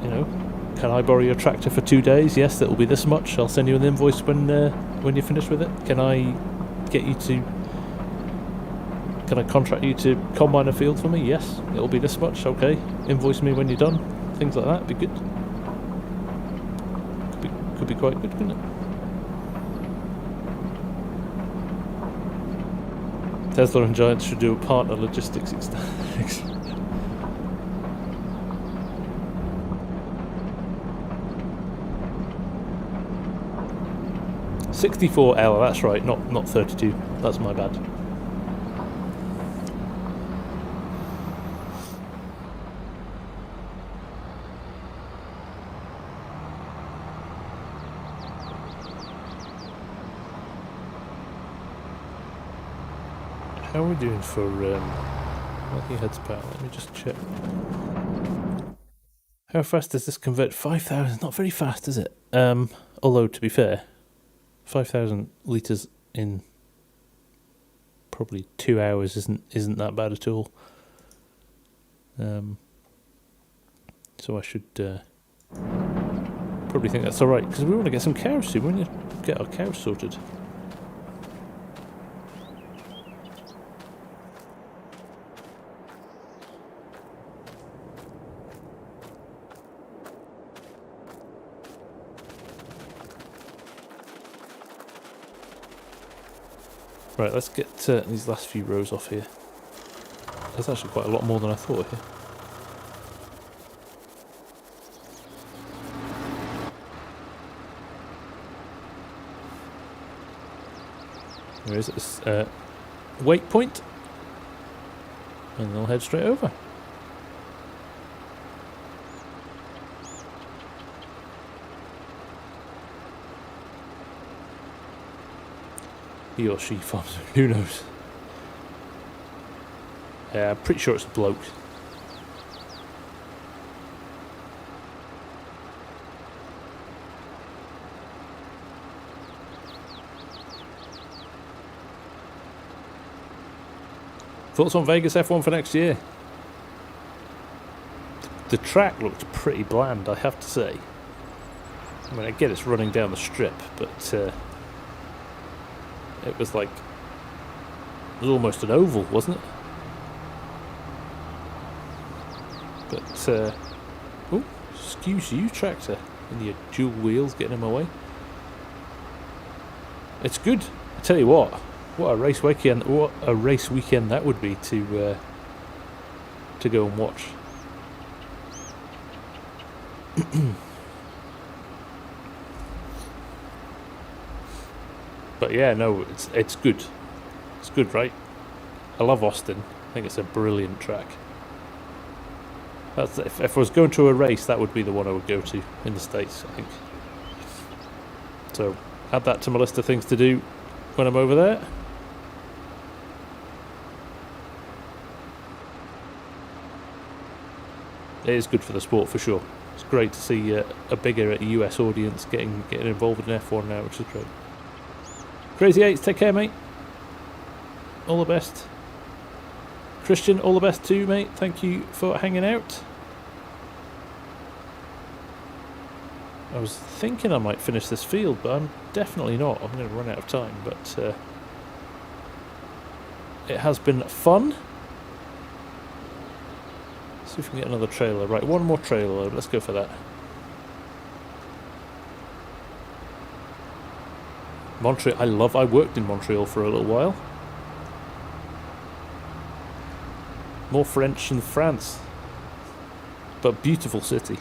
You know, can I borrow your tractor for 2 days? Yes, that will be this much. I'll send you an invoice when you're finished with it. Can I get you to? Can I contract you to combine a field for me? Yes, it'll be this much. Okay, invoice me when you're done. Things like that would be good. Could be quite good, couldn't it? Tesla and Giants should do a partner logistics extension. 64L, that's right, not 32. That's my bad. How are we doing for lucky heads power? Let me just check. How fast does this convert? 5,000. Not very fast, is it? Although to be fair, 5,000 litres in probably 2 hours isn't that bad at all. So I should probably think that's all right, because we want to get some cows soon. We need to get our cows sorted. Right, let's get these last few rows off here. There's actually quite a lot more than I thought here. There is this weight point, and they'll head straight over. He or she farms, who knows? Yeah, I'm pretty sure it's a bloke. Thoughts on Vegas F1 for next year? The track looked pretty bland, I have to say. I mean, I get it's running down the strip, but it was like, it was almost an oval, wasn't it? But, oh, excuse you, tractor, and your dual wheels getting in my way. It's good. I tell you what a race weekend! What a race weekend that would be to go and watch. But yeah, no, it's good. It's good, right? I love Austin. I think it's a brilliant track. That's if I was going to a race, that would be the one I would go to in the States, I think. So add that to my list of things to do when I'm over there. it is good for the sport for sure. It's great to see a bigger US audience getting involved in F1 now, which is great. Crazy 8s, take care, mate. All the best. Christian, all the best too, mate. Thank you for hanging out. I was thinking I might finish this field, but I'm definitely not. I'm going to run out of time, but it has been fun. See if we can get another trailer. Right, one more trailer. Let's go for that. Montreal. I worked in Montreal for a little while. More French than France, but beautiful city.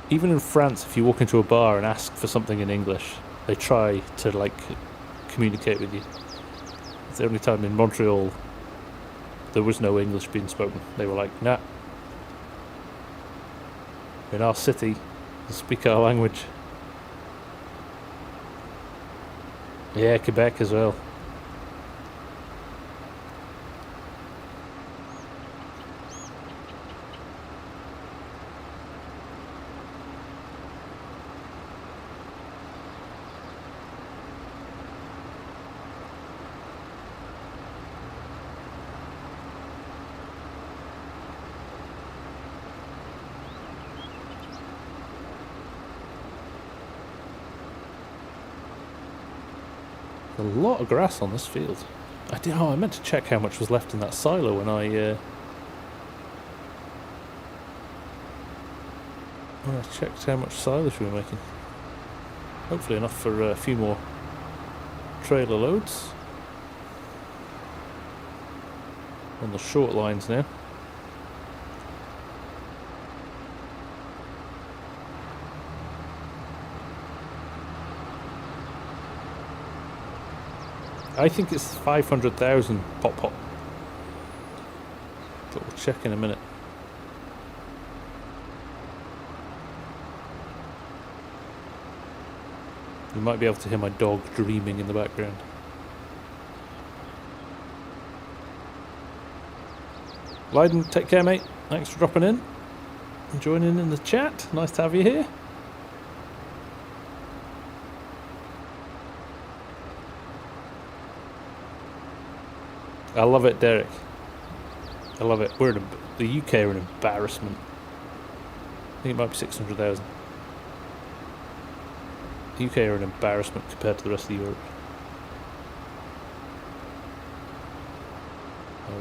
Even in France, if you walk into a bar and ask for something in English, they try to like communicate with you. It's the only time in Montreal there was no English being spoken. They were like, nah, in our city, we speak our language. Yeah, Quebec as well. A lot of grass on this field. I meant to check how much was left in that silo when I checked how much silage we were making. Hopefully enough for a few more trailer loads. On the short lines now. I think it's 500,000 pop, but we'll check in a minute. You might be able to hear my dog dreaming in the background. Leiden, take care, mate. Thanks for dropping in and joining in the chat. Nice to have you here. I love it, Derek. I love it. The UK are an embarrassment. I think it might be 600,000. The UK are an embarrassment compared to the rest of Europe.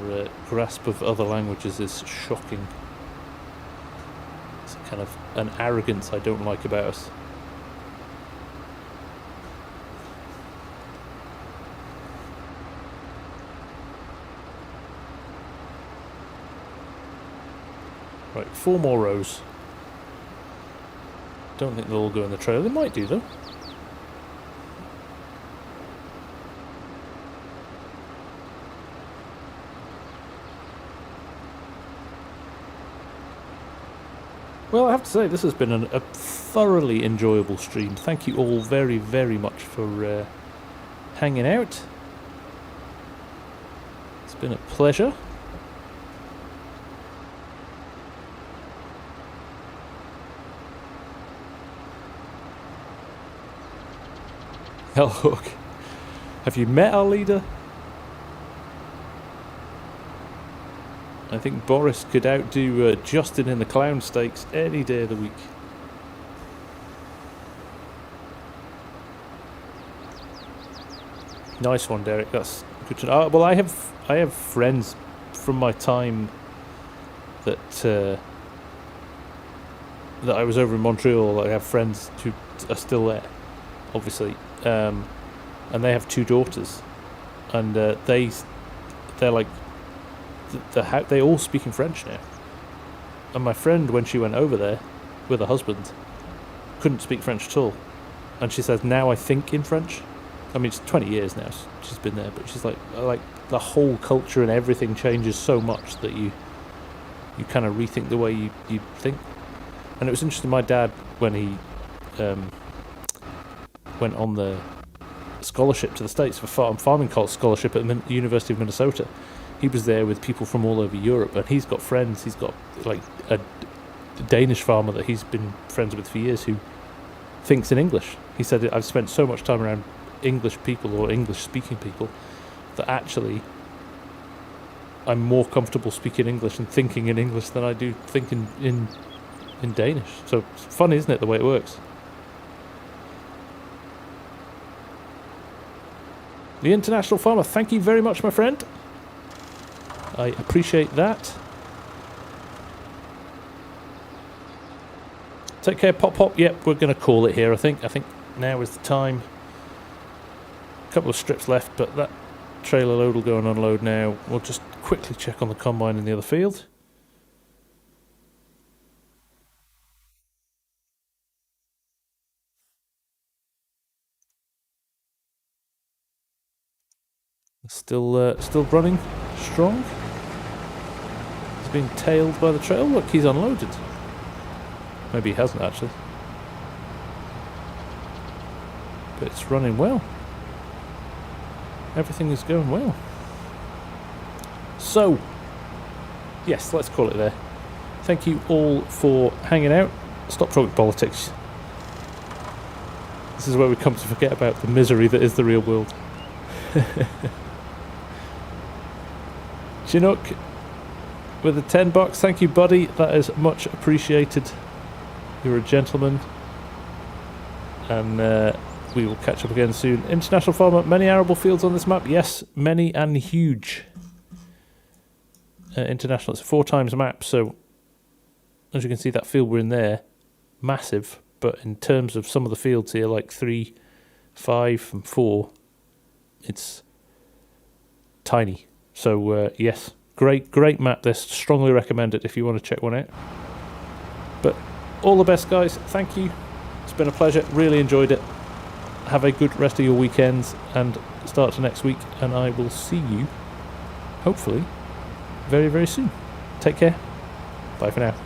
Our grasp of other languages is shocking. It's kind of an arrogance I don't like about us. Right, 4 more rows. Don't think they'll all go in the trailer. They might do though. Well, I have to say, this has been a thoroughly enjoyable stream. Thank you all very, very much for hanging out. It's been a pleasure. Hellhook, have you met our leader? I think Boris could outdo Justin in the clown stakes any day of the week. Nice one, Derek. That's good to know. Well, I have friends from my time that I was over in Montreal. I have friends who are still there, obviously. And they have 2 daughters, and they're like they all speak in French now. And my friend, when she went over there with her husband, couldn't speak French at all, and she says now I think in French. I mean, it's 20 years now she's been there, but she's like the whole culture and everything changes so much that you kind of rethink the way you think. And it was interesting. My dad, when he went on the scholarship to the States for farming scholarship at the University of Minnesota. He was there with people from all over Europe, and he's got friends. He's got like a Danish farmer that he's been friends with for years who thinks in English. He said, I've spent so much time around English people or English speaking people that actually I'm more comfortable speaking English and thinking in English than I do thinking in Danish. So it's funny, isn't it, the way it works? The International Farmer, thank you very much, my friend. I appreciate that. Take care, Pop Pop. Yep, we're going to call it here, I think. I think now is the time. A couple of strips left, but that trailer load will go and unload now. We'll just quickly check on the combine in the other field. Still running strong. He's being tailed by the trailer. Look, he's unloaded. Maybe he hasn't actually. But it's running well. Everything is going well. So, yes, let's call it there. Thank you all for hanging out. Stop talking politics. This is where we come to forget about the misery that is the real world. Chinook with the $10. Thank you, buddy. That is much appreciated. You're a gentleman. And we will catch up again soon. International Farmer, many arable fields on this map? Yes, many and huge. International, it's a 4 times map, so as you can see, that field we're in there, massive, but in terms of some of the fields here, like 3, 5 and 4, it's tiny. So yes, great map this. Strongly recommend it if you want to check one out. But all the best, guys. Thank you. It's been a pleasure. Really enjoyed it. Have a good rest of your weekends and start to next week. And I will see you, hopefully, very, very soon. Take care. Bye for now.